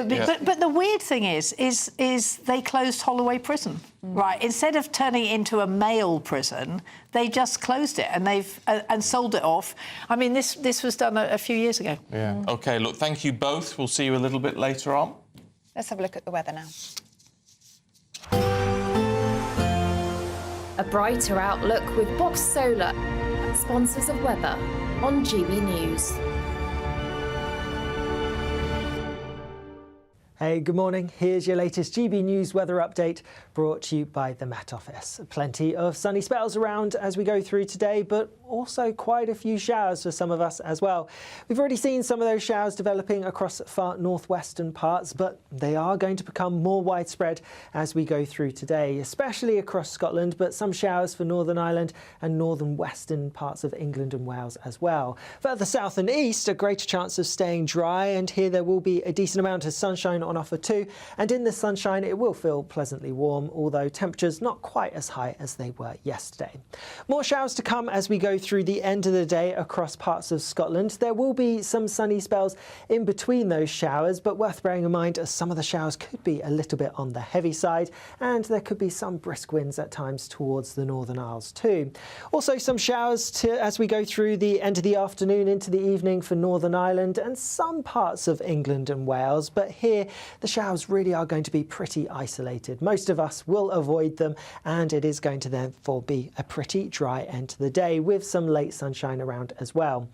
S7: But the weird thing is they closed Holloway Prison, right? Instead of turning it into a male prison, they just closed it and they've sold it off. I mean, this was done a few years ago.
S11: Yeah. OK, look, thank you both. We'll see you a little bit later on.
S14: Let's have a look at the weather now.
S12: A brighter outlook with Box Solar, sponsors of weather on GB News.
S15: Hey, good morning. Here's your latest GB News weather update brought to you by the Met Office. Plenty of sunny spells around as we go through today, but also quite a few showers for some of us as well. We've already seen some of those showers developing across far northwestern parts, but they are going to become more widespread as we go through today, especially across Scotland, but some showers for Northern Ireland and northern western parts of England and Wales as well. Further south and east, a greater chance of staying dry, and here there will be a decent amount of sunshine on offer too, and in the sunshine it will feel pleasantly warm, although temperatures not quite as high as they were yesterday. More showers to come as we go through the end of the day across parts of Scotland. There will be some sunny spells in between those showers, but worth bearing in mind as some of the showers could be a little bit on the heavy side, and there could be some brisk winds at times towards the Northern Isles too. Also some showers as we go through the end of the afternoon into the evening for Northern Ireland and some parts of England and Wales, but here the showers really are going to be pretty isolated. Most of us will avoid them, and it is going to therefore be a pretty dry end to the day with some late sunshine around as well.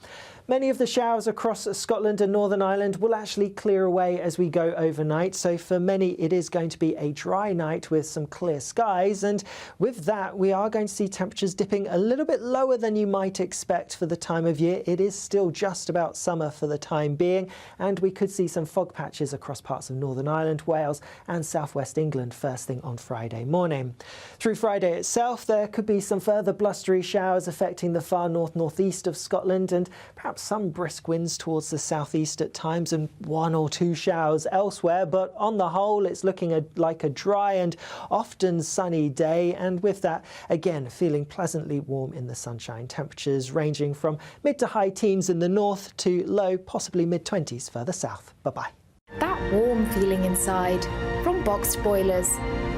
S15: Many of the showers across Scotland and Northern Ireland will actually clear away as we go overnight, so for many it is going to be a dry night with some clear skies, and with that we are going to see temperatures dipping a little bit lower than you might expect for the time of year. It is still just about summer for the time being, and we could see some fog patches across parts of Northern Ireland, Wales and southwest England first thing on Friday morning. Through Friday itself there could be some further blustery showers affecting the far northeast of Scotland, and perhaps some brisk winds towards the southeast at times and one or two showers elsewhere, but on the whole it's looking like a dry and often sunny day, and with that again feeling pleasantly warm in the sunshine. Temperatures ranging from mid to high teens in the north to low possibly mid-20s further south. Bye-bye.
S12: That warm feeling inside from Boxed Boilers,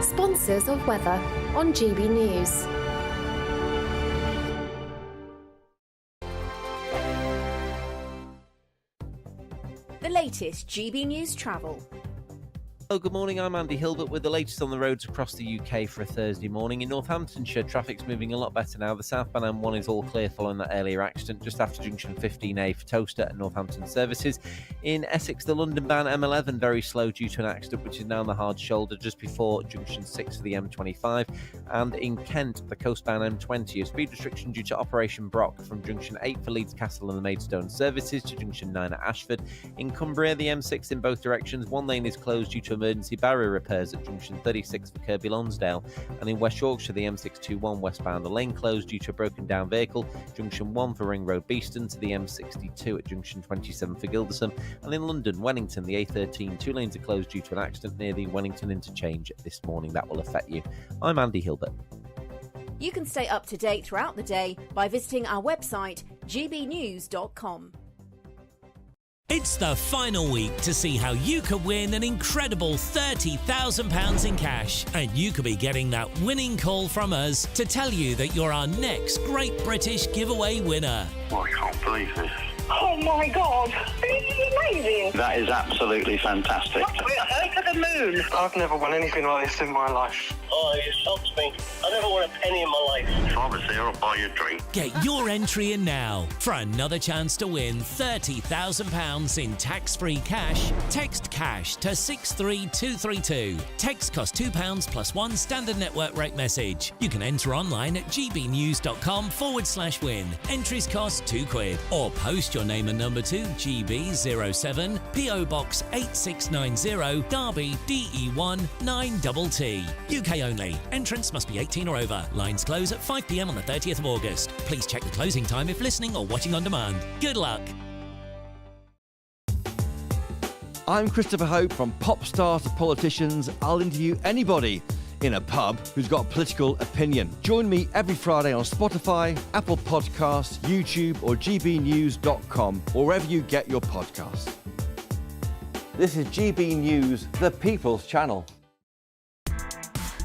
S12: sponsors of weather on GB News.
S16: The latest GB News travel.
S9: Oh, good morning, I'm Andy Hilbert with the latest on the roads across the UK for a Thursday morning. In Northamptonshire, traffic's moving a lot better now. The southbound M1 is all clear following that earlier accident just after junction 15A for Toaster and Northampton services. In Essex, the London-bound M11 very slow due to an accident which is now on the hard shoulder just before junction 6 for the M25. And in Kent, the coastbound M20, a speed restriction due to Operation Brock from junction 8 for Leeds Castle and the Maidstone services to junction 9 at Ashford. In Cumbria, the M6 in both directions, one lane is closed due to emergency barrier repairs at junction 36 for Kirkby Lonsdale, and in West Yorkshire the M621 westbound, the lane closed due to a broken down vehicle, junction 1 for Ring Road Beeston to the M62 at junction 27 for Gilderson, and in London Wellington the A13 two lanes are closed due to an accident near the Wellington interchange this morning. That will affect you. I'm Andy Hilbert.
S10: You can stay up to date throughout the day by visiting our website gbnews.com.
S13: It's the final week to see how you could win an incredible £30,000 in cash. And you could be getting that winning call from us to tell you that you're our next Great British Giveaway winner.
S16: Oh, I can't believe this.
S17: Oh my God, this is amazing.
S16: That is absolutely fantastic.
S17: We're over the moon.
S16: I've never won anything like this in my life.
S17: Oh, you shocked me. I never won a penny in my life.
S16: If I was there, I'd buy you a drink.
S13: Get your entry in now for another chance to win £30,000 in tax-free cash. Text cash to 63232. Text costs £2 plus one standard network rate message. You can enter online at gbnews.com/win. Entries cost £2 or post your name and number to GB07 PO Box 8690 Derby DE1 9TT. UK only. Entrance must be 18 or over. Lines close at 5 p.m. on the 30th of August. Please check the closing time if listening or watching on demand. Good luck.
S25: I'm Christopher Hope. From pop stars to politicians, I'll interview anybody in a pub who's got a political opinion. Join me every Friday on Spotify, Apple Podcasts, YouTube or gbnews.com, or wherever you get your podcasts. This is GB News, the People's Channel.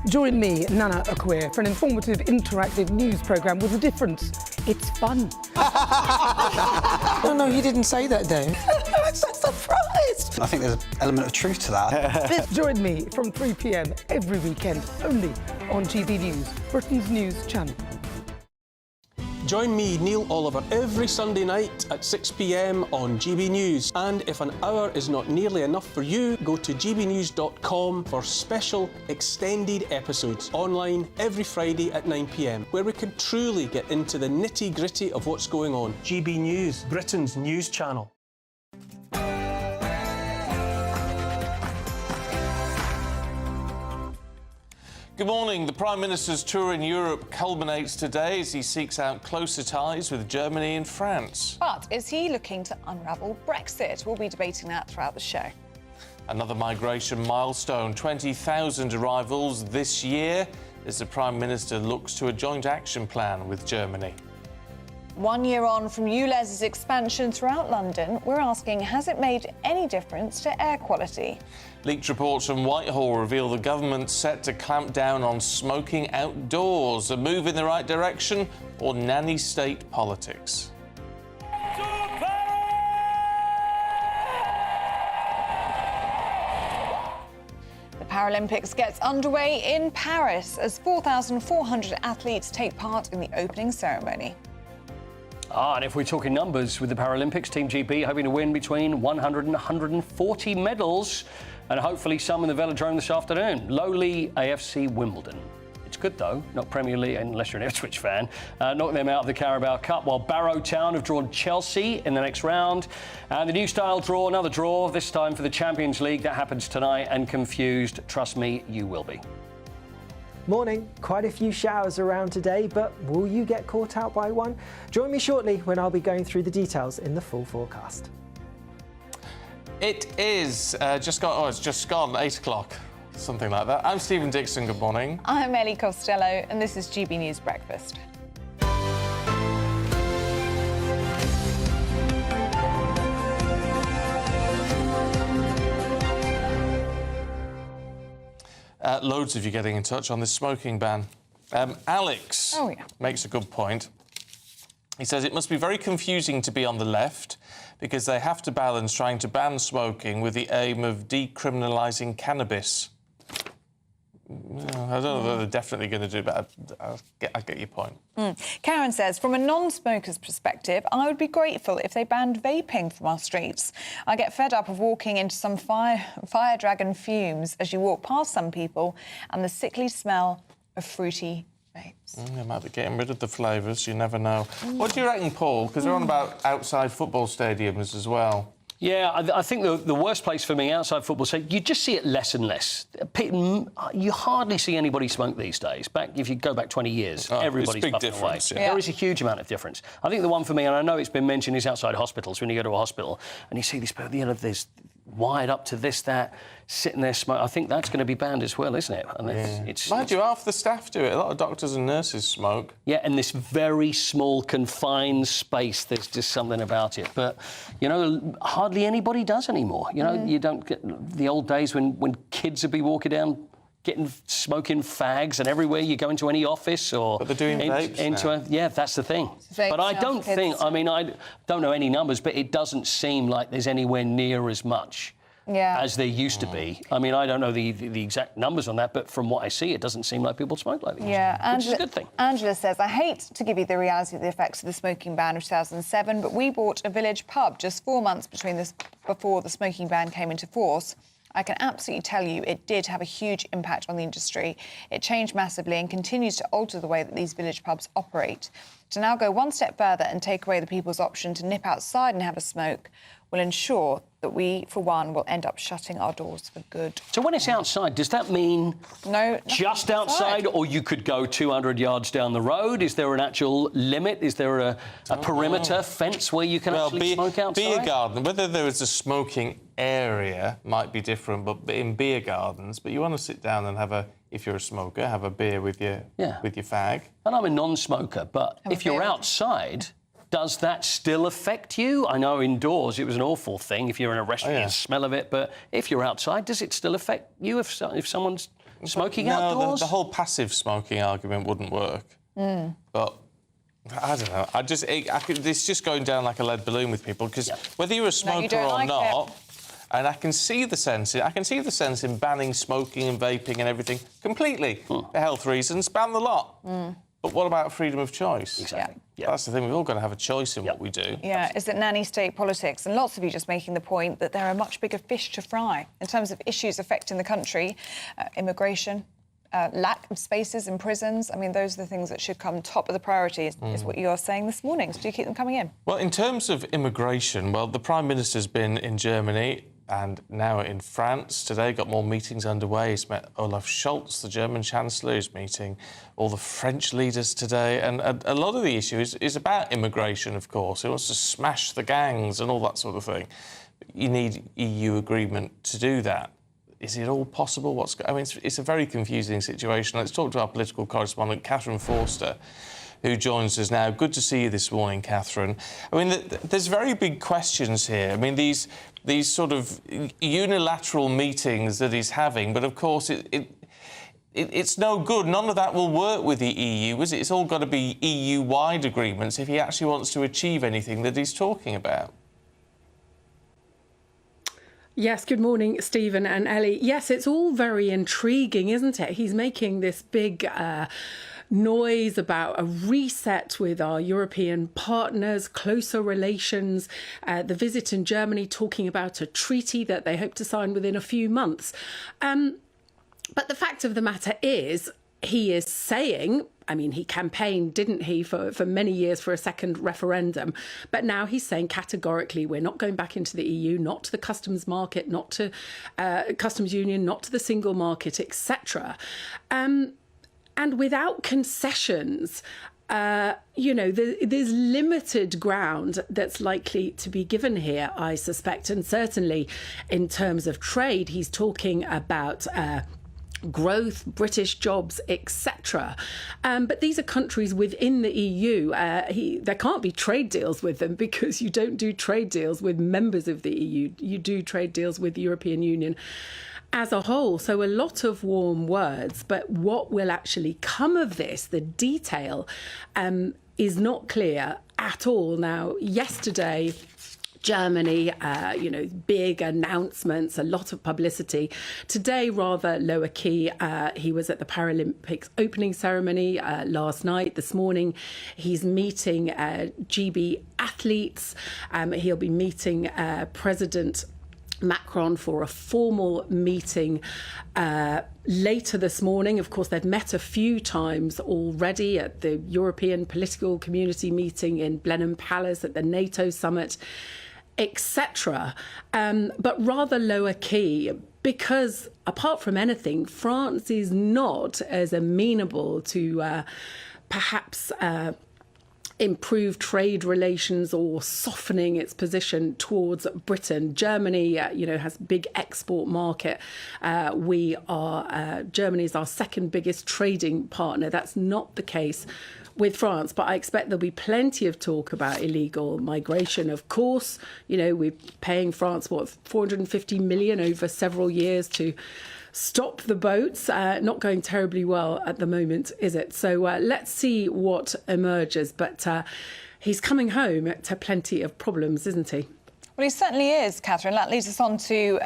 S26: Join me, Nana Akwe, for an informative, interactive news programme with a difference. It's fun.
S4: No, he didn't say that, though.
S26: I'm so surprised.
S4: I think there's an element of truth to that.
S26: Join me from 3 p.m. every weekend, only on GB News, Britain's news channel.
S28: Join me, Neil Oliver, every Sunday night at 6 p.m. on GB News. And if an hour is not nearly enough for you, go to gbnews.com for special extended episodes online every Friday at 9 p.m, where we can truly get into the nitty-gritty of what's going on. GB News, Britain's news channel.
S11: Good morning. The Prime Minister's tour in Europe culminates today as he seeks out closer ties with Germany and France.
S14: But is he looking to unravel Brexit? We'll be debating that throughout the show.
S11: Another migration milestone, 20,000 arrivals this year, as the Prime Minister looks to a joint action plan with Germany.
S14: 1 year on from ULEZ's expansion throughout London, we're asking, has it made any difference to air quality?
S11: Leaked reports from Whitehall reveal the government's set to clamp down on smoking outdoors. A move in the right direction or nanny state politics?
S14: The Paralympics gets underway in Paris as 4,400 athletes take part in the opening ceremony.
S20: And if we're talking numbers with the Paralympics, Team GB hoping to win between 100 and 140 medals, and hopefully some in the velodrome this afternoon. Lowly AFC Wimbledon. It's good, though, not Premier League, unless you're an Ipswich fan. Knocked them out of the Carabao Cup, while Barrow Town have drawn Chelsea in the next round. And the New Style draw, another draw, this time for the Champions League. That happens tonight, and confused, trust me, you will be.
S15: Morning. Quite a few showers around today, but will you get caught out by one? Join me shortly when I'll be going through the details in the full forecast.
S11: It is it's just gone 8 o'clock, something like that. I'm Stephen Dixon, good morning.
S14: I'm Ellie Costello, and this is GB News Breakfast.
S11: Loads of you getting in touch on this smoking ban. Alex makes a good point. He says it must be very confusing to be on the left because they have to balance trying to ban smoking with the aim of decriminalising cannabis. I don't know whether they're definitely going to do that. I get your point.
S14: Karen says, from a non-smoker's perspective, I would be grateful if they banned vaping from our streets. I get fed up of walking into some fire dragon fumes as you walk past some people and the sickly smell of fruity vapes.
S11: They might be getting rid of the flavours, you never know. What do you reckon, Paul? Because they're on about outside football stadiums as well.
S20: Yeah, I think the worst place for me outside football, so you just see it less and less. You hardly see anybody smoke these days. If you go back 20 years, everybody's
S11: it's a big
S20: puffing
S11: difference,
S20: away.
S11: yeah.
S20: There is a huge amount of difference. I think the one for me, and I know it's been mentioned, is outside hospitals. When you go to a hospital and you see these people, you know, there's wired up to this, that, sitting there smoking. I think that's going to be banned as well, isn't it? And it's
S11: Mind you, half the staff do it. A lot of doctors and nurses smoke.
S20: Yeah, in this very small, confined space, there's just something about it. But, you know, hardly anybody does anymore. You know, you don't get the old days when kids would be walking down smoking fags, and everywhere you go into any office or...
S11: But they're doing vapes now.
S20: Yeah, that's the thing.
S14: Vapes
S20: but I
S14: now
S20: don't
S14: for
S20: think...
S14: kids.
S20: I mean, I don't know any numbers, but it doesn't seem like there's anywhere near as much as there used to be. I mean, I don't know the exact numbers on that, but from what I see, it doesn't seem like people smoke like this.
S14: Yeah,
S20: which is a good thing.
S14: Angela says, I hate to give you the reality of the effects of the smoking ban of 2007, but we bought a village pub just 4 months before the smoking ban came into force. I can absolutely tell you it did have a huge impact on the industry. It changed massively and continues to alter the way that these village pubs operate. To now go one step further and take away the people's option to nip outside and have a smoke will ensure that we, for one, will end up shutting our doors for good.
S20: So when it's outside, does that mean just outside, or you could go 200 yards down the road? Is there an actual limit? Is there a perimeter fence where you can actually smoke outside?
S11: Beer garden, whether there is a smoking area might be different, but in beer gardens, but you want to sit down and have if you're a smoker, have a beer with your fag.
S20: And I'm a non-smoker, but if you're outside... Does that still affect you? I know indoors it was an awful thing if you're in a restaurant, you smell of it, but if you're outside, does it still affect you if someone's smoking outdoors?
S11: The whole passive smoking argument wouldn't work. But I don't know. It's just going down like a lead balloon with people, because whether you're a smoker or not, and I can see the sense in banning smoking and vaping and everything completely for health reasons. Ban the lot. But what about freedom of choice?
S20: Exactly.
S11: Yeah. That's the thing. We've all got to have a choice in what we do.
S14: Yeah, is it nanny state politics? And lots of you just making the point that there are much bigger fish to fry in terms of issues affecting the country, immigration, lack of spaces in prisons. I mean, those are the things that should come top of the priority, is what you're saying this morning. So do you keep them coming in?
S11: Well, in terms of immigration, the Prime Minister's been in Germany and now in France today, got more meetings underway. He's met Olaf Scholz, the German Chancellor. He's meeting all the French leaders today. And a lot of the issue is about immigration, of course. He wants to smash the gangs and all that sort of thing. But you need EU agreement to do that. Is it all possible? It's a very confusing situation. Let's talk to our political correspondent, Catherine Forster, who joins us now. Good to see you this morning, Catherine. I mean, there's very big questions here. I mean, these sort of unilateral meetings that he's having, but of course it's no good. None of that will work with the EU, is it? It's all got to be EU-wide agreements if he actually wants to achieve anything that he's talking about.
S1: Yes, good morning, Stephen and Ellie. Yes, it's all very intriguing, isn't it? He's making this big noise about a reset with our European partners, closer relations, the visit in Germany talking about a treaty that they hope to sign within a few months. But the fact of the matter is, he is saying, I mean, he campaigned, didn't he, for many years for a second referendum. But now he's saying categorically, we're not going back into the EU, not to the customs market, not to customs union, not to the single market, etc. And without concessions, there's limited ground that's likely to be given here, I suspect. And certainly in terms of trade, he's talking about growth, British jobs, etc. But these are countries within the EU. There can't be trade deals with them because you don't do trade deals with members of the EU. You do trade deals with the European Union as a whole. So a lot of warm words, but what will actually come of this, the detail, is not clear at all. Now, yesterday, Germany, big announcements, a lot of publicity. Today, rather lower key. He was at the Paralympics opening ceremony last night. This morning, he's meeting GB athletes. He'll be meeting President Macron for a formal meeting later this morning. Of course, they've met a few times already at the European Political Community meeting in Blenheim Palace, at the NATO summit, etc. But rather lower key, because apart from anything, France is not as amenable to perhaps improve trade relations or softening its position towards Britain. Germany, has a big export market. Germany is our second biggest trading partner. That's not the case with France, but I expect there'll be plenty of talk about illegal migration. Of course, we're paying France, 450 million over several years to stop the boats. Not going terribly well at the moment, is it? So let's see what emerges. But he's coming home to plenty of problems, isn't he?
S14: Well, he certainly is, Catherine. That leads us on to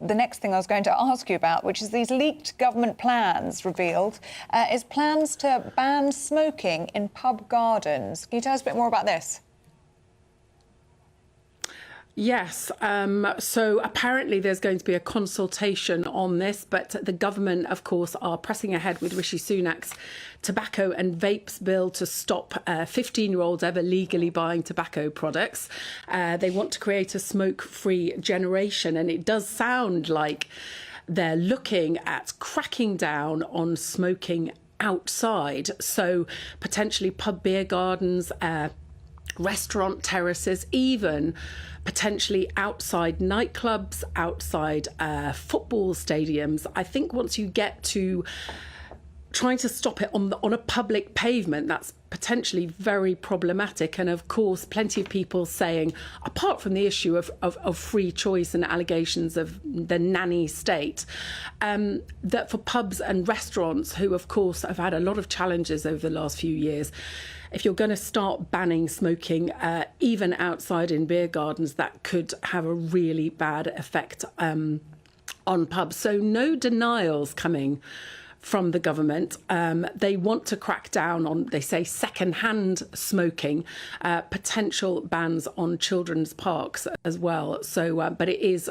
S14: the next thing I was going to ask you about, which is these leaked government plans revealed, is plans to ban smoking in pub gardens. Can you tell us a bit more about this?
S1: Yes. So apparently there's going to be a consultation on this, but the government, of course, are pressing ahead with Rishi Sunak's tobacco and vapes bill to stop 15-year-olds ever legally buying tobacco products. They want to create a smoke-free generation, and it does sound like they're looking at cracking down on smoking outside. So potentially pub beer gardens, restaurant terraces, even potentially outside nightclubs, outside football stadiums. I think once you get to trying to stop it on a public pavement, that's potentially very problematic. And of course, plenty of people saying, apart from the issue of free choice and allegations of the nanny state, that for pubs and restaurants, who of course have had a lot of challenges over the last few years, if you're going to start banning smoking, even outside in beer gardens, that could have a really bad effect on pubs. So no denials coming from the government. They want to crack down on, they say, second-hand smoking, potential bans on children's parks as well. So, but it is,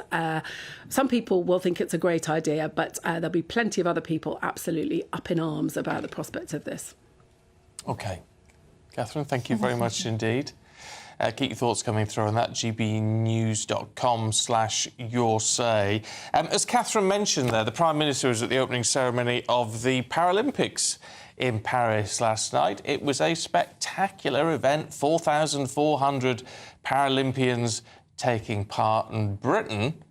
S1: some people will think it's a great idea, but there'll be plenty of other people absolutely up in arms about the prospect of this.
S11: OK. Catherine, thank you very much indeed. Keep your thoughts coming through on that, gbnews.com/yoursay. As Catherine mentioned there, the Prime Minister was at the opening ceremony of the Paralympics in Paris last night. It was a spectacular event, 4,400 Paralympians taking part, and Britain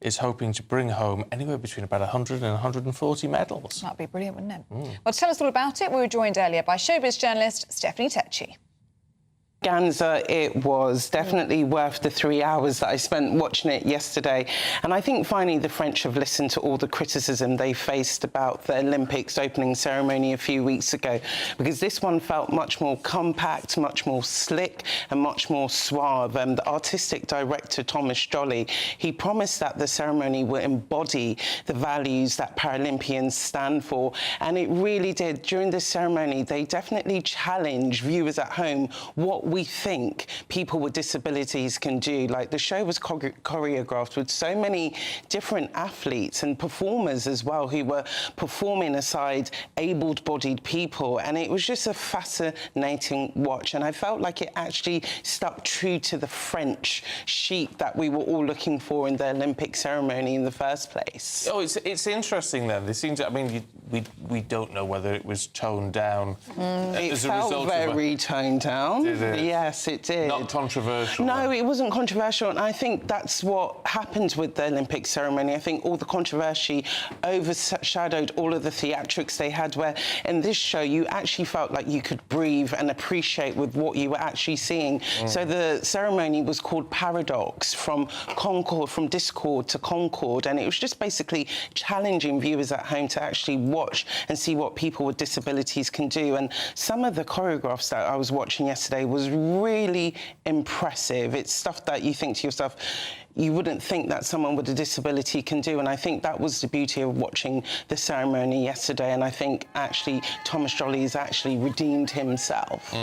S11: is hoping to bring home anywhere between about 100 and 140 medals.
S14: That'd be brilliant, wouldn't it? Well, to tell us all about it, we were joined earlier by showbiz journalist Stephanie Tecci.
S6: Ganza, it was definitely worth the 3 hours that I spent watching it yesterday. And I think finally the French have listened to all the criticism they faced about the Olympics opening ceremony a few weeks ago, because this one felt much more compact, much more slick and much more suave. The artistic director, Thomas Joly, he promised that the ceremony will embody the values that Paralympians stand for. And it really did. During the ceremony, they definitely challenged viewers at home what we think people with disabilities can do. Like, the show was choreographed with so many different athletes and performers as well, who were performing aside able-bodied people, and it was just a fascinating watch. And I felt like it actually stuck true to the French chic that we were all looking for in the Olympic ceremony in the first place.
S11: Oh, it's interesting then. They seem to, I mean, we don't know whether it was toned down as a result
S6: of... It felt very toned down.
S11: Did it?
S6: Yes, it did.
S11: Not controversial.
S6: No, it wasn't controversial, and I think that's what happened with the Olympic ceremony. I think all the controversy overshadowed all of the theatrics they had, where in this show you actually felt like you could breathe and appreciate with what you were actually seeing. So the ceremony was called Paradox, from discord to concord, and it was just basically challenging viewers at home to actually watch and see what people with disabilities can do. And some of the choreographs that I was watching yesterday was really impressive. It's stuff that you think to yourself, you wouldn't think that someone with a disability can do. And I think that was the beauty of watching the ceremony yesterday. And I think actually Thomas Jolly has actually redeemed himself.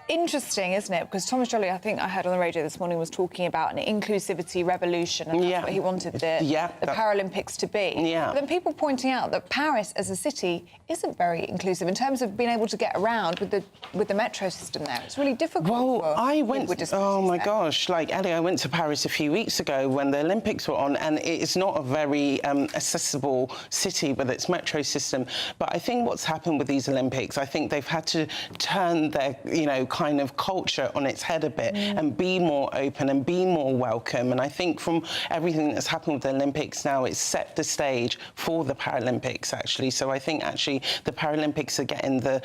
S14: Interesting, isn't it? Because Thomas Jolly, I think I heard on the radio this morning, was talking about an inclusivity revolution, and that's what he wanted the Paralympics to be. But then people pointing out that Paris as a city isn't very inclusive in terms of being able to get around with the metro system there. It's really difficult.
S6: Well, I went. Oh my gosh! Like Ellie, I went to Paris a few weeks ago when the Olympics were on, and it's not a very accessible city with its metro system. But I think what's happened with these Olympics, I think they've had to turn their, kind of culture on its head a bit and be more open and be more welcome. And I think from everything that's happened with the Olympics now, it's set the stage for the Paralympics, actually. So I think actually the Paralympics are getting the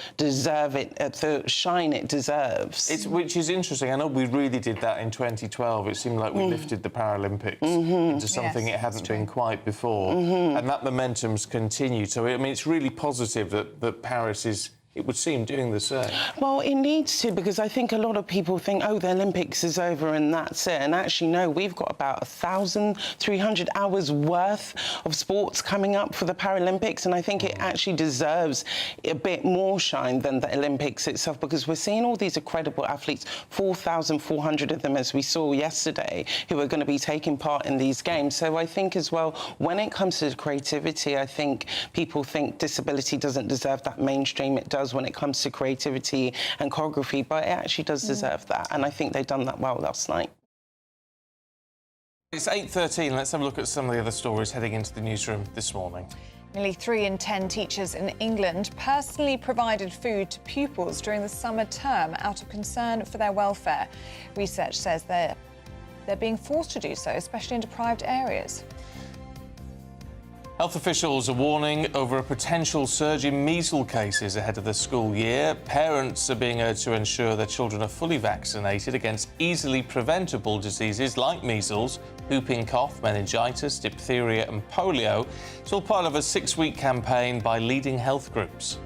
S6: shine it deserves.
S11: Which is interesting. I know we really did that in 2012. It seemed like we lifted the Paralympics into something it hadn't been quite before. And that momentum's continued. So, I mean, it's really positive that Paris is, it would seem, doing the same.
S6: Well, it needs to, because I think a lot of people think, oh, the Olympics is over and that's it. And actually, no, we've got about 1,300 hours worth of sports coming up for the Paralympics. And I think it actually deserves a bit more shine than the Olympics itself, because we're seeing all these incredible athletes, 4,400 of them, as we saw yesterday, who are going to be taking part in these games. So I think as well, when it comes to creativity, I think people think disability doesn't deserve that mainstream. It does when it comes to creativity and choreography, but it actually does deserve that, and I think they've done that well last night.
S11: It's 8:13. Let's have a look at some of the other stories heading into the newsroom this morning.
S14: Nearly 3 in 10 teachers in England personally provided food to pupils during the summer term out of concern for their welfare. Research says they're being forced to do so, especially in deprived areas.
S11: Health officials are warning over a potential surge in measles cases ahead of the school year. Parents are being urged to ensure their children are fully vaccinated against easily preventable diseases like measles, whooping cough, meningitis, diphtheria and polio. It's all part of a 6-week campaign by leading health groups.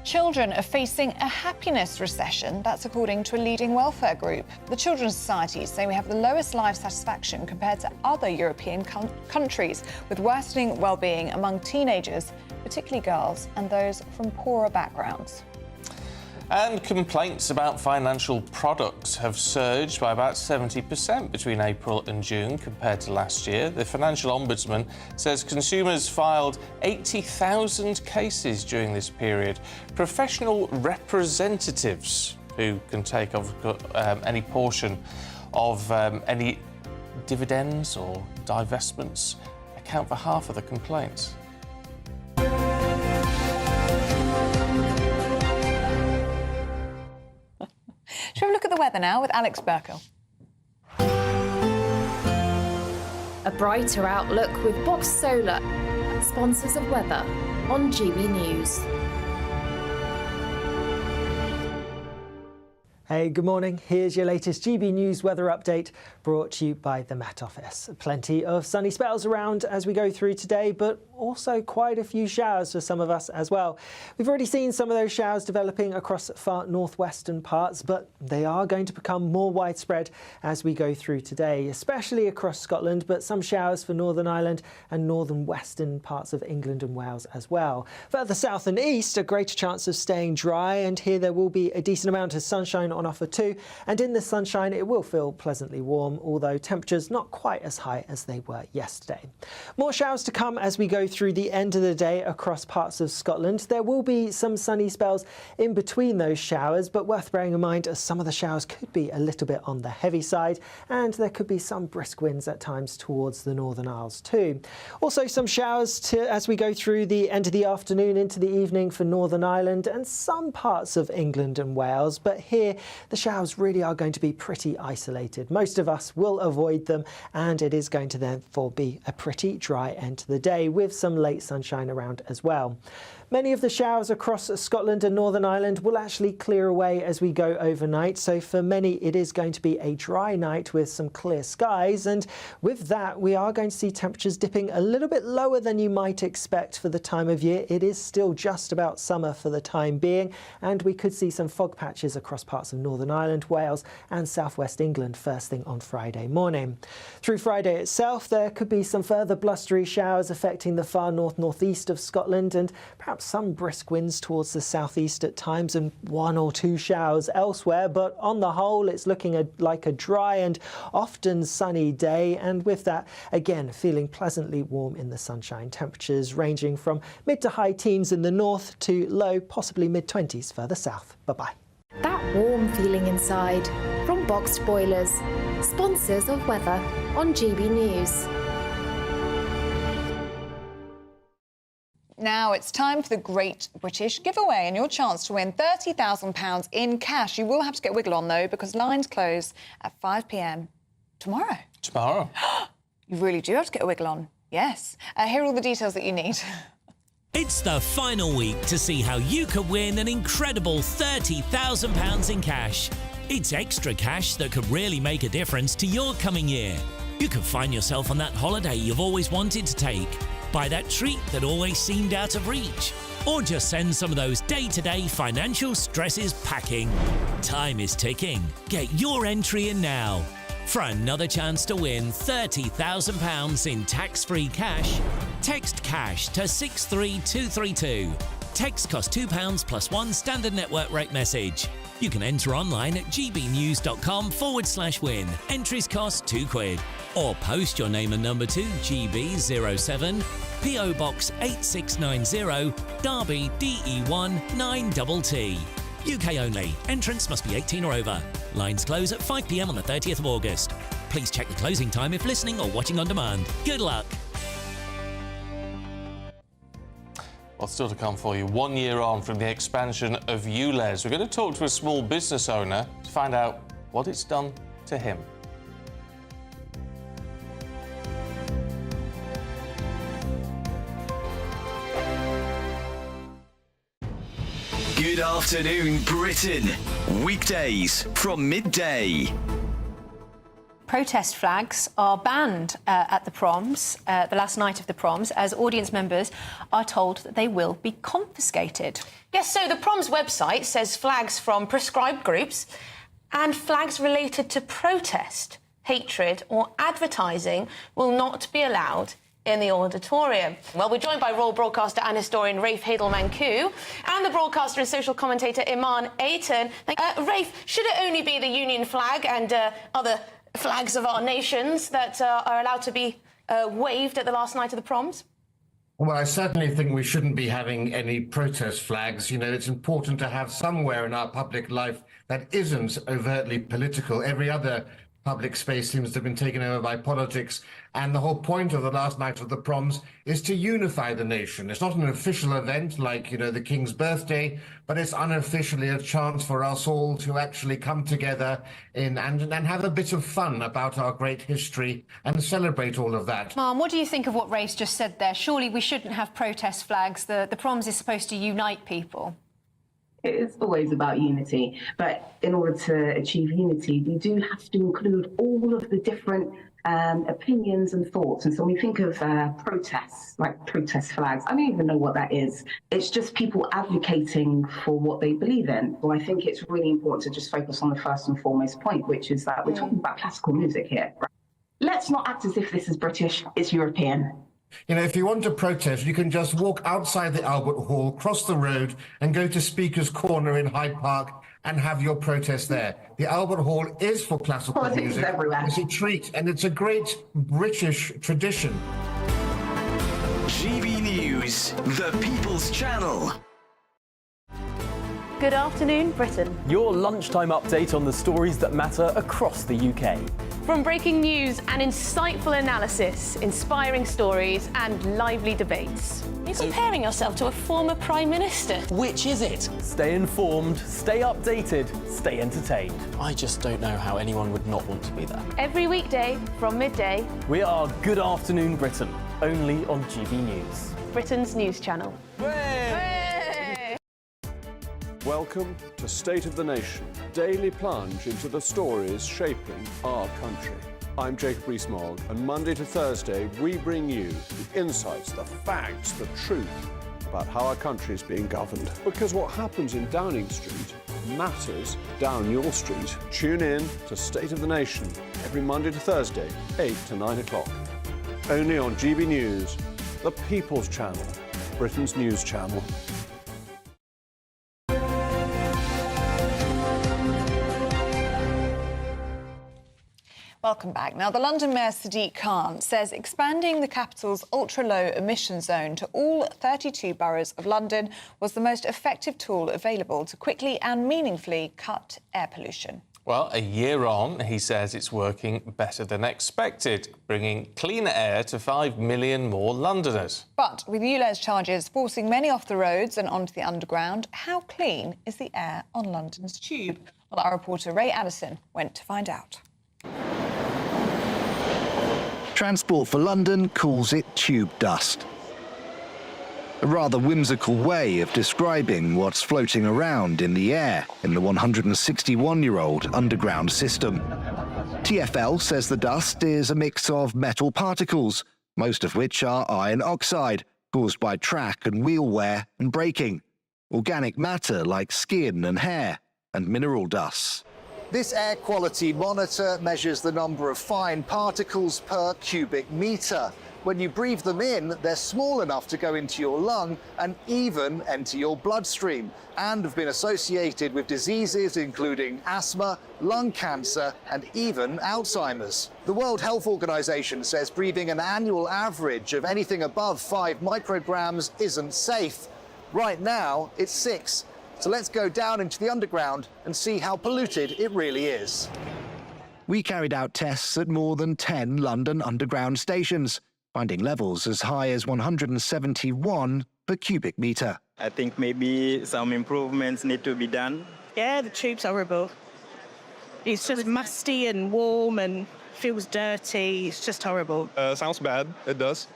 S14: Children are facing a happiness recession. That's according to a leading welfare group. The Children's Societies say we have the lowest life satisfaction compared to other European countries, with worsening well-being among teenagers, particularly girls, and those from poorer backgrounds.
S11: And complaints about financial products have surged by about 70% between April and June compared to last year. The Financial Ombudsman says consumers filed 80,000 cases during this period. Professional representatives who can take any portion of any dividends or divestments account for half of the complaints.
S14: Shall we look at the weather now with Alex Burkle?
S12: A brighter outlook with Box Solar, sponsors of weather on GB News.
S15: Hey, good morning. Here's your latest GB News weather update brought to you by the Met Office. Plenty of sunny spells around as we go through today, but also quite a few showers for some of us as well. We've already seen some of those showers developing across far northwestern parts, but they are going to become more widespread as we go through today, especially across Scotland, but some showers for Northern Ireland and northern western parts of England and Wales as well. Further south and east, a greater chance of staying dry, and here there will be a decent amount of sunshine on offer too, and in the sunshine it will feel pleasantly warm, although temperatures not quite as high as they were yesterday. More showers to come as we go through the end of the day across parts of Scotland. There will be some sunny spells in between those showers, but worth bearing in mind as some of the showers could be a little bit on the heavy side, and there could be some brisk winds at times towards the Northern Isles too. Also some showers as we go through the end of the afternoon into the evening for Northern Ireland and some parts of England and Wales, but here the showers really are going to be pretty isolated. Most of us will avoid them, and it is going to therefore be a pretty dry end to the day with some late sunshine around as well. Many of the showers across Scotland and Northern Ireland will actually clear away as we go overnight, so for many it is going to be a dry night with some clear skies, and with that we are going to see temperatures dipping a little bit lower than you might expect for the time of year. It is still just about summer for the time being, and we could see some fog patches across parts of Northern Ireland, Wales and southwest England first thing on Friday morning. Through Friday itself there could be some further blustery showers affecting the far north-northeast of Scotland, and perhaps some brisk winds towards the southeast at times and 1 or 2 showers elsewhere, but on the whole it's looking like a dry and often sunny day, and with that again feeling pleasantly warm in the sunshine. Temperatures ranging from mid to high teens in the north to low, possibly mid-20s further south. Bye-bye.
S12: That warm feeling inside from Boxed Boilers, sponsors of weather on GB News.
S14: Now it's time for the Great British Giveaway and your chance to win £30,000 in cash. You will have to get wiggle on, though, because lines close at 5 p.m. tomorrow.
S11: Tomorrow?
S14: You really do have to get a wiggle on. Yes. Here are all the details that you need.
S13: It's the final week to see how you could win an incredible £30,000 in cash. It's extra cash that could really make a difference to your coming year. You could find yourself on that holiday you've always wanted to take, buy that treat that always seemed out of reach, or just send some of those day-to-day financial stresses packing. Time is ticking. Get your entry in now. For another chance to win £30,000 in tax-free cash, text CASH to 63232. Text costs £2 plus 1 standard network rate message. You can enter online at gbnews.com/win. Entries cost £2. Or post your name and number to GB07, PO Box 8690, Derby DE1 9TT. UK only. Entrance must be 18 or over. Lines close at 5 p.m. on the 30th of August. Please check the closing time if listening or watching on demand. Good luck.
S11: Well, still to come for you, 1 year on from the expansion of ULEZ. We're going to talk to a small business owner to find out what it's done to him.
S3: Good afternoon, Britain. Weekdays from midday.
S18: Protest flags are banned at the Proms, the last night of the Proms, as audience members are told that they will be confiscated.
S19: Yes, so the Proms website says flags from prescribed groups and flags related to protest, hatred or advertising will not be allowed in the auditorium. Well, we're joined by royal broadcaster and historian Rafe Haidel-Mancu and the broadcaster and social commentator Iman Aiton. Rafe, should it only be the Union flag and other flags of our nations that are allowed to be waved at the last night of the Proms?
S21: Well, I certainly think we shouldn't be having any protest flags. You know, it's important to have somewhere in our public life that isn't overtly political. Every other public space seems to have been taken over by politics. And the whole point of the last night of the Proms is to unify the nation. It's not an official event like, you know, the King's birthday, but it's unofficially a chance for us all to actually come together and have a bit of fun about our great history and celebrate all of that.
S18: Mom, what do you think of what Rafe's just said there? Surely we shouldn't have protest flags. The Proms is supposed to unite people.
S22: It is always about unity, but in order to achieve unity, we do have to include all of the different opinions and thoughts. And so when we think of protests, like protest flags, I don't even know what that is. It's just people advocating for what they believe in. So I think it's really important to just focus on the first and foremost point, which is that we're talking about classical music here. Right? Let's not act as if this is British, it's European.
S21: You know, if you want to protest, you can just walk outside the Albert Hall, cross the road and go to Speaker's Corner in Hyde Park and have your protest there. The Albert Hall is for classical music.
S22: Everywhere.
S21: It's a treat and it's a great British tradition.
S3: GB News, the People's Channel.
S18: Good afternoon, Britain.
S23: Your lunchtime update on the stories that matter across the UK.
S19: From breaking news and insightful analysis, inspiring stories and lively debates. Are you comparing yourself to a former Prime Minister?
S2: Which is it? Stay informed, stay updated, stay entertained.
S5: I just don't know how anyone would not want to be there.
S19: Every weekday from midday.
S2: We are Good Afternoon Britain, only on GB News.
S19: Britain's news channel.
S7: Welcome to State of the Nation, daily plunge into the stories shaping our country. I'm Jacob Rees-Mogg, and Monday to Thursday we bring you the insights, the facts, the truth about how our country is being governed. Because what happens in Downing Street matters down your street. Tune in to State of the Nation every Monday to Thursday, 8 to 9 o'clock. Only on GB News, the People's Channel, Britain's news channel.
S14: Welcome back. Now, the London Mayor Sadiq Khan says expanding the capital's ultra-low emission zone to all 32 boroughs of London was the most effective tool available to quickly and meaningfully cut air pollution.
S11: Well, a year on, he says it's working better than expected, bringing cleaner air to 5 million more Londoners.
S14: But with ULEZ charges forcing many off the roads and onto the underground, how clean is the air on London's tube? Well, our reporter Ray Addison went to find out.
S8: Transport for London calls it tube dust. A rather whimsical way of describing what's floating around in the air in the 161-year-old underground system. TfL says the dust is a mix of metal particles, most of which are iron oxide, caused by track and wheel wear and braking, organic matter like skin and hair, and mineral dusts.
S9: This air quality monitor measures the number of fine particles per cubic metre. When you breathe them in, they're small enough to go into your lung and even enter your bloodstream, and have been associated with diseases including asthma, lung cancer, and even Alzheimer's. The World Health Organization says breathing an annual average of anything above 5 micrograms isn't safe. Right now, it's 6. So let's go down into the underground and see how polluted it really is.
S8: We carried out tests at more than 10 London Underground stations, finding levels as high as 171 per cubic metre.
S23: I think maybe some improvements need to be done.
S24: Yeah, the tube's horrible. It's just musty and warm and feels dirty. It's just horrible.
S27: Sounds bad. It does.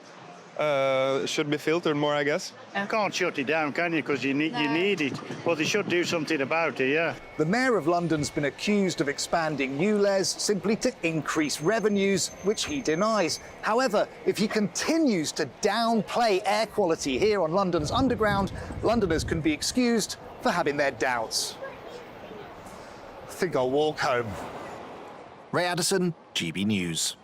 S27: Should be filtered more, I guess.
S29: You can't shut it down, can you? Because you need it. Well, they should do something about it, yeah.
S9: The Mayor of London's been accused of expanding ULEZ simply to increase revenues, which he denies. However, if he continues to downplay air quality here on London's underground, Londoners can be excused for having their doubts. I think I'll walk home.
S8: Ray Addison, GB News.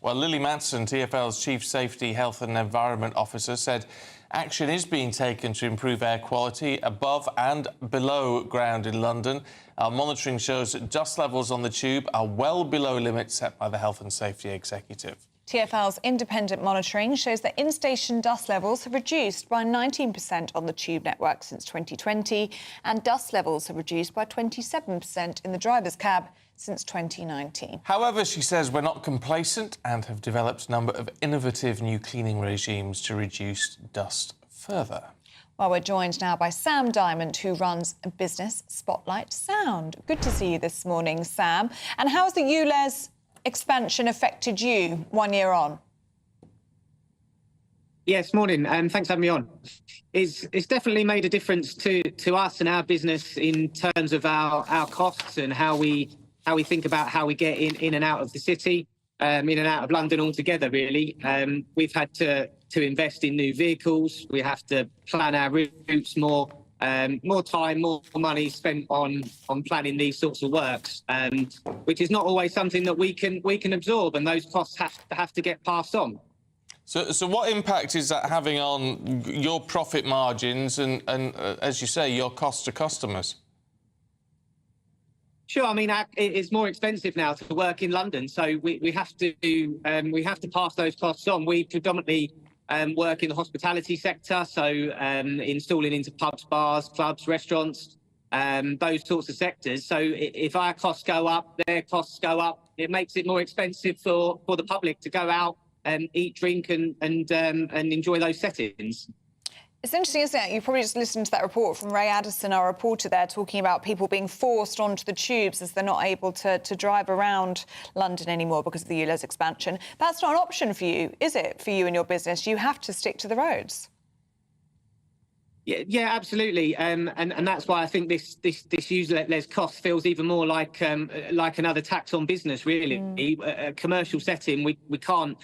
S11: Well, Lily Matson, TfL's Chief Safety, Health and Environment Officer, said action is being taken to improve air quality above and below ground in London. Our monitoring shows that dust levels on the tube are well below limits set by the Health and Safety Executive.
S14: TfL's independent monitoring shows that in-station dust levels have reduced by 19% on the tube network since 2020, and dust levels have reduced by 27% in the driver's cab since 2019.
S11: However, she says we're not complacent and have developed a number of innovative new cleaning regimes to reduce dust further.
S14: Well, we're joined now by Sam Diamond, who runs Business Spotlight Sound. Good to see you this morning, Sam. And how has the ULEZ expansion affected you 1 year on?
S30: Yes, morning, and thanks for having me on. It's definitely made a difference to us and our business in terms of our costs and how we think about how we get in and out of the city, in and out of London altogether, really. We've had to invest in new vehicles. We have to plan our routes more time, more money spent on planning these sorts of works, which is not always something that we can absorb, and those costs have to get passed on.
S11: So what impact is that having on your profit margins and as you say, your cost to customers?
S30: Sure. I mean, it's more expensive now to work in London, so we have to pass those costs on. We predominantly work in the hospitality sector, so installing into pubs, bars, clubs, restaurants. those sorts of sectors. So if our costs go up, their costs go up. It makes it more expensive for the public to go out and eat, drink, and enjoy those settings.
S14: It's interesting, isn't it? You probably just listened to that report from Ray Addison, our reporter there, talking about people being forced onto the tubes as they're not able to drive around London anymore because of the ULEZ expansion. That's not an option for you, is it, for you and your business? You have to stick to the roads.
S30: Yeah, absolutely, and that's why I think this ULEZ cost feels even more like another tax on business. Really, a commercial setting, we can't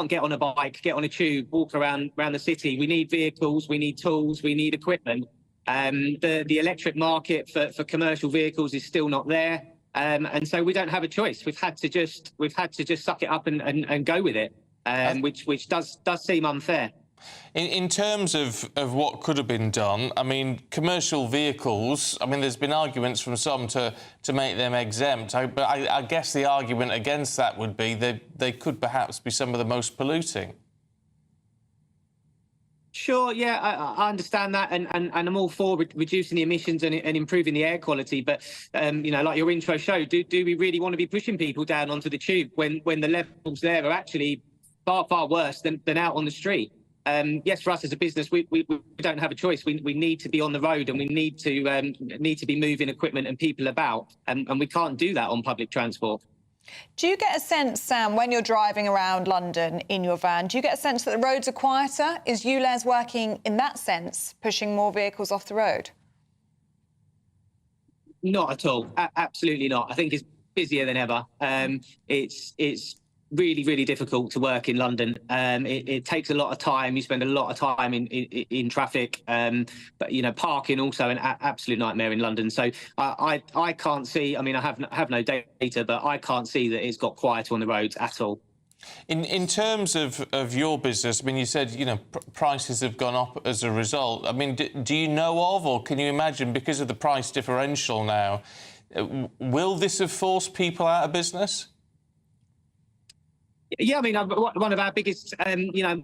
S30: get on a bike, get on a tube, walk around the city. We need vehicles, we need tools, we need equipment. The electric market for commercial vehicles is still not there, and so we don't have a choice. We've had to just suck it up and go with it, which does seem unfair.
S11: In terms of what could have been done, I mean, commercial vehicles, I mean, there's been arguments from some to make them exempt, but I guess the argument against that would be they could perhaps be some of the most polluting.
S30: Sure, yeah, I understand that, and I'm all for reducing the emissions and improving the air quality. But you know, like your intro show, do we really want to be pushing people down onto the tube when the levels there are actually far worse than out on the street? Yes, for us as a business, we don't have a choice. We need to be on the road, and we need to be moving equipment and people about, and we can't do that on public transport.
S14: Do you get a sense, Sam, when you're driving around London in your van, do you get a sense that the roads are quieter? Is ULEZ working in that sense, pushing more vehicles off the road?
S30: Not at all. Absolutely not. I think it's busier than ever. It's really difficult to work in London. It takes a lot of time. You spend a lot of time in traffic, but you know, parking also an absolute nightmare in London. So I can't see. I mean, I have no data, but I can't see that it's got quieter on the roads at all.
S11: In terms of your business, I mean, you said, you know, prices have gone up as a result. I mean, do you know of, or can you imagine, because of the price differential now, will this have forced people out of business?
S30: Yeah, I mean, one of our biggest, you know,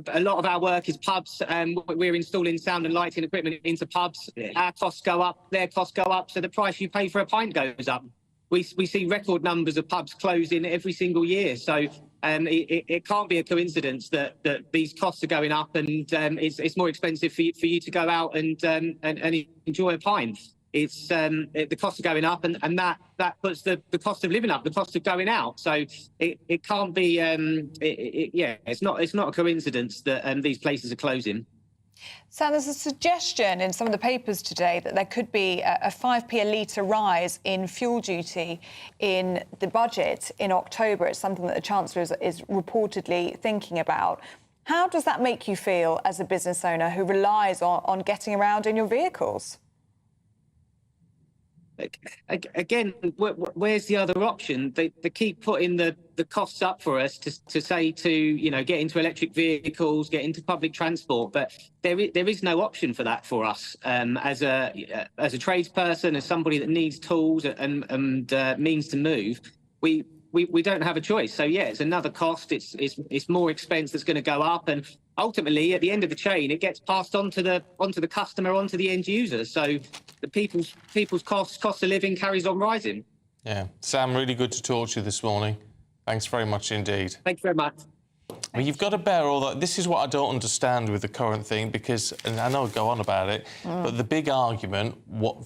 S30: a lot of our work is pubs. We're installing sound and lighting equipment into pubs. Our costs go up, their costs go up, so the price you pay for a pint goes up. We see record numbers of pubs closing every single year. So it can't be a coincidence that these costs are going up, and it's more expensive for you to go out and enjoy a pint. It's the costs are going up, and that puts the cost of living up, the cost of going out. So it can't be. Yeah, it's not a coincidence that these places are closing.
S14: So there's a suggestion in some of the papers today that there could be a 5p a litre rise in fuel duty in the budget in October. It's something that the Chancellor is reportedly thinking about. How does that make you feel as a business owner who relies on getting around in your vehicles?
S30: Again, where's the other option? They keep putting the costs up for us to say to, you know, get into electric vehicles, get into public transport, but there is no option for that for us as a tradesperson, as somebody that needs tools and means to move. We don't have a choice. So yeah, it's another cost. It's more expense that's going to go up, and ultimately at the end of the chain, it gets passed on to the customer, onto the end user. So the people's cost of living carries on rising.
S11: Yeah, Sam, really good to talk to you this morning. Thanks very much indeed.
S30: Thank you very much.
S11: Well, you've got to bear all that. This is what I don't understand with the current thing, because, and I know I'll go on about it, but the big argument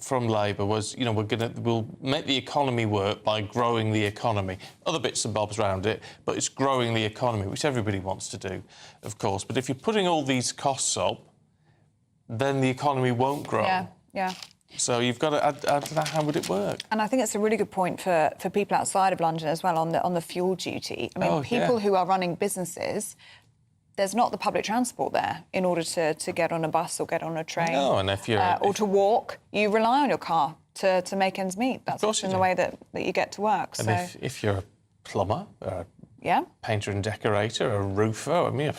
S11: from Labour was, you know, we'll make the economy work by growing the economy. Other bits and bobs around it, but it's growing the economy, which everybody wants to do, of course. But if you're putting all these costs up, then the economy won't grow.
S14: Yeah.
S11: So you've got to, I don't know, how would it work?
S14: And I think it's a really good point for people outside of London as well on the fuel duty. I mean, people who are running businesses, there's not the public transport there in order to get on a bus or get on a train.
S11: No, and if you're...
S14: or to walk, you rely on your car to make ends meet. That's often the way that you get to work.
S11: And
S14: so
S11: if you're a plumber,
S14: yeah,
S11: painter and decorator, a roofer, I mean,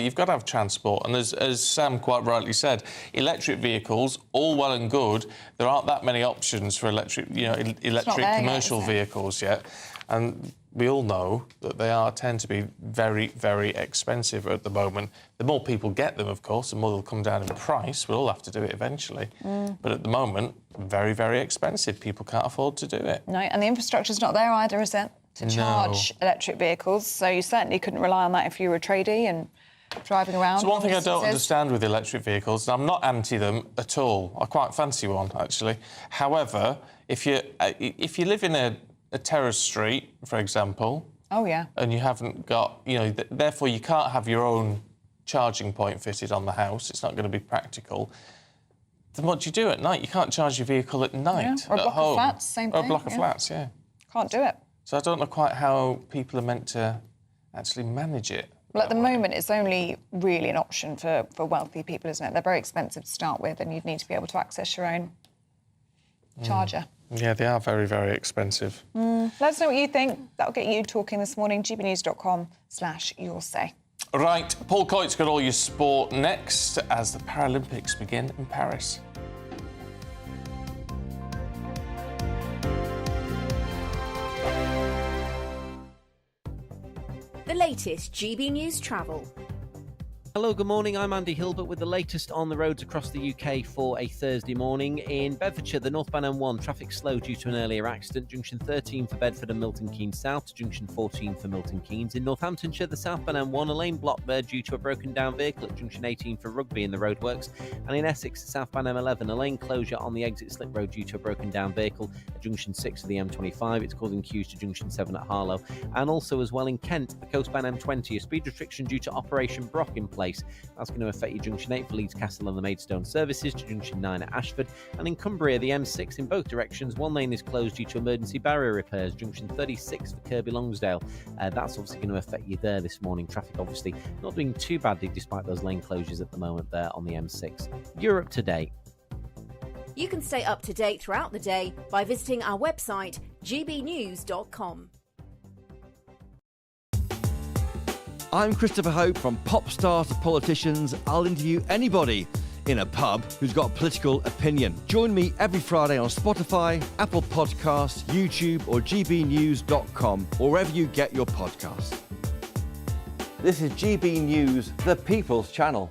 S11: you've got to have transport. And as Sam quite rightly said, electric vehicles, all well and good, there aren't that many options for electric commercial vehicles yet. And we all know that they tend to be very, very expensive at the moment. The more people get them, of course, the more they'll come down in price. We'll all have to do it eventually. But at the moment, very, very expensive. People can't afford to do it.
S14: No, and the infrastructure's not there either, is it, to charge electric vehicles? So you certainly couldn't rely on that if you were a tradie and driving around.
S11: So one thing I don't understand with electric vehicles, and I'm not anti them at all. I quite fancy one, actually. However, if you live in a terrace street, for example...
S14: Oh, yeah.
S11: ...and you haven't got, you know, therefore you can't have your own charging point fitted on the house, it's not going to be practical, then what do you do at night? You can't charge your vehicle at night,
S14: or a
S11: at
S14: block
S11: home.
S14: of flats, same thing.
S11: Or a block of flats, yeah.
S14: Can't do it.
S11: So I don't know quite how people are meant to actually manage it.
S14: Well, at the moment, it's only really an option for wealthy people, isn't it? They're very expensive to start with, and you'd need to be able to access your own charger.
S11: Yeah, they are very, very expensive.
S14: Let us know what you think. That'll get you talking this morning. gbnews.com/your say.
S11: Right, Paul Coyte's got all your sport next as the Paralympics begin in Paris.
S1: The latest GB News travel.
S4: Hello, good morning. I'm Andy Hilbert with the latest on the roads across the UK for a Thursday morning. In Bedfordshire, the northbound M1 traffic slow due to an earlier accident. Junction 13 for Bedford and Milton Keynes South to Junction 14 for Milton Keynes. In Northamptonshire, the southbound M1, a lane blocked there due to a broken down vehicle at Junction 18 for Rugby in the roadworks. And in Essex, the southbound M11, a lane closure on the exit slip road due to a broken down vehicle at Junction 6 of the M25. It's causing queues to Junction 7 at Harlow. And also as well in Kent, the coastbound M20, a speed restriction due to Operation Brock in place. That's going to affect your Junction 8 for Leeds Castle and the Maidstone services to Junction 9 at Ashford. And in Cumbria, the M6 in both directions, one lane is closed due to emergency barrier repairs. Junction 36 for Kirby Longsdale. That's obviously going to affect you there this morning. Traffic obviously not doing too badly despite those lane closures at the moment there on the M6. You're up to date.
S1: You can stay up to date throughout the day by visiting our website, gbnews.com.
S6: I'm Christopher Hope. From pop stars to politicians, I'll interview anybody in a pub who's got a political opinion. Join me every Friday on Spotify, Apple Podcasts, YouTube or gbnews.com, or wherever you get your podcasts. This is GB News, the People's Channel.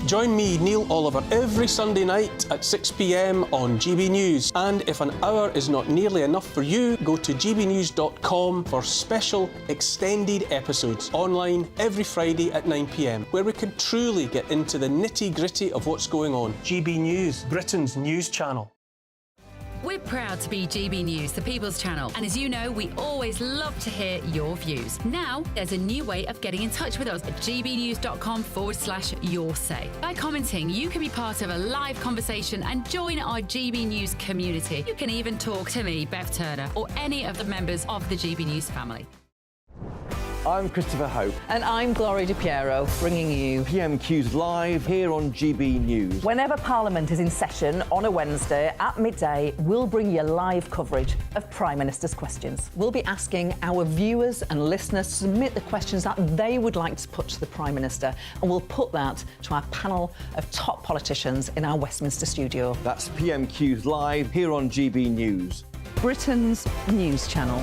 S10: Join me, Neil Oliver, every Sunday night at 6 p.m. on GB News. And if an hour is not nearly enough for you, go to gbnews.com for special extended episodes online every Friday at 9 p.m, where we can truly get into the nitty-gritty of what's going on. GB News, Britain's news channel.
S16: We're proud to be GB News, the People's Channel. And as you know, we always love to hear your views. Now, there's a new way of getting in touch with us at gbnews.com/your say. By commenting, you can be part of a live conversation and join our GB News community. You can even talk to me, Bev Turner, or any of the members of the GB News family.
S6: I'm Christopher Hope.
S17: And I'm Gloria DiPiero, bringing you
S6: PMQ's live here on GB News.
S17: Whenever Parliament is in session on a Wednesday at midday, we'll bring you live coverage of Prime Minister's questions. We'll be asking our viewers and listeners to submit the questions that they would like to put to the Prime Minister, and we'll put that to our panel of top politicians in our Westminster studio.
S6: That's PMQ's live here on GB News,
S17: Britain's news channel.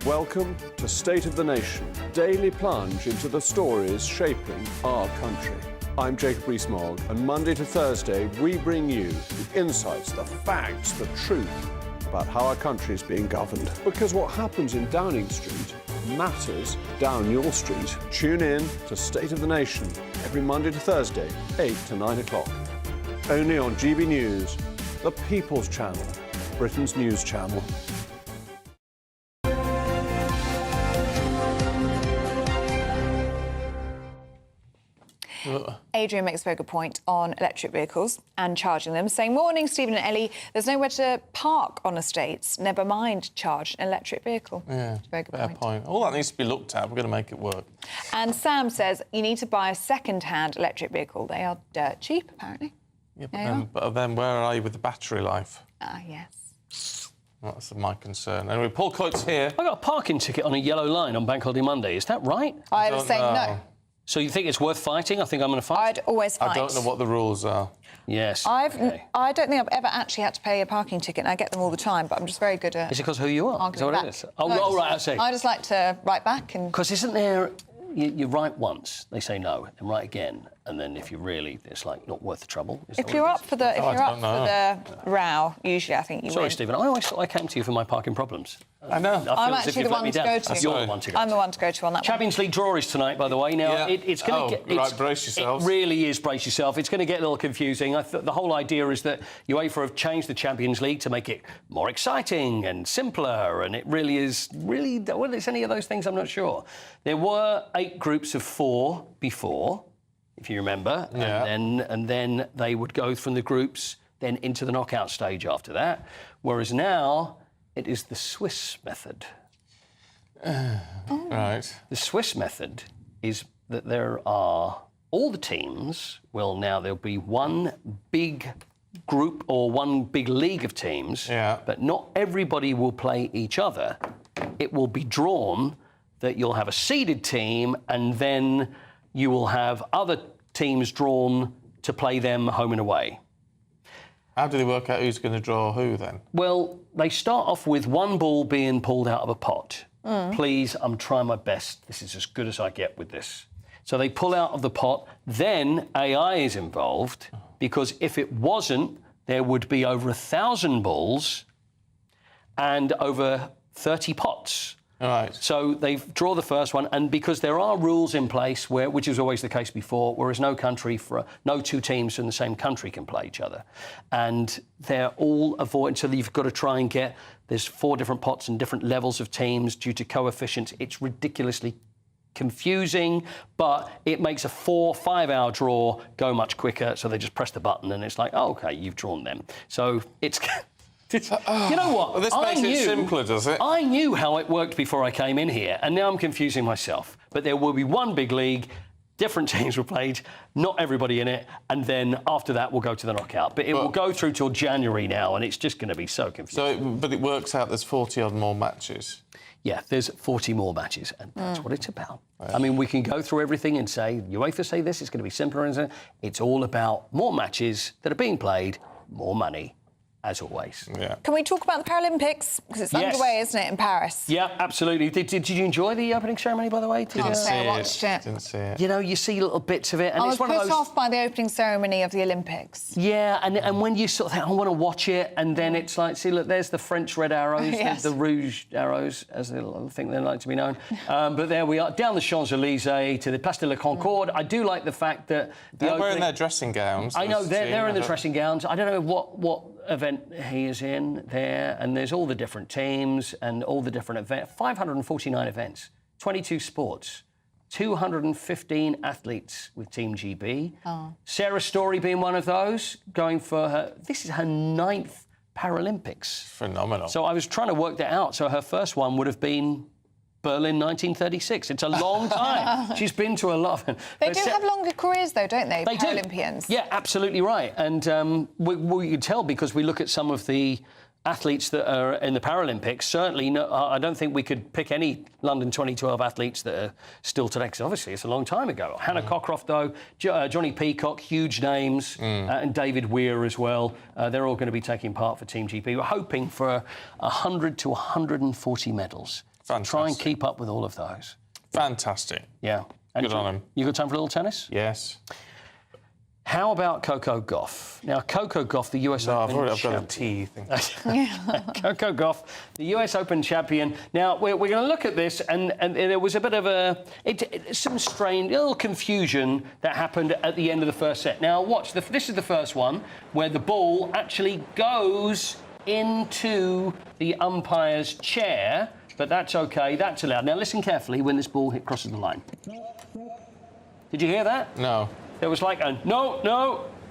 S7: Welcome to State of the Nation, daily plunge into the stories shaping our country. I'm Jacob Rees-Mogg, and Monday to Thursday we bring you the insights, the facts, the truth about how our country is being governed. Because what happens in Downing Street matters down your street. Tune in to State of the Nation every Monday to Thursday, 8 to 9 o'clock. Only on GB News, the People's Channel, Britain's news channel.
S14: Adrian makes a very good point on electric vehicles and charging them, saying, morning, Stephen and Ellie, there's nowhere to park on estates, never mind charge an electric vehicle.
S11: Yeah,
S14: very good
S11: fair point. All that needs to be looked at. We're going to make it work.
S14: And Sam says you need to buy a second-hand electric vehicle. They are dirt cheap, apparently.
S11: Yeah, but then where are you with the battery life?
S14: Yes.
S11: That's my concern. Anyway, Paul Coyte's here.
S20: I got a parking ticket on a yellow line on Bank Holiday Monday. Is that right?
S14: I was saying no.
S3: So you think it's worth fighting? I think I'm going to fight.
S14: I'd always fight.
S11: I don't know what the rules are.
S3: Yes.
S14: I don't think I've ever actually had to pay a parking ticket, and I get them all the time, but I'm just very good at...
S3: Is it because who you are? Is that what it is? Oh,
S14: No,
S3: right, I see.
S14: I just like to write back and...
S3: Because isn't there... You write once, they say no, and write again, and then if you really... It's, like, not worth the trouble.
S14: If you're up for the row, usually I think you
S3: Sorry,
S14: win.
S3: Stephen, I always thought I came to you for my parking problems.
S11: I know.
S14: I'm actually the one to go to.
S3: You're the one to go to.
S14: I'm the one to go to on that
S3: Champions League draw is tonight, by the way. Now, it's going to get...
S11: Right, brace yourselves.
S3: It really is brace yourself. It's going to get a little confusing. The whole idea is that UEFA have changed the Champions League to make it more exciting and simpler, and it really is... Whether it's any of those things, I'm not sure. There were 8 groups of 4 before, if you remember, and then they would go from the groups then into the knockout stage after that, whereas now... It is the Swiss method.
S11: Right.
S3: The Swiss method is that there are... All the teams there'll be one big group or one big league of teams, but not everybody will play each other. It will be drawn that you'll have a seeded team and then you will have other teams drawn to play them home and away.
S11: How do they work out who's going to draw who, then?
S3: Well, they start off with one ball being pulled out of a pot. Please, I'm trying my best. This is as good as I get with this. So they pull out of the pot. Then AI is involved, because if it wasn't, there would be over 1,000 balls and over 30 pots.
S11: All right.
S3: So they draw the first one, and because there are rules in place, which is always the case before, whereas no 2 teams from the same country can play each other, and they're all avoided. So you've got to try and get. There's 4 different pots and different levels of teams due to coefficients. It's ridiculously confusing, but it makes a 4-5 hour draw go much quicker. So they just press the button, and it's like, oh, OK, you've drawn them. So it's. You know what?
S11: Well, this makes it simpler, does it?
S3: I knew how it worked before I came in here, and now I'm confusing myself. But there will be one big league, different teams will play, not everybody in it, and then after that we'll go to the knockout. But it will go through till January now, and it's just going to be so confusing.
S11: But it works out there's 40-odd more matches.
S3: Yeah, there's 40 more matches, and that's what it's about. I mean, we can go through everything and say, UEFA say this, it's going to be simpler, and it's all about more matches that are being played, more money. As always.
S11: Yeah.
S14: Can we talk about the Paralympics? Because it's underway, isn't it, in Paris?
S3: Yeah, absolutely. Did you enjoy the opening ceremony, by the way?
S14: Didn't see it.
S11: Didn't see it.
S3: You know, you see little bits of it, and
S14: I was
S3: it's one
S14: put
S3: of those...
S14: off by the opening ceremony of the Olympics.
S3: Yeah, and when you sort of think, I want to watch it, and then it's like, see, look, there's the French red arrows,
S14: Yes.
S3: the rouge arrows, as I think they like to be known. But there we are, down the Champs-Elysees to the Place de la Concorde. I do like the fact that...
S11: They're wearing their dressing gowns.
S3: I know, they're in the dressing gowns. I don't know what event he is in there, and there's all the different teams and all the different events. 549 events, 22 sports, 215 athletes with Team GB. Sarah Story being one of those, going for her... This is her 9th Paralympics.
S11: Phenomenal.
S3: So I was trying to work that out. So her first one would have been Berlin 1936. It's a long time. She's been to a lot of...
S14: They do have longer careers, though, don't they,
S3: They do.
S14: Paralympians?
S3: Yeah, absolutely right. And we can tell because we look at some of the athletes that are in the Paralympics. Certainly, I don't think we could pick any London 2012 athletes that are still today, because obviously it's a long time ago. Hannah Cockcroft, though, Johnny Peacock, huge names, and David Weir as well. They're all going to be taking part for Team GP. We're hoping for 100 to 140 medals.
S11: Fantastic.
S3: Try and keep up with all of those.
S11: Fantastic.
S3: Yeah. And
S11: Good on him.
S3: You got time for a little tennis?
S11: Yes.
S3: How about Coco Gauff? Now, Coco Gauff, the US Open
S11: I've got a
S3: champion.
S11: tea thing.
S3: Coco Gauff, the US Open champion. Now, we're going to look at this, and there was a bit of some strange, little confusion that happened at the end of the first set. Now, watch. This is the first one where the ball actually goes into the umpire's chair, but that's OK, that's allowed. Now, listen carefully when this ball crosses the line. Did you hear that?
S11: No.
S3: There was like a no.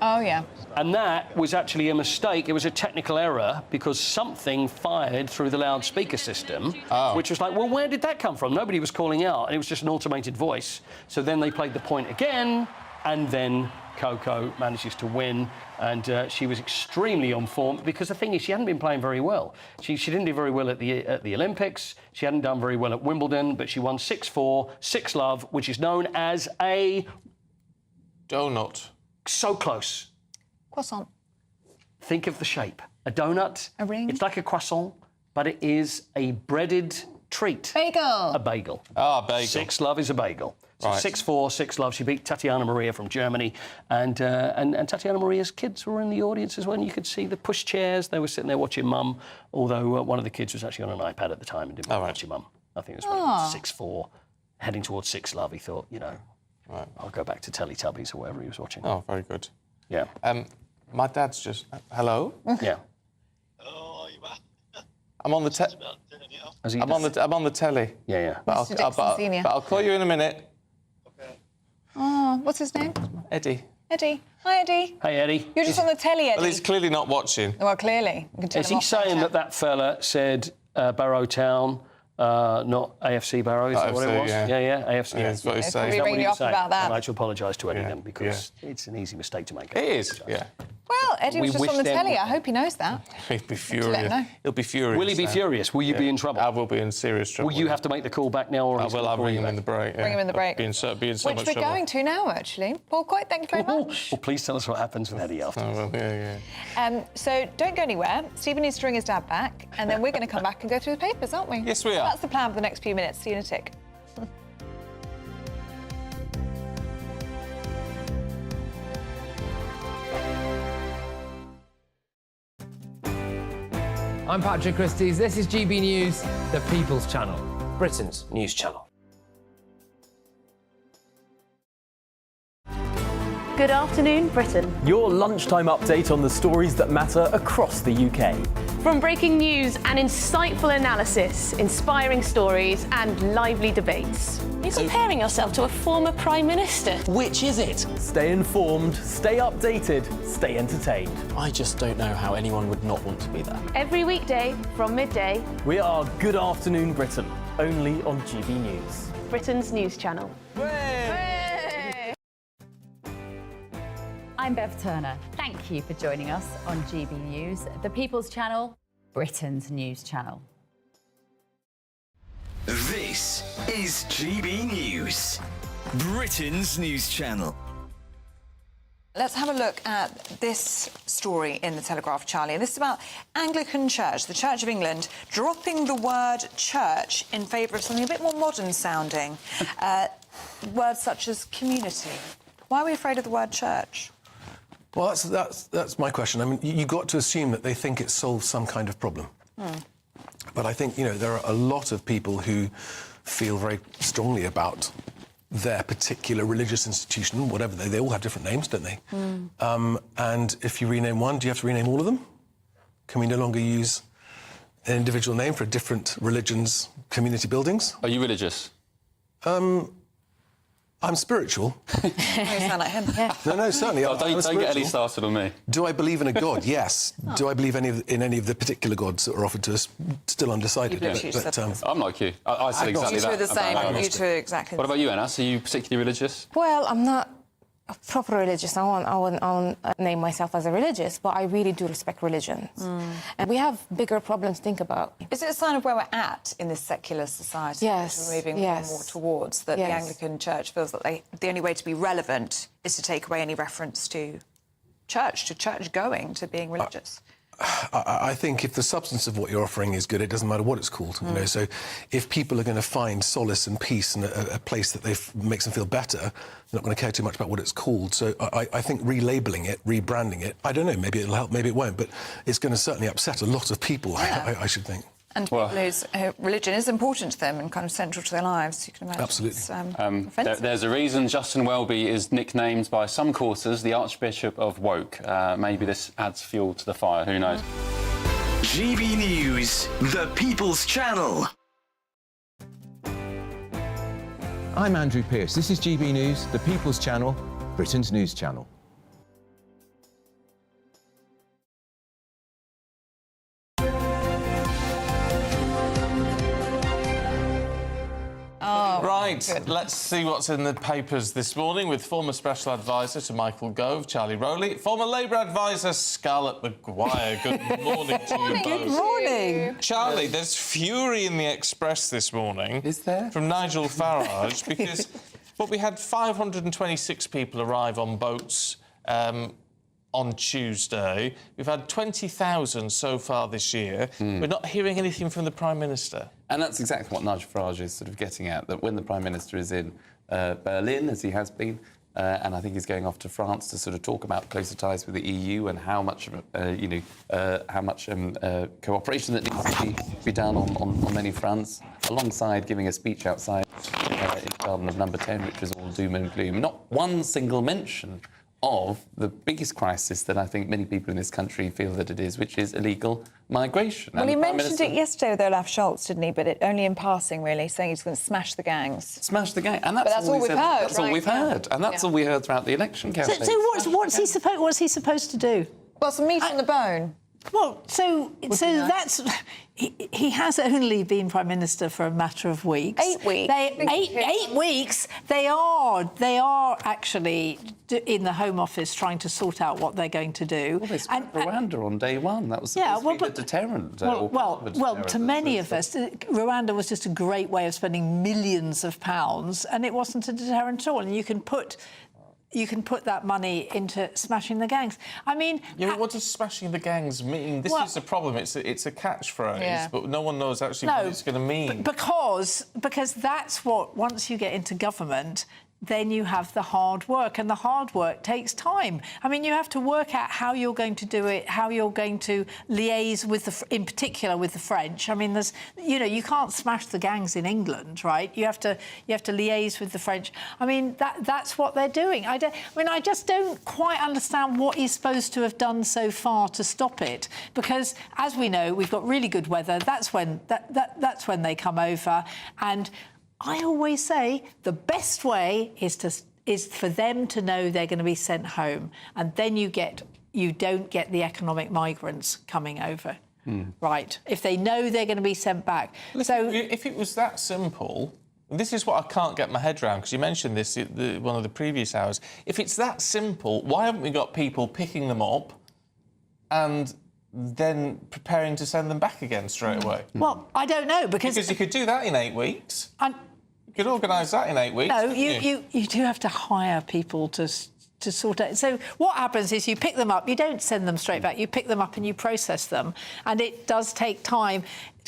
S14: Oh, yeah.
S3: And that was actually a mistake. It was a technical error because something fired through the loudspeaker system, which was like, well, where did that come from? Nobody was calling out, and it was just an automated voice. So then they played the point again, and then Coco manages to win, and she was extremely on form because the thing is, she hadn't been playing very well. She didn't do very well at the Olympics. She hadn't done very well at Wimbledon, but she won 6-4, 6-love, which is known as a
S11: donut.
S3: So close.
S14: Croissant.
S3: Think of the shape. A donut.
S14: A ring.
S3: It's like a croissant, but it is a breaded treat.
S14: Bagel.
S3: A bagel.
S11: Ah, bagel.
S3: 6-love is a bagel. So
S11: Right.
S3: 6-4, 6-love. She beat Tatiana Maria from Germany, and Tatiana Maria's kids were in the audience as well. And you could see the push chairs. They were sitting there watching Mum, although one of the kids was actually on an iPad at the time and didn't watch your Mum. I think it was when it was 6-4, heading towards 6-love. He thought, I'll go back to Teletubbies or whatever he was watching.
S11: Oh, very good.
S3: Yeah.
S11: My dad's just... Hello?
S3: Yeah.
S11: I'm on the I'm on the telly.
S3: Yeah.
S11: But
S14: Mr. Dixon Senior.
S11: I'll call you in a minute.
S14: Oh, what's his name?
S11: Eddie.
S14: Eddie. Hi, Eddie.
S3: Hey, Eddie.
S14: You're just on the telly, Eddie.
S11: Well, he's clearly not watching.
S14: Well, clearly. You can turn
S3: Is
S14: him
S3: he
S14: off
S3: saying
S14: later.
S3: that fella said Barrow Town, not AFC Barrow? Is that what it
S11: AFC,
S3: was?
S11: yeah.
S3: AFC.
S11: Yeah, that's what he's
S14: It's
S11: saying.
S14: probably ringing you up about that.
S3: I'd like to apologise to Eddie then, because it's an easy mistake to make.
S11: It is, yeah.
S14: Well, Eddie was
S3: We
S14: just on the
S3: wish them-
S14: telly. I hope he knows that.
S11: He'd be
S14: let him
S11: furious.
S14: know.
S11: He'll be furious.
S3: Will he be
S11: now.
S3: furious? Will you be in trouble?
S11: I will be in serious trouble.
S3: Will you have to make the call back now, or
S11: I will. I'll bring him in the break.
S14: Bring him in the break.
S11: Be in so
S14: Which
S11: much
S14: we're
S11: trouble.
S14: going to now, actually. Paul Coit, thank you very much.
S3: Well, please tell us what happens with Eddie after.
S11: Oh, well, yeah.
S14: So don't go anywhere. Stephen needs to ring his dad back, and then we're going to come back and go through the papers, aren't we?
S11: Yes, we are.
S14: That's the plan for the next few minutes. See you in a tick.
S12: I'm Patrick Christie's. This is GB News, the People's Channel, Britain's news channel.
S1: Good afternoon, Britain.
S2: Your lunchtime update on the stories that matter across the UK.
S19: From breaking news and insightful analysis, inspiring stories and lively debates. You're comparing yourself to a former Prime Minister.
S5: Which is it?
S2: Stay informed, stay updated, stay entertained.
S5: I just don't know how anyone would not want to be there.
S19: Every weekday from midday,
S2: We are Good Afternoon Britain, only on GB News.
S19: Britain's news channel.
S16: I'm Bev Turner. Thank you for joining us on GB News, the People's Channel, Britain's news channel.
S13: This is GB News, Britain's news channel.
S14: Let's have a look at this story in the Telegraph, Charlie. This is about Anglican Church, the Church of England, dropping the word church in favour of something a bit more modern sounding. Words such as community. Why are we afraid of the word church?
S15: Well, that's my question. I mean, you've got to assume that they think it solves some kind of problem. But I think, there are a lot of people who feel very strongly about their particular religious institution, whatever they all have different names, don't they? And if you rename one, do you have to rename all of them? Can we no longer use an individual name for different religions' community buildings?
S18: Are you religious?
S15: I'm spiritual.
S14: You sound like him. Yeah.
S15: No, certainly.
S18: Oh, don't get Ellie started on me.
S15: Do I believe in a God? Yes. Do I believe in any of the particular gods that are offered to us? Still undecided.
S18: I'm like you. I said exactly that.
S14: You two are the same. You two are exactly
S18: What about you, Anna? Are you particularly religious?
S20: Well, I'm not a proper religious. I won't name myself as a religious, but I really do respect religions. And we have bigger problems to think about.
S14: Is it a sign of where we're at in this secular society?
S20: Yes.
S14: That we're moving more and more towards, that the Anglican Church feels that the only way to be relevant is to take away any reference to church going, to being religious?
S15: I think if the substance of what you're offering is good, it doesn't matter what it's called. So if people are going to find solace and peace in a place that makes them feel better, they're not going to care too much about what it's called. So I think relabeling it, rebranding it, I don't know, maybe it'll help, maybe it won't, but it's going to certainly upset a lot of people, I should think.
S14: And people whose religion is important to them and kind of central to their lives, you can imagine.
S15: Absolutely.
S18: There's a reason Justin Welby is nicknamed by some quarters the Archbishop of Woke. Maybe this adds fuel to the fire, who knows?
S13: GB News, the People's Channel.
S21: I'm Andrew Pearce. This is GB News, the People's Channel, Britain's news channel.
S11: Right, let's see what's in the papers this morning with former Special Advisor to Michael Gove, Charlie Rowley, former Labour Advisor Scarlett Maguire. Good morning to you both.
S14: Good morning.
S11: Charlie, there's fury in the Express this morning.
S18: Is there?
S11: From Nigel Farage, because we had 526 people arrive on boats on Tuesday. We've had 20,000 so far this year. We're not hearing anything from the Prime Minister.
S18: And that's exactly what Nigel Farage is sort of getting at, that when the Prime Minister is in Berlin, as he has been, and I think he's going off to France to sort of talk about closer ties with the EU and how much, cooperation that needs to be done on many fronts, alongside giving a speech outside in Garden of Number 10, which was all doom and gloom. Not one single mention of the biggest crisis that I think many people in this country feel that it is, which is illegal migration.
S14: Well, he mentioned it yesterday with Olaf Scholz, didn't he? But only in passing, really, saying he's going to smash the gangs.
S18: Smash the gang, and that's all we've heard. That's all we've heard, and that's all we heard throughout the election campaign.
S8: So what's he supposed to do?
S14: Well, some meat on the bone.
S8: Well, so that's he has only been Prime Minister for a matter of weeks.
S14: 8 weeks.
S8: 8 weeks. They are actually in the Home Office trying to sort out what they're going to do.
S18: Well, they scrapped Rwanda on day one. That was supposed to be the deterrent.
S8: Well, to many of us, Rwanda was just a great way of spending millions of pounds, and it wasn't a deterrent at all. And you can put that money into smashing the gangs. I mean...
S11: Yeah, but what does smashing the gangs mean? This is the problem. It's a catchphrase, but no one knows actually what it's going to mean.
S8: Because that's what, once you get into government, then you have the hard work, and the hard work takes time. I mean, you have to work out how you're going to do it, how you're going to liaise with in particular with the French. I mean, you can't smash the gangs in England, right? You have to liaise with the French. I mean, that's what they're doing. I just don't quite understand what he's supposed to have done so far to stop it, because as we know, we've got really good weather. That's when they come over, and I always say the best way is for them to know they're going to be sent home, and then you don't get the economic migrants coming over, right? If they know they're going to be sent back.
S11: Listen, if it was that simple, this is what I can't get my head around, because you mentioned this in one of the previous hours. If it's that simple, why haven't we got people picking them up and then preparing to send them back again straight away?
S8: Well, I don't know, because
S11: you could do that in 8 weeks. You could organise that in 8 weeks.
S8: No, you do have to hire people to sort out. So what happens is you pick them up, you don't send them straight back, you pick them up and you process them, and it does take time.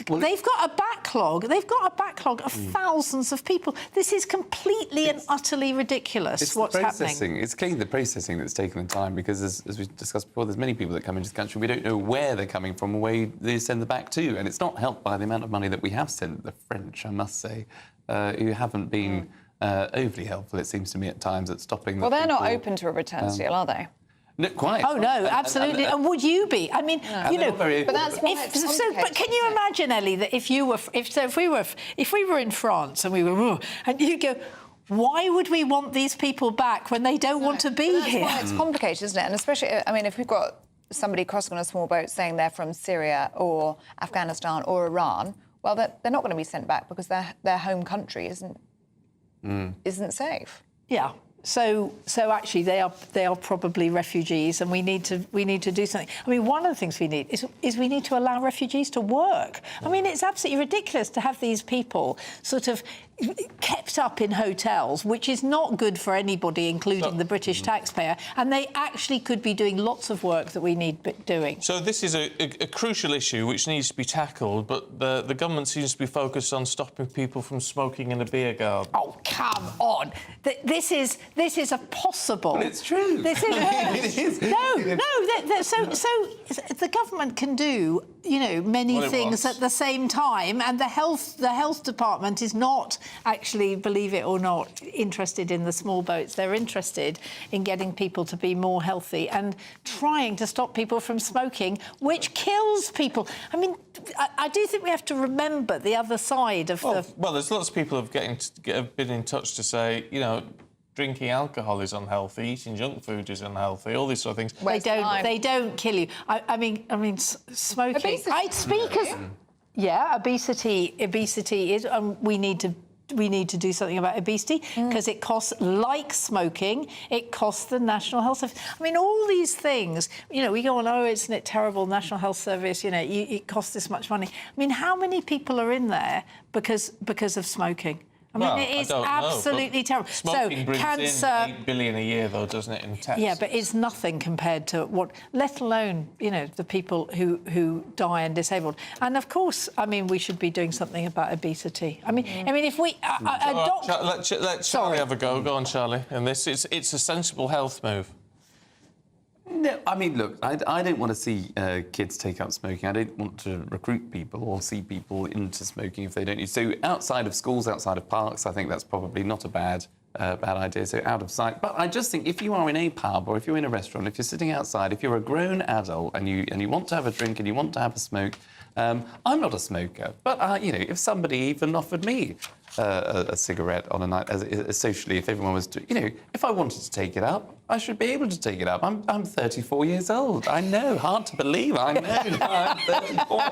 S8: Well, they've got a backlog of thousands of people. This is completely and utterly ridiculous, what's happening.
S18: It's clearly the processing that's taken the time, because as we discussed before, there's many people that come into the country, we don't know where they're coming from or where they send them back to, and it's not helped by the amount of money that we have sent the French, I must say, who haven't been overly helpful, it seems to me, at times, at stopping...
S14: Well, they're not open to a return deal, are they?
S18: No, quite.
S8: Oh, no, absolutely. And would you be? I mean,
S14: But that's why it's complicated,
S8: but can you imagine, Ellie, that if we were in France and we were... and you go... Why would we want these people back when they don't want to be here?
S14: That's why it's complicated, isn't it? And especially, I mean, if we've got somebody crossing on a small boat saying they're from Syria or Afghanistan or Iran, well, they're not going to be sent back because their home country isn't safe.
S8: Yeah. So actually, they are probably refugees, and we need to do something. I mean, one of the things we need is we need to allow refugees to work. I mean, it's absolutely ridiculous to have these people sort of kept up in hotels, which is not good for anybody, including the British taxpayer, and they actually could be doing lots of work that we need doing.
S11: So this is a crucial issue which needs to be tackled, but the government seems to be focused on stopping people from smoking in a beer garden.
S8: Oh, come on! This is a possible...
S18: Well, it's true.
S8: This is...
S18: It is.
S8: So the government can do, many things at the same time, and the health department is not actually, believe it or not, interested in the small boats. They're interested in getting people to be more healthy and trying to stop people from smoking, which kills people. I mean, I do think we have to remember the other side of the...
S11: Well, there's lots of people who've been in touch to say, drinking alcohol is unhealthy, eating junk food is unhealthy, all these sort of things.
S8: They don't kill you. I mean, smoking.
S14: Obesity.
S8: Yeah, obesity is. We need to we need to do something about obesity because it costs, like smoking, it costs the National Health Service. I mean, all these things, you know, we go on, oh, isn't it terrible, National Health Service, you know, it costs this much money. I mean, how many people are in there because of smoking? I mean, it is absolutely terrible.
S11: Smoking brings
S8: cancer,
S11: in $8 billion a year, though, doesn't it, in tax?
S8: Yeah, but it's nothing compared to what, let alone, you know, the people who die and disabled. And of course, I mean, we should be doing something about obesity. I mean, if we
S11: let Charlie have a go. Go on, Charlie. And this, it's a sensible health move.
S18: No, I mean, look, I don't want to see kids take up smoking. I don't want to recruit people or see people into smoking if they don't need. So outside of schools, outside of parks, I think that's probably not a bad idea. So out of sight. But I just think if you are in a pub or if you're in a restaurant, if you're sitting outside, if you're a grown adult and you want to have a drink and you want to have a smoke, I'm not a smoker, but you know, if somebody even offered me a cigarette on a night, as socially, if everyone was to, you know, if I wanted to take it up, I should be able to take it up. I'm 34 years old. I know, hard to believe. I know, I'm 34,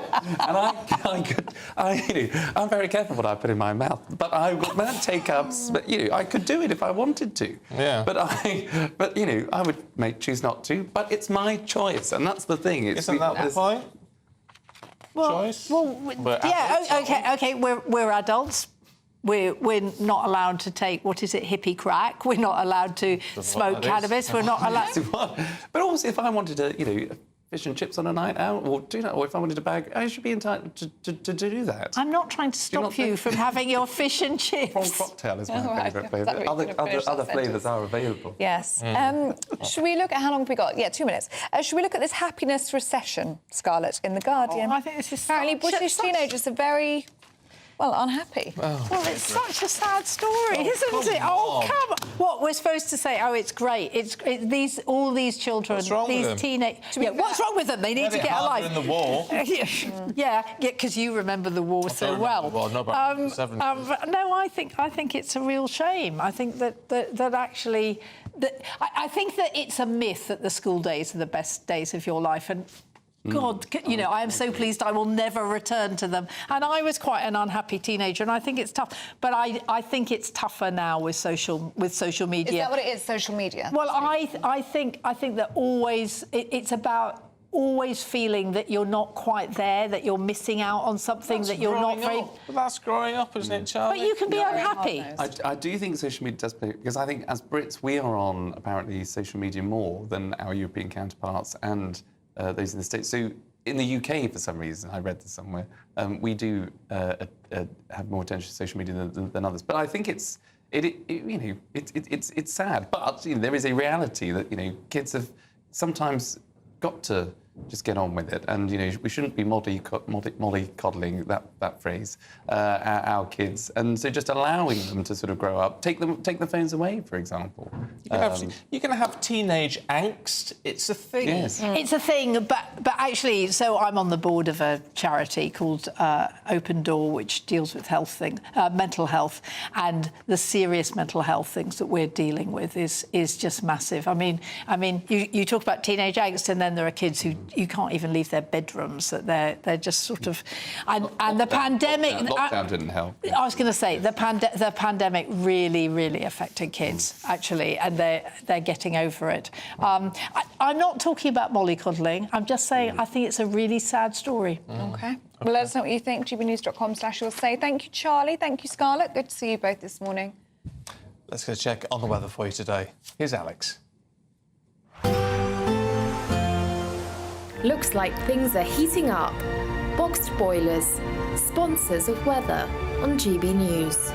S18: and you know, I'm very careful what I put in my mouth. But I would take up. But you know, I could do it if I wanted to.
S11: Yeah.
S18: But you know, I would choose not to. But it's my choice, and that's the thing.
S11: Isn't that the point? Choice?
S8: Okay. We're adults. We're not allowed to take, what is it, hippie crack. We're not allowed to smoke cannabis. We're not allowed.
S18: But also, if I wanted to, you know, fish and chips on a night out, or do that, or if I wanted a bag, I should be entitled to do that.
S8: I'm not trying to stop you from having your fish and chips.
S18: Prawn cocktail is my favourite flavour. Other flavours are available.
S14: Yes. Should we look at how long have we got? Yeah, 2 minutes. Should we look at this happiness recession, Scarlett, in The Guardian?
S8: I think this is
S14: apparently British teenagers are very, well, unhappy.
S8: Well, it's such a sad story, isn't it? Oh, come on. What, we're supposed to say, oh, it's great. All these children,
S11: what's wrong
S8: these
S11: with them?
S8: teenage... Yeah, what's wrong with them? They need to get a life.
S11: In the war.
S8: Yeah, because you remember the war so well. No, I think it's a real shame. I think that actually... I think that it's a myth that the school days are the best days of your life, and God, you know, I am so pleased I will never return to them. And I was quite an unhappy teenager, and I think it's tough. But I think it's tougher now with social media.
S14: Is that what it is, social media?
S8: Well, I think that always it's about always feeling that you're not quite there, that you're missing out on something, that you're not very...
S11: That's growing up, isn't it, Charlie?
S8: But you can be unhappy.
S18: I do think social media does play, because I think as Brits we are on apparently social media more than our European counterparts and those in the States. So in the UK, for some reason, I read this somewhere, we do have more attention to social media than others. But I think it's sad. But you know, there is a reality that, you know, kids have sometimes got to just get on with it, and you know, we shouldn't be mollycoddling that phrase our kids, and so just allowing them to sort of grow up, take the phones away, for example.
S11: You can have teenage angst. It's a thing.
S18: Yes.
S8: It's a thing, but actually, so I'm on the board of a charity called Open Door, which deals with mental health, and the serious mental health things that we're dealing with is just massive. I mean, you talk about teenage angst, and then there are kids who you can't even leave their bedrooms, that they're just sort of... And the pandemic...
S18: Lockdown didn't help.
S8: I was going to say, the pandemic really, really affected kids, actually, and they're getting over it. I'm not talking about mollycoddling. I'm just saying I think it's a really sad story.
S14: OK. Well, let us know what you think. gbnews.com/you'll-say. Thank you, Charlie. Thank you, Scarlett. Good to see you both this morning.
S11: Let's go check on the weather for you today. Here's Alex.
S9: Looks like things are heating up. Boxed boilers, sponsors of weather on GB News.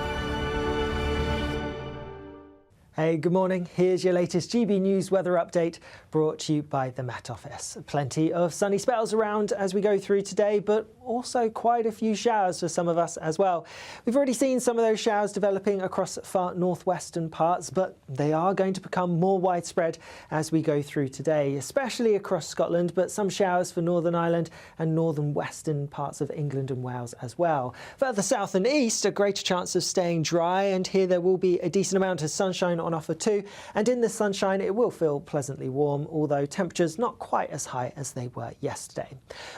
S22: Hey, good morning. Here's your latest GB News weather update brought to you by the Met Office. Plenty of sunny spells around as we go through today, but also quite a few showers for some of us as well. We've already seen some of those showers developing across far northwestern parts, but they are going to become more widespread as we go through today, especially across Scotland, but some showers for Northern Ireland and northern western parts of England and Wales as well. Further south and east, a greater chance of staying dry, and here there will be a decent amount of sunshine on offer too, and in the sunshine it will feel pleasantly warm, although temperatures not quite as high as they were yesterday.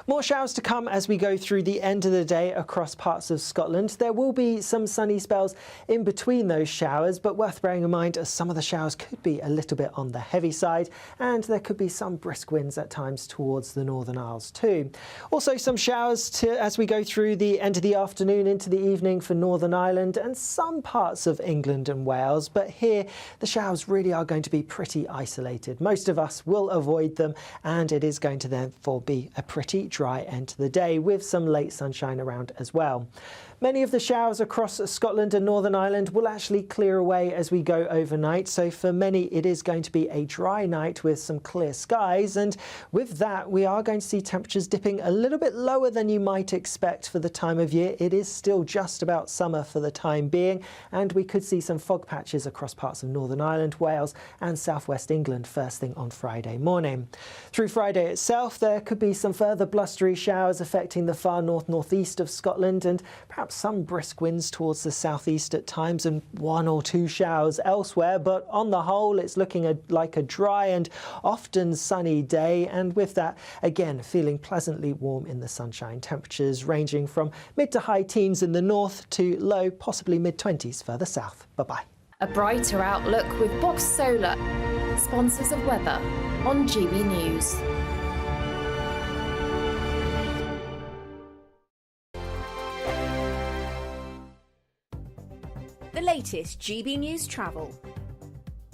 S22: More showers to come as we go through the end of the day across parts of Scotland. There will be some sunny spells in between those showers, but worth bearing in mind as some of the showers could be a little bit on the heavy side, and there could be some brisk winds at times towards the Northern Isles too. Also some showers as we go through the end of the afternoon into the evening for Northern Ireland and some parts of England and Wales, but here the showers really are going to be pretty isolated. Most of us will avoid them, and it is going to therefore be a pretty dry end to the day with some late sunshine around as well. Many of the showers across Scotland and Northern Ireland will actually clear away as we go overnight, so for many it is going to be a dry night with some clear skies, and with that we are going to see temperatures dipping a little bit lower than you might expect for the time of year. It is still just about summer for the time being, and we could see some fog patches across parts of Northern Ireland, Wales and southwest England first thing on Friday morning. Through Friday itself there could be some further blustery showers affecting the far north-northeast of Scotland, and perhaps some brisk winds towards the southeast at times and one or two showers elsewhere, but on the whole it's looking like a dry and often sunny day, and with that again feeling pleasantly warm in the sunshine. Temperatures ranging from mid to high teens in the north to low, possibly mid-20s further south. Bye-bye.
S9: A brighter outlook with Box Solar, sponsors of weather on GB News.
S1: The latest GB News travel.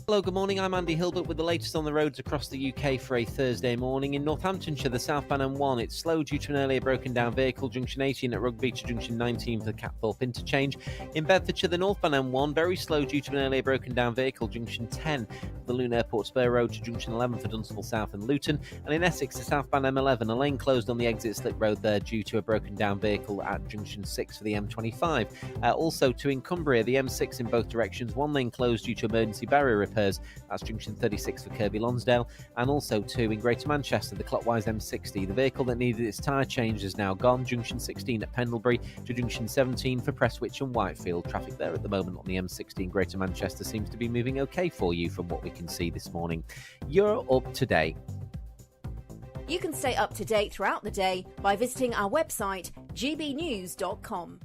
S4: Hello, good morning. I'm Andy Hilbert with the latest on the roads across the UK for a Thursday morning. In Northamptonshire, the southbound M1, it's slow due to an earlier broken down vehicle. Junction 18 at Rugby to junction 19 for the Catthorpe interchange. In Bedfordshire, the northbound M1, very slow due to an earlier broken down vehicle. Junction 10 for the Luton Airport Spur Road to junction 11 for Dunstable South and Luton. And in Essex, the southbound M11, a lane closed on the exit slip road there due to a broken down vehicle at junction 6 for the M25. Also to in Cumbria, the M6 in both directions, one lane closed due to emergency barrier repairs. That's junction 36 for Kirkby Lonsdale. And also to in Greater Manchester, the clockwise M60. The vehicle that needed its tyre change is now gone. Junction 16 at Pendlebury to junction 17 for Prestwich and Whitefield. Traffic there at the moment on the M60 Greater Manchester seems to be moving okay for you from what we can see this morning. You're up to date.
S1: You can stay up to date throughout the day by visiting our website gbnews.com.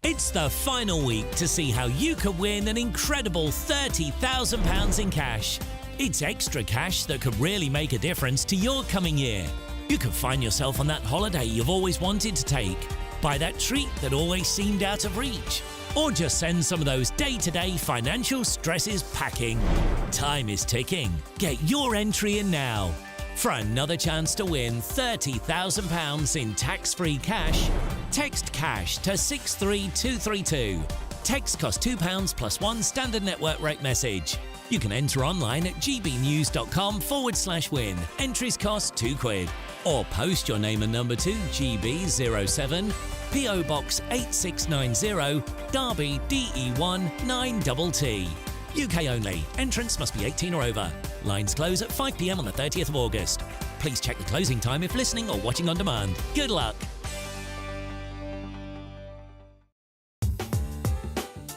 S10: It's the final week to see how you could win an incredible £30,000 in cash. It's extra cash that could really make a difference to your coming year. You could find yourself on that holiday you've always wanted to take, buy that treat that always seemed out of reach, or just send some of those day-to-day financial stresses packing. Time is ticking. Get your entry in now. For another chance to win £30,000 in tax-free cash, text CASH to 63232. Text costs £2 plus one standard network rate message. You can enter online at gbnews.com/win. Entries cost £2. Or post your name and number to GB07, PO Box 8690, Derby DE1 9TT. UK only. Entrance must be 18 or over. Lines close at 5 p.m. on the 30th of August. Please check the closing time if listening or watching on demand. Good luck.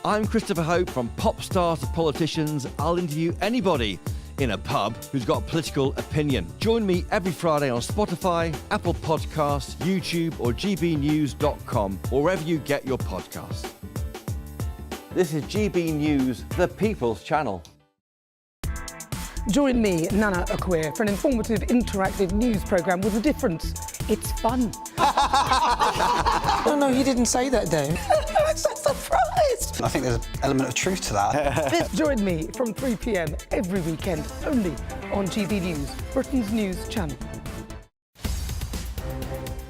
S6: I'm Christopher Hope. From pop stars to politicians, I'll interview anybody in a pub who's got a political opinion. Join me every Friday on Spotify, Apple Podcasts, YouTube or gbnews.com, or wherever you get your podcasts. This is GB News, the People's Channel.
S23: Join me, Nana Akwe, for an informative, interactive news programme with a difference. It's fun.
S24: No, he didn't say that, Dave.
S23: I'm so surprised.
S24: I think there's an element of truth to that.
S23: Join me from 3 p.m. every weekend, only on GB News, Britain's news channel.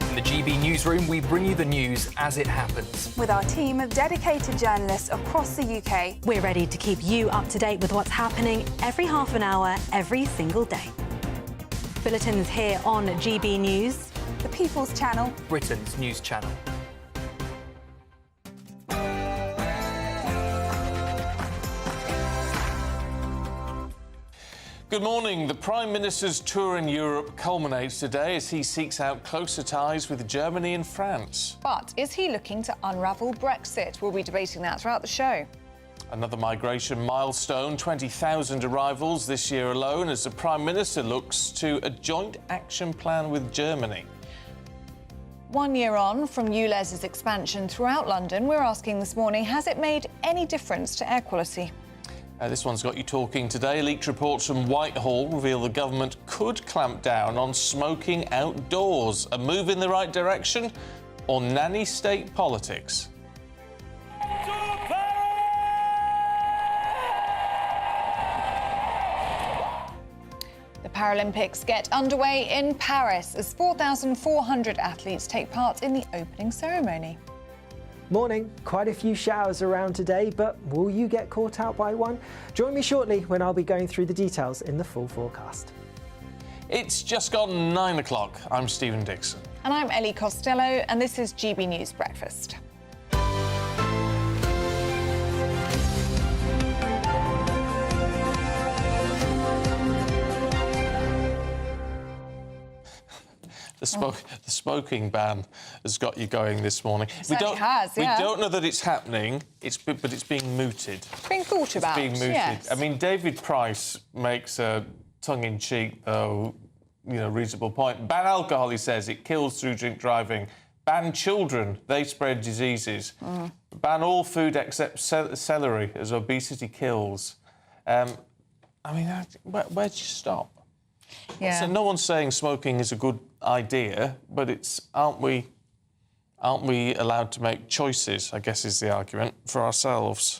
S2: In the GB Newsroom, we bring you the news as it happens.
S25: With our team of dedicated journalists across the UK, we're ready to keep you up to date with what's happening every half an hour, every single day. Bulletins here on GB News, the People's Channel,
S2: Britain's news channel.
S11: Good morning. The Prime Minister's tour in Europe culminates today as he seeks out closer ties with Germany and France.
S14: But is he looking to unravel Brexit? We'll be debating that throughout the show.
S11: Another migration milestone, 20,000 arrivals this year alone, as the Prime Minister looks to a joint action plan with Germany.
S14: 1 year on from ULEZ's expansion throughout London, we're asking this morning, has it made any difference to air quality?
S11: This one's got you talking today. Leaked reports from Whitehall reveal the government could clamp down on smoking outdoors. A move in the right direction, or nanny state politics?
S14: The Paralympics get underway in Paris as 4,400 athletes take part in the opening ceremony.
S22: Morning. Quite a few showers around today, but will you get caught out by one? Join me shortly when I'll be going through the details in the full forecast.
S11: It's just gone 9 o'clock. I'm Stephen Dixon.
S14: And I'm Ellie Costello, and this is GB News Breakfast.
S11: The smoking ban has got you going this morning.
S14: We don't
S11: know that it's happening, but it's being mooted.
S14: It's being thought about.
S11: It's being mooted.
S14: Yes.
S11: I mean, David Price makes a tongue-in-cheek, though, reasonable point. Ban alcohol, he says, it kills through drink driving. Ban children, they spread diseases. Ban all food except celery, as obesity kills. Where'd you stop?
S14: Yeah.
S11: So no one's saying smoking is a good idea, but aren't we allowed to make choices, I guess is the argument, for ourselves.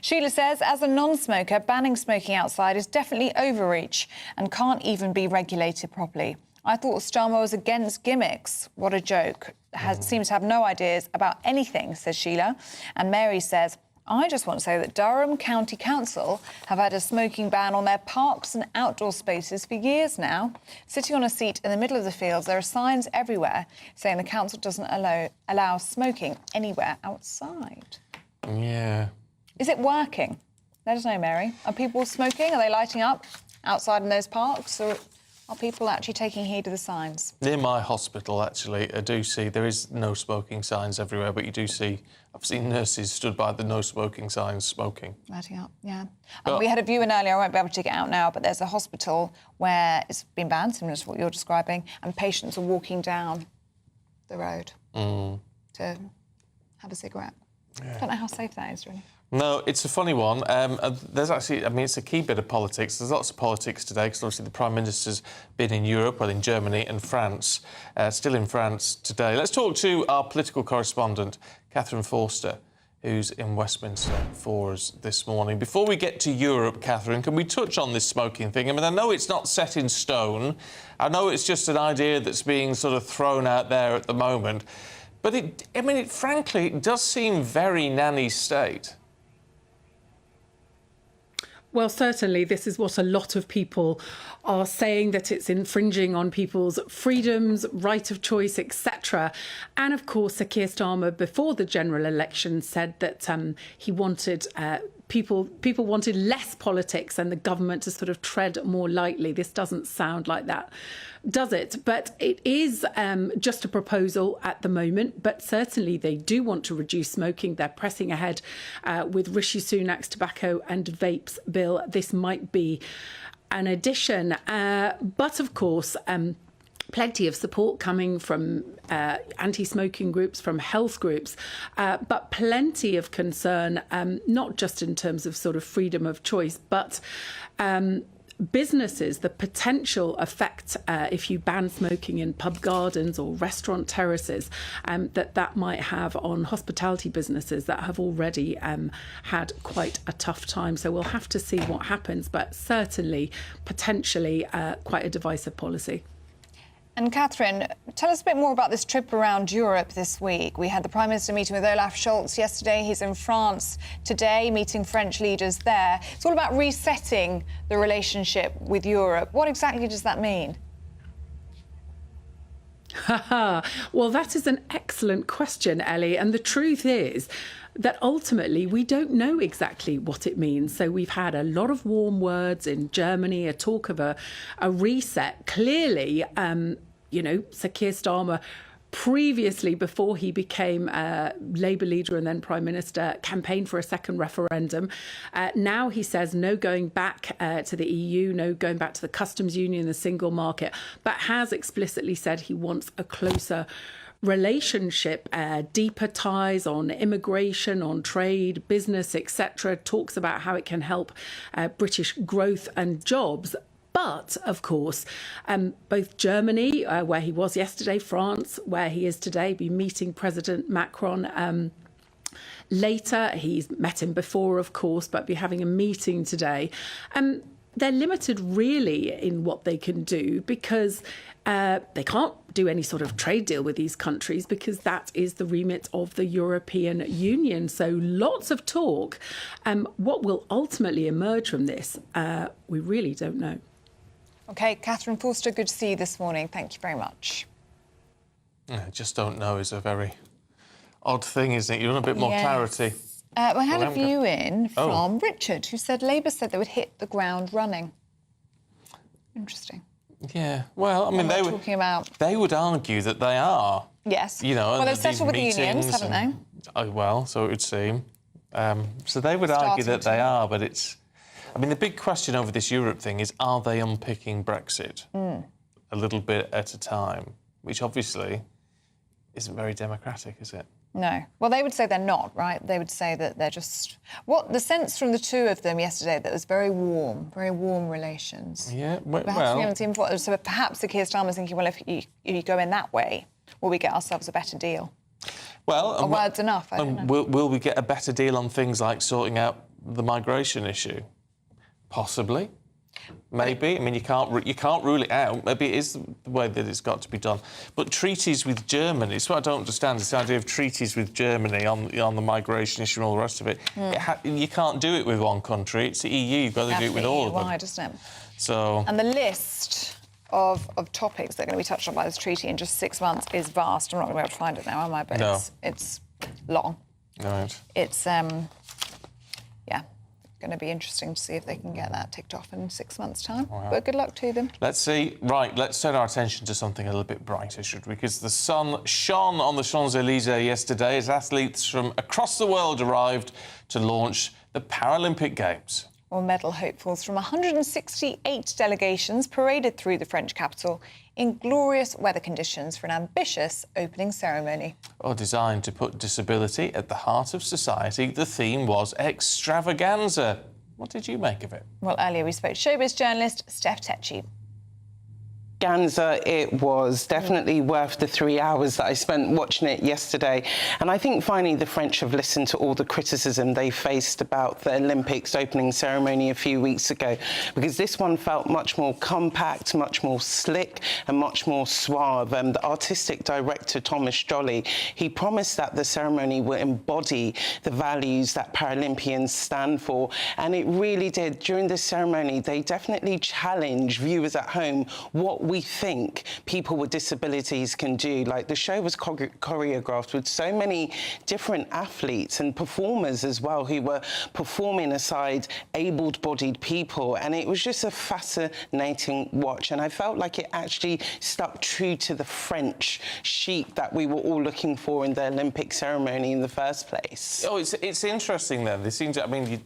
S14: Sheila says, as a non-smoker, banning smoking outside is definitely overreach and can't even be regulated properly. I thought Starmer was against gimmicks. What a joke. Seems to have no ideas about anything, says Sheila. And Mary says, I just want to say that Durham County Council have had a smoking ban on their parks and outdoor spaces for years now. Sitting on a seat in the middle of the fields, there are signs everywhere saying the council doesn't allow smoking anywhere outside.
S11: Yeah.
S14: Is it working? Let us know, Mary. Are people smoking? Are they lighting up outside in those parks? Or are people actually taking heed of the signs?
S11: Near my hospital, actually, I do see there is no smoking signs everywhere, but you do see... I've seen nurses stood by the no smoking signs smoking.
S14: Lighting up, yeah. We had a viewing earlier, I won't be able to get out now, but there's a hospital where it's been banned, similar to what you're describing, and patients are walking down the road to have a cigarette.
S11: Yeah.
S14: I don't know how safe that is, really.
S11: No, it's a funny one. There's actually, it's a key bit of politics. There's lots of politics today, because obviously the Prime Minister's been in Europe, well, in Germany and France, still in France today. Let's talk to our political correspondent, Catherine Forster, who's in Westminster for us this morning. Before we get to Europe, Catherine, can we touch on this smoking thing? I mean, I know it's not set in stone. I know it's just an idea that's being sort of thrown out there at the moment. But, frankly, it does seem very nanny state.
S3: Well, certainly this is what a lot of people are saying, that it's infringing on people's freedoms, right of choice, etc. And of course, Sir Keir Starmer, before the general election, said that he wanted people wanted less politics and the government to sort of tread more lightly. This doesn't sound like that, does it? But it is just a proposal at the moment. But certainly they do want to reduce smoking. They're pressing ahead with Rishi Sunak's tobacco and vapes bill. This might be an addition. But of course, plenty of support coming from anti-smoking groups, from health groups, but plenty of concern, not just in terms of sort of freedom of choice, but businesses, the potential effect if you ban smoking in pub gardens or restaurant terraces, that might have on hospitality businesses that have already had quite a tough time. So we'll have to see what happens, but certainly, potentially, quite a divisive policy.
S14: And Catherine, tell us a bit more about this trip around Europe this week. We had the Prime Minister meeting with Olaf Scholz yesterday. He's in France today, meeting French leaders there. It's all about resetting the relationship with Europe. What exactly does that mean?
S3: Well, that is an excellent question, Ellie. And the truth is that ultimately we don't know exactly what it means. So we've had a lot of warm words in Germany, a talk of a reset. Clearly, Sir Keir Starmer previously, before he became Labour leader and then Prime Minister, campaigned for a second referendum. Now he says no going back to the EU, no going back to the customs union, the single market, but has explicitly said he wants a closer relationship, deeper ties on immigration, on trade, business, etc. Talks about how it can help British growth and jobs. But, of course, both Germany, where he was yesterday, France, where he is today, be meeting President Macron later. He's met him before, of course, but be having a meeting today. They're limited, really, in what they can do because they can't do any sort of trade deal with these countries because that is the remit of the European Union. So lots of talk. What will ultimately emerge from this, we really don't know.
S14: OK, Catherine Forster, good to see you this morning. Thank you very much.
S11: I just don't know is a very odd thing, isn't it? You want a bit more clarity.
S14: I had a view in from Richard, who said Labour said they would hit the ground running. Interesting.
S11: Yeah, well, I mean, they would argue that they are.
S14: Yes.
S11: You know,
S14: well, they've settled with the unions, haven't they?
S11: Well, so it would seem. So they would argue that they are, but it's... I mean, the big question over this Europe thing is, are they unpicking Brexit a little bit at a time? Which obviously isn't very democratic, is it?
S14: No. Well, they would say they're not, right? They would say that they're just... What the sense from the two of them yesterday, that was very warm relations.
S11: Yeah,
S14: perhaps we haven't seen before. So perhaps the Keir Starmer's thinking, well, if you go in that way, will we get ourselves a better deal?
S11: Well...
S14: Are words enough? I don't know.
S11: Will we get a better deal on things like sorting out the migration issue? Possibly. Maybe. I mean, you can't rule it out. Maybe it is the way that it's got to be done. But treaties with Germany, it's what I don't understand, is the idea of treaties with Germany on the migration issue and all the rest of it. You can't do it with one country. It's the EU. You've got to do it with all of them.
S14: Why, doesn't it?
S11: So... And
S14: the list of topics that are going to be touched on by this treaty in just 6 months is vast. I'm not going to be able to find it now, am I? But
S11: no.
S14: It's long.
S11: Right.
S14: It's, going to be interesting to see if they can get that ticked off in 6 months' time. Wow. But good luck to them.
S11: Let's see. Right, let's turn our attention to something a little bit brighter, should we? Because the sun shone on the Champs-Élysées yesterday as athletes from across the world arrived to launch the Paralympic Games.
S14: Well, medal hopefuls from 168 delegations paraded through the French capital in glorious weather conditions for an ambitious opening ceremony.
S11: Well, designed to put disability at the heart of society, the theme was extravaganza. What did you make of it?
S14: Well, earlier we spoke to showbiz journalist Steph Tecci.
S5: Extravaganza, it was definitely worth the 3 hours that I spent watching it yesterday. And I think finally the French have listened to all the criticism they faced about the Olympics opening ceremony a few weeks ago, because this one felt much more compact, much more slick and much more suave. The artistic director, Thomas Jolly, he promised that the ceremony will embody the values that Paralympians stand for. And it really did. During this ceremony, they definitely challenged viewers at home what we think people with disabilities can do. Like, the show was choreographed with so many different athletes and performers as well who were performing aside able-bodied people, and it was just a fascinating watch, and I felt like it actually stuck true to the French chic that we were all looking for in the Olympic ceremony in the first place.
S11: Oh, it's interesting then. They seem to, I mean,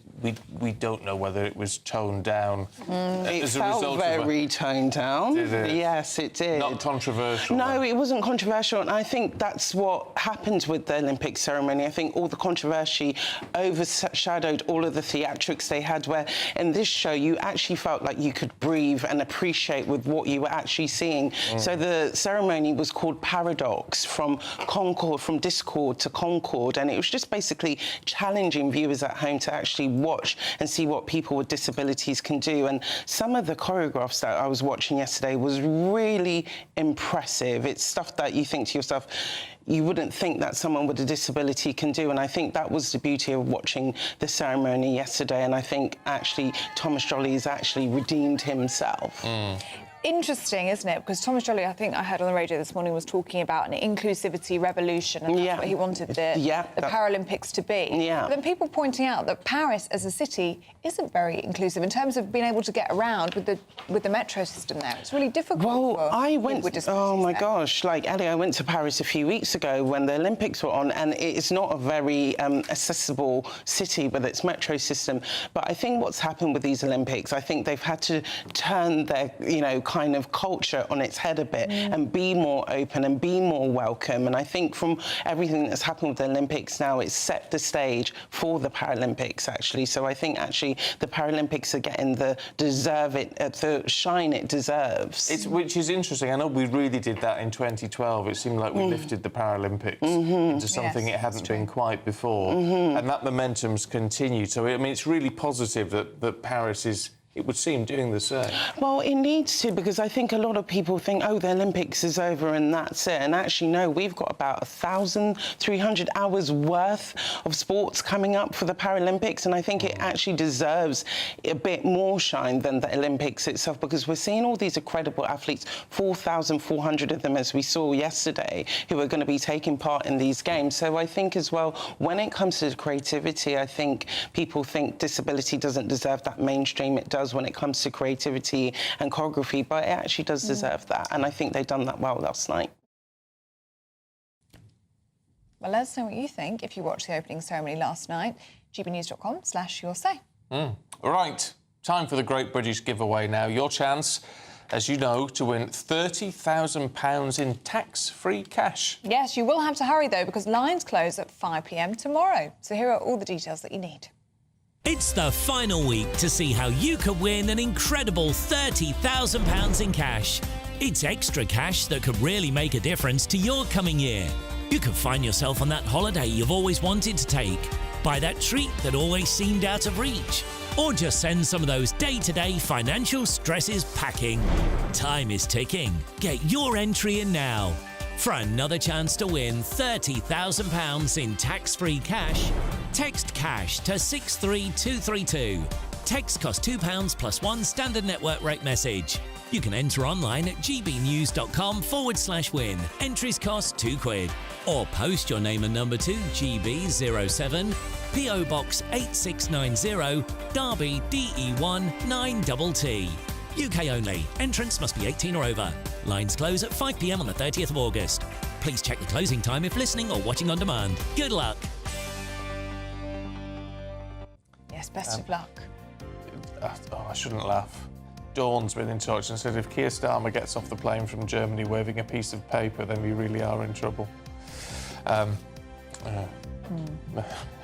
S11: we don't know whether it was toned down as a result of...
S5: It felt very toned down.
S11: Did it?
S5: Yes, it did.
S11: Not controversial?
S5: No, it wasn't controversial, and I think that's what happened with the Olympic ceremony. I think all the controversy overshadowed all of the theatrics they had, where in this show you actually felt like you could breathe and appreciate with what you were actually seeing. So the ceremony was called Paradox, from discord to concord, and it was just basically challenging viewers at home to actually watch and see what people with disabilities can do. And some of the choreographs that I was watching yesterday was really impressive. It's stuff that you think to yourself, you wouldn't think that someone with a disability can do, and I think that was the beauty of watching the ceremony yesterday, and I think actually Thomas Jolly has actually redeemed himself.
S14: interesting, isn't it? Because Thomas Jolly, I think I heard on the radio this morning, was talking about an inclusivity revolution, and that's what he wanted the Paralympics to be. But then people pointing out that Paris as a city isn't very inclusive in terms of being able to get around with the metro system there. It's really difficult.
S5: Well, I went. Oh my gosh! Like Ellie, I went to Paris a few weeks ago when the Olympics were on, and it's not a very accessible city with its metro system. But I think what's happened with these Olympics, I think they've had to turn their, kind of culture on its head a bit and be more open and be more welcome. And I think from everything that's happened with the Olympics now, it's set the stage for the Paralympics, actually. So I think, actually, the Paralympics are getting the shine it deserves.
S11: Which is interesting. I know we really did that in 2012. It seemed like we lifted the Paralympics into something it hadn't been quite before. And that momentum's continued. So, I mean, it's really positive that Paris is, it would seem, doing the same.
S5: Well, it needs to, because I think a lot of people think, oh, the Olympics is over and that's it. And actually, no, we've got about 1,300 hours worth of sports coming up for the Paralympics. And I think it actually deserves a bit more shine than the Olympics itself, because we're seeing all these incredible athletes, 4,400 of them, as we saw yesterday, who are going to be taking part in these games. So I think as well, when it comes to creativity, I think people think disability doesn't deserve that mainstream. It does when it comes to creativity and choreography, but it actually does deserve that, and I think they've done that well last night.
S14: Well, let us know what you think if you watched the opening ceremony last night. gbnews.com/your say.
S11: Right, time for the Great British Giveaway now. Your chance, as you know, to win £30,000 in tax-free cash.
S14: Yes, you will have to hurry, though, because lines close at 5 p.m. tomorrow. So here are all the details that you need.
S10: It's the final week to see how you could win an incredible £30,000 in cash. It's extra cash that could really make a difference to your coming year. You could find yourself on that holiday you've always wanted to take, buy that treat that always seemed out of reach, or just send some of those day-to-day financial stresses packing. Time is ticking. Get your entry in now. For another chance to win £30,000 in tax-free cash, text CASH to 63232. Text costs £2 plus one standard network rate message. You can enter online at gbnews.com/win. Entries cost £2. Or post your name and number to GB07, PO Box 8690, Derby DE1 9TT. UK only. Entrants must be 18 or over. Lines close at 5 p.m. on the 30th of August. Please check the closing time if listening or watching on demand. Good luck.
S14: Yes, best of luck.
S11: I shouldn't laugh. Dawn's been in touch and said if Keir Starmer gets off the plane from Germany waving a piece of paper, then we really are in trouble.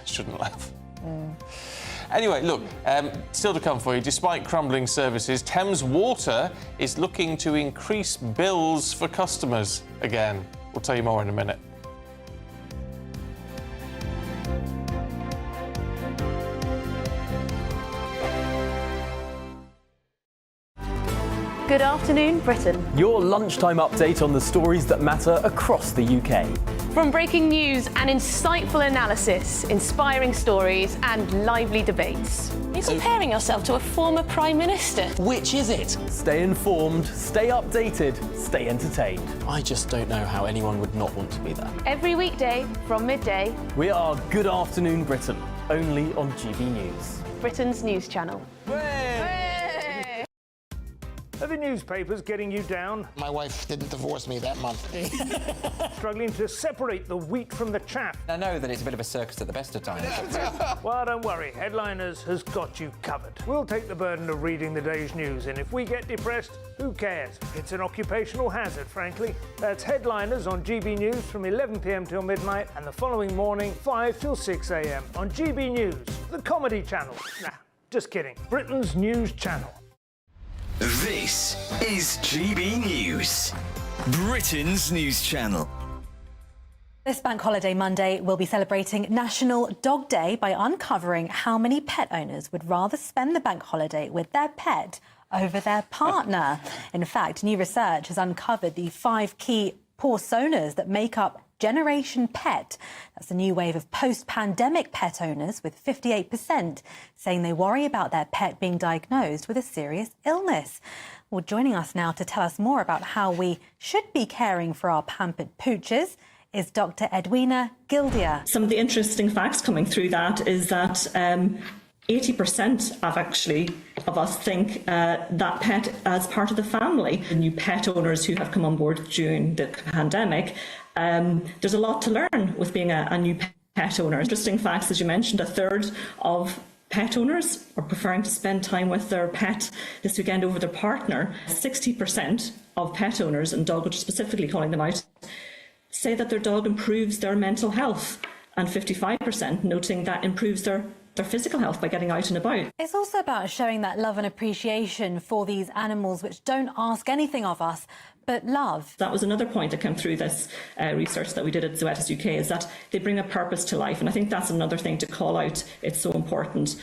S11: Shouldn't laugh. Anyway, look, still to come for you. Despite crumbling services, Thames Water is looking to increase bills for customers again. We'll tell you more in a minute.
S7: Good afternoon, Britain.
S2: Your lunchtime update on the stories that matter across the UK.
S7: From breaking news and insightful analysis, inspiring stories and lively debates. You're comparing yourself to a former Prime Minister.
S2: Which is it? Stay informed, stay updated, stay entertained.
S12: I just don't know how anyone would not want to be there.
S7: Every weekday from midday.
S2: We are Good Afternoon Britain, only on GB News.
S7: Britain's news channel.
S16: Are the newspapers getting you down?
S17: My wife didn't divorce me that month.
S16: Struggling to separate the wheat from the chaff?
S19: I know that it's a bit of a circus at the best of times.
S16: Well, don't worry. Headliners has got you covered. We'll take the burden of reading the day's news, and if we get depressed, who cares? It's an occupational hazard, frankly. That's Headliners on GB News from 11 p.m. till midnight, and the following morning, 5 till 6 a.m. on GB News, the comedy channel. Nah, just kidding. Britain's news channel.
S13: This is GB News, Britain's news channel.
S25: This Bank Holiday Monday, we'll be celebrating National Dog Day by uncovering how many pet owners would rather spend the bank holiday with their pet over their partner. In fact, new research has uncovered the 5 key personas that make up Generation Pet. That's a new wave of post-pandemic pet owners, with 58% saying they worry about their pet being diagnosed with a serious illness. Well, joining us now to tell us more about how we should be caring for our pampered pooches is Dr. Edwina Gildia.
S8: Some of the interesting facts coming through that is that 80% of us think that pet as part of the family. The new pet owners who have come on board during the pandemic, there's a lot to learn with being a new pet owner. Interesting facts, as you mentioned, a third of pet owners are preferring to spend time with their pet this weekend over their partner. 60% of pet owners, and Dog Watch specifically calling them out, say that their dog improves their mental health, and 55% noting that improves their physical health by getting out and about.
S25: It's also about showing that love and appreciation for these animals which don't ask anything of us but love.
S8: That was another point that came through this research that we did at Zoetis UK, is that they bring a purpose to life, and I think that's another thing to call out. It's so important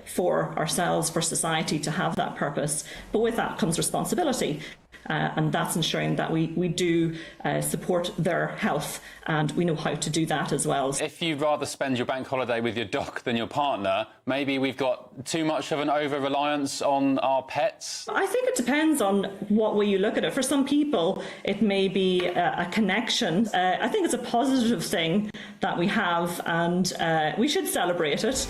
S8: for ourselves, for society, to have that purpose, but with that comes responsibility. And that's ensuring that we do support their health, and we know how to do that as well.
S15: If you'd rather spend your bank holiday with your dog than your partner, maybe we've got too much of an over-reliance on our pets?
S8: I think it depends on what way you look at it. For some people, it may be a connection. I think it's a positive thing that we have, and we should celebrate it.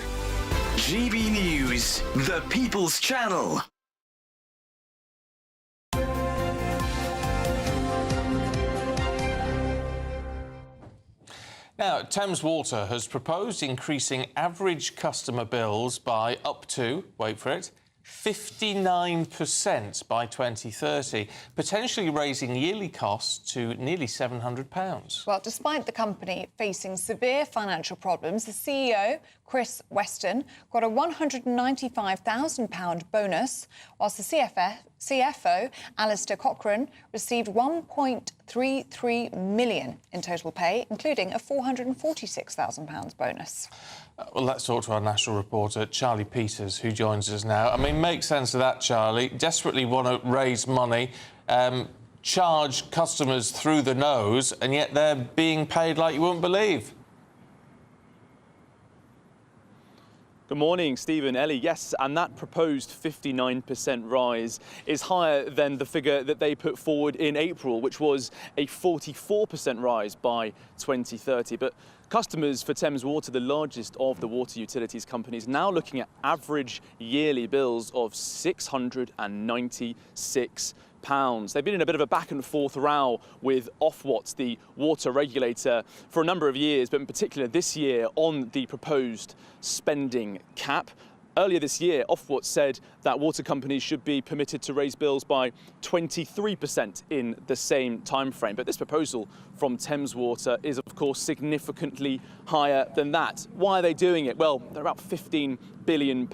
S13: GB News, the People's Channel.
S11: Now, Thames Water has proposed increasing average customer bills by up to, wait for it, 59% by 2030, potentially raising yearly costs to nearly £700.
S14: Well, despite the company facing severe financial problems, the CEO, Chris Weston, got a £195,000 bonus, whilst the CFO, Alistair Cochrane, received £1.33 million in total pay, including a £446,000 bonus.
S11: Well, let's talk to our national reporter, Charlie Peters, who joins us now. I mean, make sense of that, Charlie. Desperately want to raise money, charge customers through the nose, and yet they're being paid like you wouldn't believe.
S18: Good morning, Stephen, Ellie. Yes, and that proposed 59% rise is higher than the figure that they put forward in April, which was a 44% rise by 2030. But customers for Thames Water, the largest of the water utilities companies, now looking at average yearly bills of £696. They've been in a bit of a back and forth row with Ofwat, the water regulator, for a number of years, but in particular this year on the proposed spending cap. Earlier this year, Ofwat said that water companies should be permitted to raise bills by 23% in the same time frame. But this proposal from Thames Water is, of course, significantly higher than that. Why are they doing it? Well, they're about £15 billion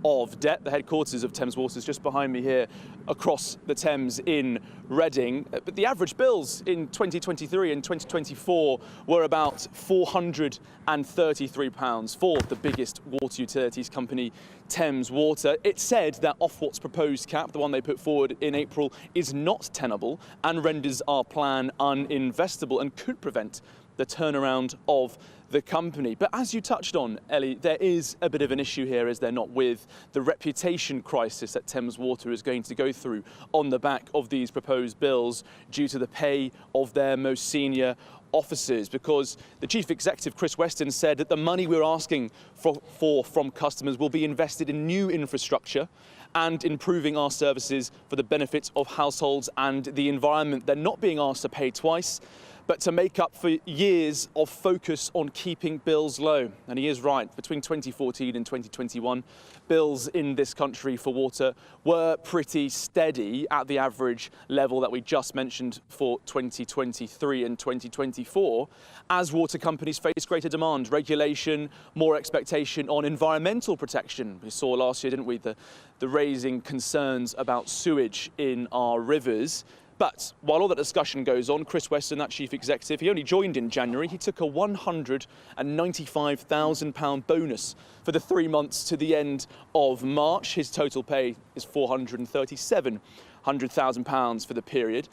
S18: of debt. The headquarters of Thames Water is just behind me here across the Thames in Reading. But the average bills in 2023 and 2024 were about £433 for the biggest water utilities company, Thames Water. It said that Ofwat's proposed cap, the one they put forward in April, is not tenable and renders our plan uninvestable and could prevent the turnaround of the company. But as you touched on, Ellie, there is a bit of an issue here, is there not, with the reputation crisis that Thames Water is going to go through on the back of these proposed bills due to the pay of their most senior officers, because the chief executive, Chris Weston, said that the money we're asking for from customers will be invested in new infrastructure and improving our services for the benefit of households and the environment. They're not being asked to pay twice, but to make up for years of focus on keeping bills low. And he is right. Between 2014 and 2021, bills in this country for water were pretty steady at the average level that we just mentioned for 2023 and 2024, as water companies face greater demand, regulation, more expectation on environmental protection. We saw last year, didn't we, the raising concerns about sewage in our rivers. But while all that discussion goes on, Chris Weston, that chief executive, he only joined in January. He took a £195,000 bonus for the 3 months to the end of March. His total pay is £437,000. £100,000 for the period.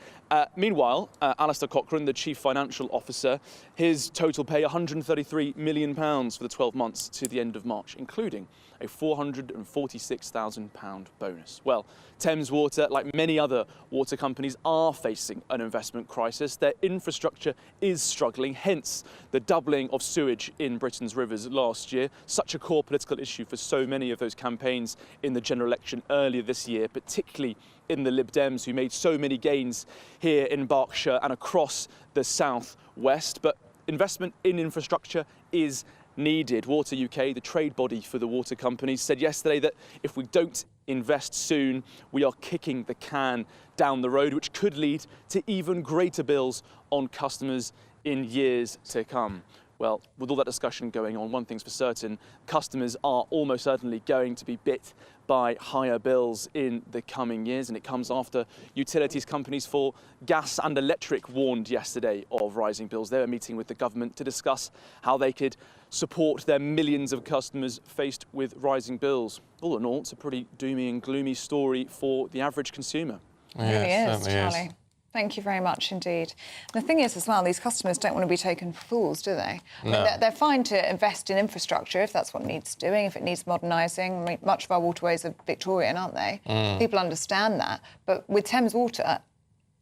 S18: Meanwhile, Alistair Cochrane, the Chief Financial Officer, his total pay £133 million for the 12 months to the end of March, including a £446,000 bonus. Well, Thames Water, like many other water companies, are facing an investment crisis. Their infrastructure is struggling, hence the doubling of sewage in Britain's rivers last year. Such a core political issue for so many of those campaigns in the general election earlier this year, particularly in the Lib Dems, who made so many gains here in Berkshire and across the south west. But investment in infrastructure is needed. Water UK, the trade body for the water companies, said yesterday that if we don't invest soon, we are kicking the can down the road, which could lead to even greater bills on customers in years to come. Well, with all that discussion going on, one thing's for certain, customers are almost certainly going to be bit by higher bills in the coming years, and it comes after utilities companies for gas and electric warned yesterday of rising bills. They were meeting with the government to discuss how they could support their millions of customers faced with rising bills. All in all, it's a pretty doomy and gloomy story for the average consumer.
S14: It really is, Charlie. Thank you very much indeed. And the thing is as well, these customers don't want to be taken for fools, do they?
S11: No.
S14: I mean, they're fine to invest in infrastructure if that's what needs doing, if it needs modernising. I mean, much of our waterways are Victorian, aren't they? People understand that. But with Thames Water,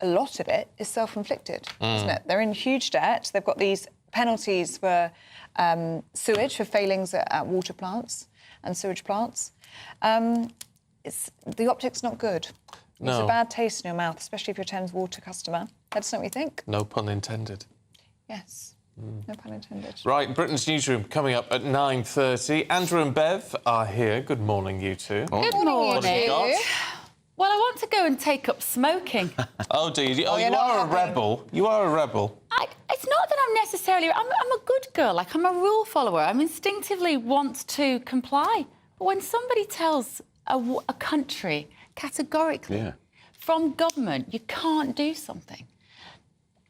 S14: a lot of it is self-inflicted, isn't it? They're in huge debt. They've got these penalties for sewage, for failings at water plants and sewage plants. The optic's not good. It's a bad taste in your mouth, especially if you're a Thames Water customer. That's not what you think?
S11: No pun intended.
S14: Yes. No pun intended.
S11: Right, Britain's Newsroom coming up at 9:30. Andrew and Bev are here. Good morning, you two.
S1: Good morning.
S11: What have you got?
S1: Well, I want to go and take up smoking.
S11: Oh, do you? Oh, you are a rebel. You are a rebel.
S1: It's not that I'm necessarily... I'm a good girl. Like, I'm a rule follower. I instinctively want to comply. But when somebody tells a country categorically from government you can't do something,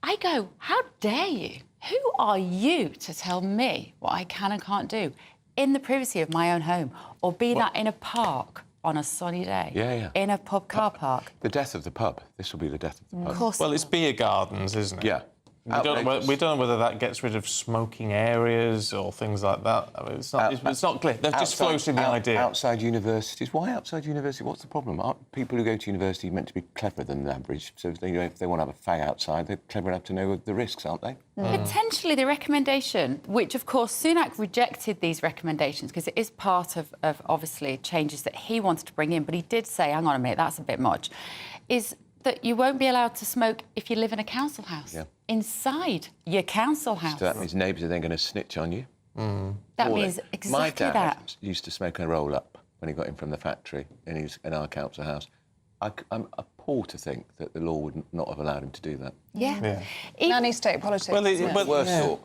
S1: I go, how dare you? Who are you to tell me what I can and can't do in the privacy of my own home, or be that in a park on a sunny day, in a pub car park?
S4: The death of the pub. This will be the death of the pub.
S1: Of course.
S11: Well, it's beer gardens, isn't it?
S4: Yeah.
S11: We don't know whether that gets rid of smoking areas or things like that. I mean, it's not clear. They've just floated the idea.
S4: Outside universities. Why outside university? What's the problem? Aren't people who go to university meant to be cleverer than the average? So if they want to have a fag outside, they're clever enough to know the risks, aren't they?
S1: Potentially the recommendation, which of course Sunak rejected these recommendations because it is part of obviously changes that he wanted to bring in, but he did say, hang on a minute, that's a bit much, is that you won't be allowed to smoke if you live in a council house. Inside your council house.
S4: So that means neighbours are then going to snitch on you?
S1: That means exactly
S4: My dad
S1: that.
S4: used to smoke a roll-up when he got in from the factory and he was in our council house. I'm appalled to think that the law would not have allowed him to do that.
S14: Nanny state politics.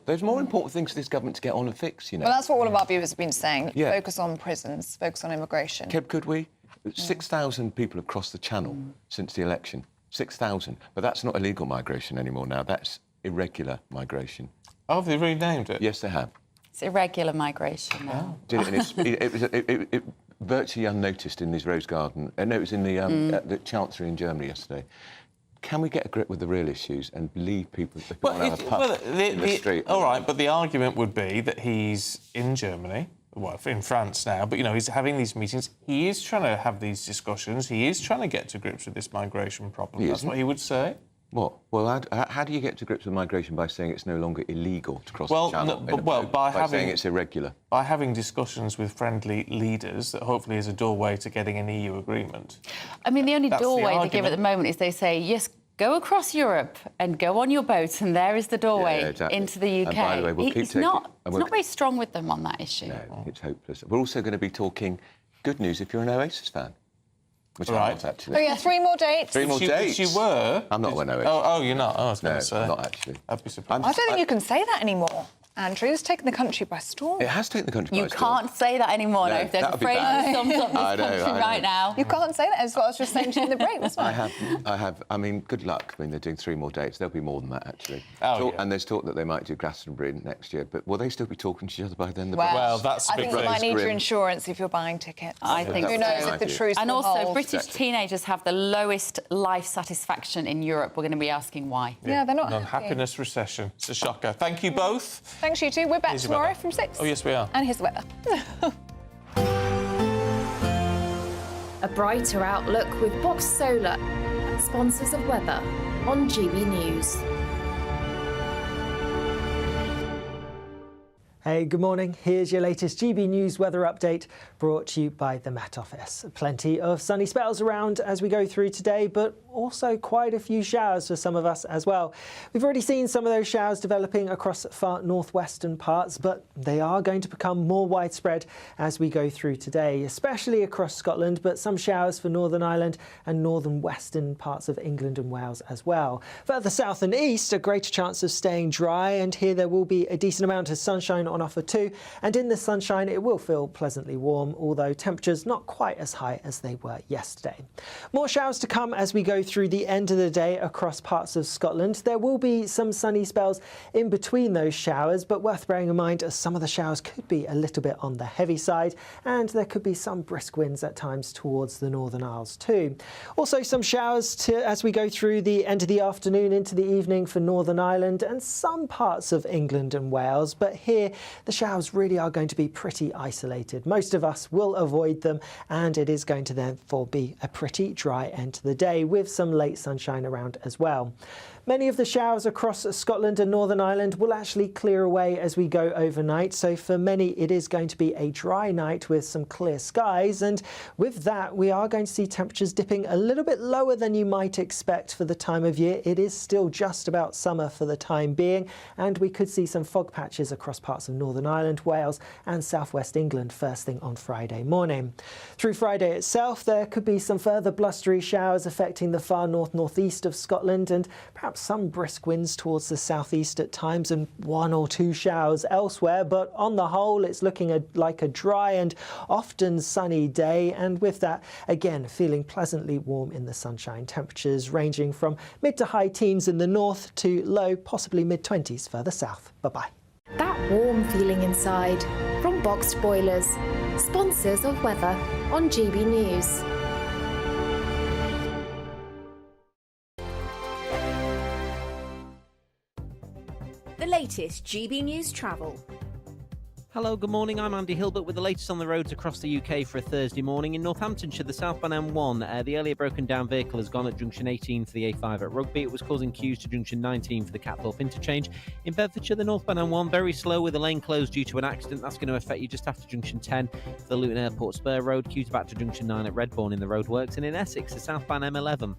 S4: There's more important things for this government to get on and fix, you know.
S14: Well, that's what all of our viewers have been saying. Focus on prisons, focus on immigration.
S4: Keb, could we? 6,000 people have crossed the channel since the election. 6,000. But that's not illegal migration anymore now. That's irregular migration.
S11: Oh, have they renamed it?
S4: Yes, they have.
S1: It's irregular migration now.
S4: Did it, it virtually unnoticed in this Rose Garden. No, it was in the Chancery in Germany yesterday. Can we get a grip with the real issues and leave people to have a pub in the street?
S11: All right, but the argument would be that he's in Germany, well, in France now, but, you know, he's having these meetings. He is trying to have these discussions. He is trying to get to grips with this migration problem. That's what he would say.
S4: What? Well, how do you get to grips with migration by saying it's no longer illegal to cross the channel?
S11: By
S4: saying it's irregular.
S11: By having discussions with friendly leaders that hopefully is a doorway to getting an EU agreement.
S1: I mean, the only doorway they give at the moment is they say, yes, go across Europe and go on your boat, and there is the doorway into the UK.
S4: And by the way, we'll
S1: it's not very strong with them on that issue.
S4: No, it's hopeless. We're also going to be talking good news if you're an Oasis fan. Which I'm not, actually.
S14: Oh, yeah, 3 more dates.
S4: 3 more dates?
S11: Which you were.
S4: I'm not an Oasis.
S11: Oh, you're not? Oh, I was going to say.
S4: I'm not actually.
S11: I'd be surprised.
S14: I don't think you can say that anymore. Andrew, it's taken the country by storm.
S4: It has taken the country by storm.
S1: You can't say that anymore,
S4: No,
S1: no. There's
S4: that
S1: a
S4: would be
S1: phrase
S4: bad.
S1: that sums up this
S4: I know,
S1: country
S4: I know.
S1: right now.
S14: You can't say that. That's what I was just saying to you in the break, wasn't it?
S4: I have. I mean, good luck. I mean, they're doing 3 more dates. There'll be more than that, actually.
S11: Oh, yeah.
S4: And there's talk that they might do Glastonbury next year, but will they still be talking to each other by then?
S11: Well, that's a
S14: I
S11: big
S14: think you might need
S4: grim.
S14: your insurance if you're buying tickets.
S1: I think
S14: Who knows
S1: so.
S14: if the truth
S1: And
S14: will
S1: also,
S14: hold.
S1: British teenagers have the lowest life satisfaction in Europe. We're going to be asking why.
S14: Yeah, they're not happy.
S11: Non-happiness recession. It's a shocker. Thank you both.
S14: Thanks, you two. We're back
S11: Here's your
S14: tomorrow
S11: weather.
S14: from 6.
S11: Oh, yes, we are.
S14: And here's the weather.
S6: A brighter outlook with Box Solar, sponsors of weather on GB News.
S22: Hey, good morning. Here's your latest GB News weather update brought to you by the Met Office. Plenty of sunny spells around as we go through today, but also quite a few showers for some of us as well. We've already seen some of those showers developing across far northwestern parts, but they are going to become more widespread as we go through today, especially across Scotland, but some showers for Northern Ireland and northern western parts of England and Wales as well. Further south and east, a greater chance of staying dry, and here there will be a decent amount of sunshine on offer too, and in the sunshine it will feel pleasantly warm, although temperatures not quite as high as they were yesterday. More showers to come as we go through the end of the day across parts of Scotland. There will be some sunny spells in between those showers, but worth bearing in mind as some of the showers could be a little bit on the heavy side, and there could be some brisk winds at times towards the Northern Isles too. Also some showers as we go through the end of the afternoon into the evening for Northern Ireland and some parts of England and Wales, but here the showers really are going to be pretty isolated. Most of us will avoid them, and it is going to therefore be a pretty dry end to the day with some late sunshine around as well. Many of the showers across Scotland and Northern Ireland will actually clear away as we go overnight, so for many it is going to be a dry night with some clear skies, and with that we are going to see temperatures dipping a little bit lower than you might expect for the time of year. It is still just about summer for the time being, and we could see some fog patches across parts of Northern Ireland, Wales and southwest England first thing on Friday morning. Through Friday itself there could be some further blustery showers affecting the far north-northeast of Scotland, and perhaps some brisk winds towards the southeast at times and 1 or 2 showers elsewhere, but on the whole it's looking like a dry and often sunny day, and with that again feeling pleasantly warm in the sunshine. Temperatures ranging from mid to high teens in the north to low possibly mid-20s further south. Bye-bye.
S6: That warm feeling inside from Boxed Boilers, sponsors of weather on GB News.
S9: The latest GB News travel.
S20: Hello, good morning. I'm Andy Hilbert with the latest on the roads across the UK for a Thursday morning. In Northamptonshire, the southbound M1, the earlier broken down vehicle has gone at junction 18 for the A5 at Rugby. It was causing queues to junction 19 for the Catthorpe interchange. In Bedfordshire, the northbound M1 very slow with the lane closed due to an accident. That's going to affect you just after junction 10 for the Luton Airport Spur Road. Queues back to junction 9 at Redbourne in the roadworks. And in Essex, the southbound M11